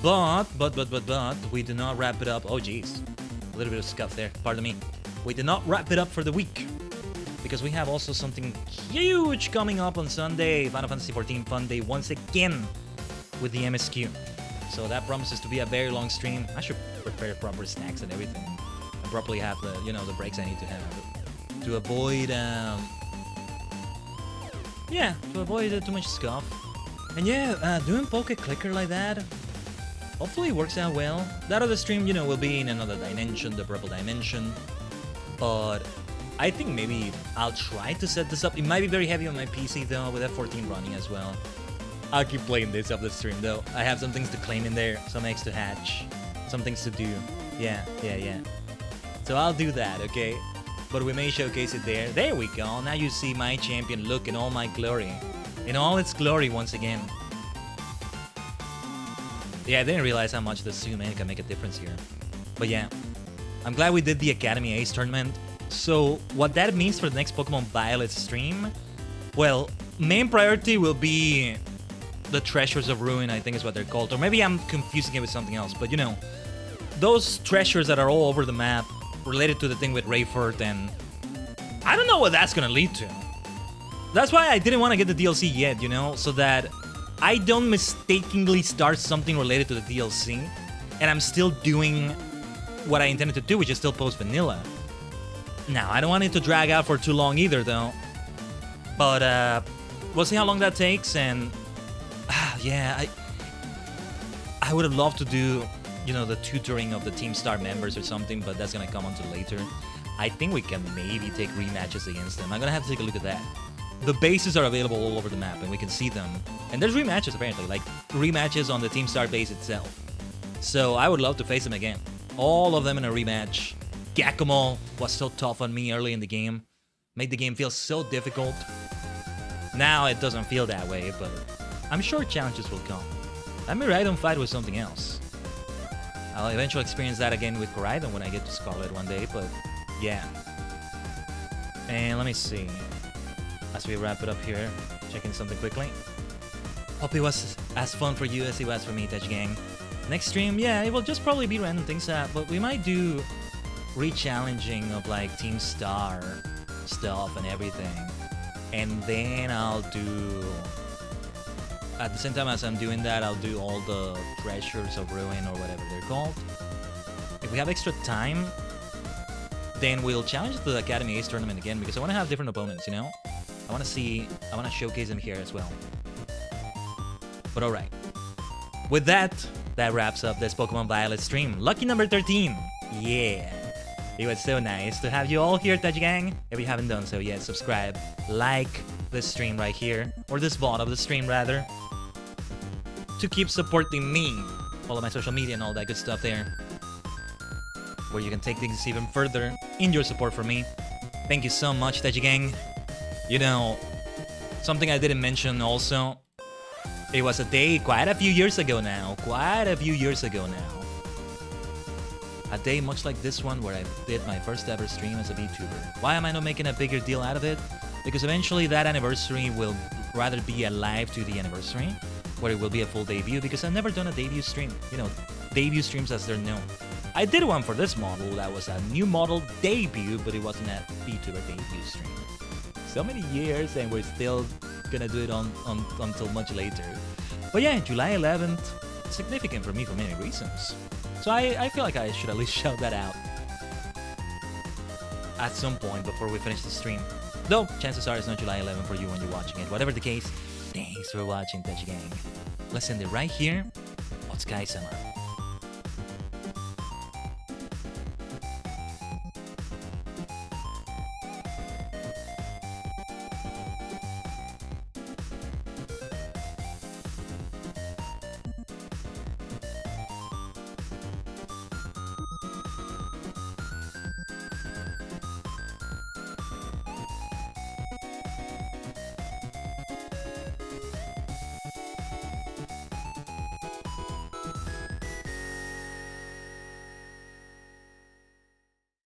But, we do not wrap it up. Oh, geez. A little bit of scuff there. Pardon me. We did not wrap it up for the week. Because we have also something huge coming up on Sunday. Final Fantasy XIV Fun Day once again with the MSQ. So that promises to be a very long stream. I should prepare proper snacks and everything. And properly have the, you know, the breaks I need to have. To avoid, yeah, to avoid too much scuff. And yeah, doing Poke Clicker like that, hopefully it works out well. That other stream, you know, will be in another dimension, the purple dimension. But I think maybe I'll try to set this up. It might be very heavy on my PC though, with F14 running as well. I'll keep playing this up the stream though. I have some things to claim in there, some eggs to hatch, some things to do. Yeah. So I'll do that, okay? But we may showcase it there. There we go. Now you see my champion look in all my glory. in all its glory once again. Yeah, I didn't realize how much the Zoom in can make a difference here. But yeah, I'm glad we did the Academy Ace tournament. So what that means for the next Pokemon Violet stream, well, main priority will be the Treasures of Ruin, I think is what they're called. Or maybe I'm confusing it with something else, but you know, those treasures that are all over the map related to the thing with Rayford, and I don't know what that's gonna lead to. That's why I didn't want to get the DLC yet, you know, so that I don't mistakenly start something related to the DLC, and I'm still doing what I intended to do, which is still post vanilla. Now, I don't want it to drag out for too long either, though. But we'll see how long that takes, and yeah, I would have loved to do, you know, the tutoring of the Team Star members or something, but that's gonna come until later. I think we can maybe take rematches against them. I'm gonna have to take a look at that. The bases are available all over the map, and we can see them. And there's rematches, apparently, like rematches on the Team Star base itself. So I would love to face them again. All of them in a rematch. Giacomo was so tough on me early in the game. Made the game feel so difficult. Now it doesn't feel that way, but I'm sure challenges will come. Let me ride on fight with something else. I'll eventually experience that again with Khaiden when I get to Scarlet one day, but yeah. And let me see. As we wrap it up here, checking something quickly. Hope it was as fun for you as it was for me, Tajigen. Next stream, yeah, it will just probably be random things, but we might do re-challenging of like Team Star stuff and everything. And then I'll do... At the same time as I'm doing that, I'll do all the Treasures of Ruin or whatever they're called. If we have extra time, then we'll challenge the Academy Ace tournament again, because I want to have different opponents, you know? I want to showcase them here as well. But alright. With that, that wraps up this Pokemon Violet stream. Lucky number 13. Yeah. It was so nice to have you all here, Tajigen. If you haven't done so yet, subscribe, like this stream right here, or this VOD of the stream rather, to keep supporting me. Follow my social media and all that good stuff there, where you can take things even further in your support for me. Thank you so much, Tajigen. You know, something I didn't mention also, it was a day quite a few years ago now. A day much like this one where I did my first ever stream as a VTuber. Why am I not making a bigger deal out of it? Because eventually that anniversary will rather be a live to the anniversary, where it will be a full debut, because I've never done a debut stream. You know, debut streams as they're known. I did one for this model that was a new model debut, but it wasn't a VTuber debut stream. So many years and we're still gonna do it until much later. But yeah, July 11th, significant for me for many reasons. So I feel like I should at least shout that out at some point before we finish the stream. Though, chances are it's not July 11th for you when you're watching it. Whatever the case, thanks for watching, Tajigen. Let's end it right here. ℂ𝕠𝕟𝕤𝕒.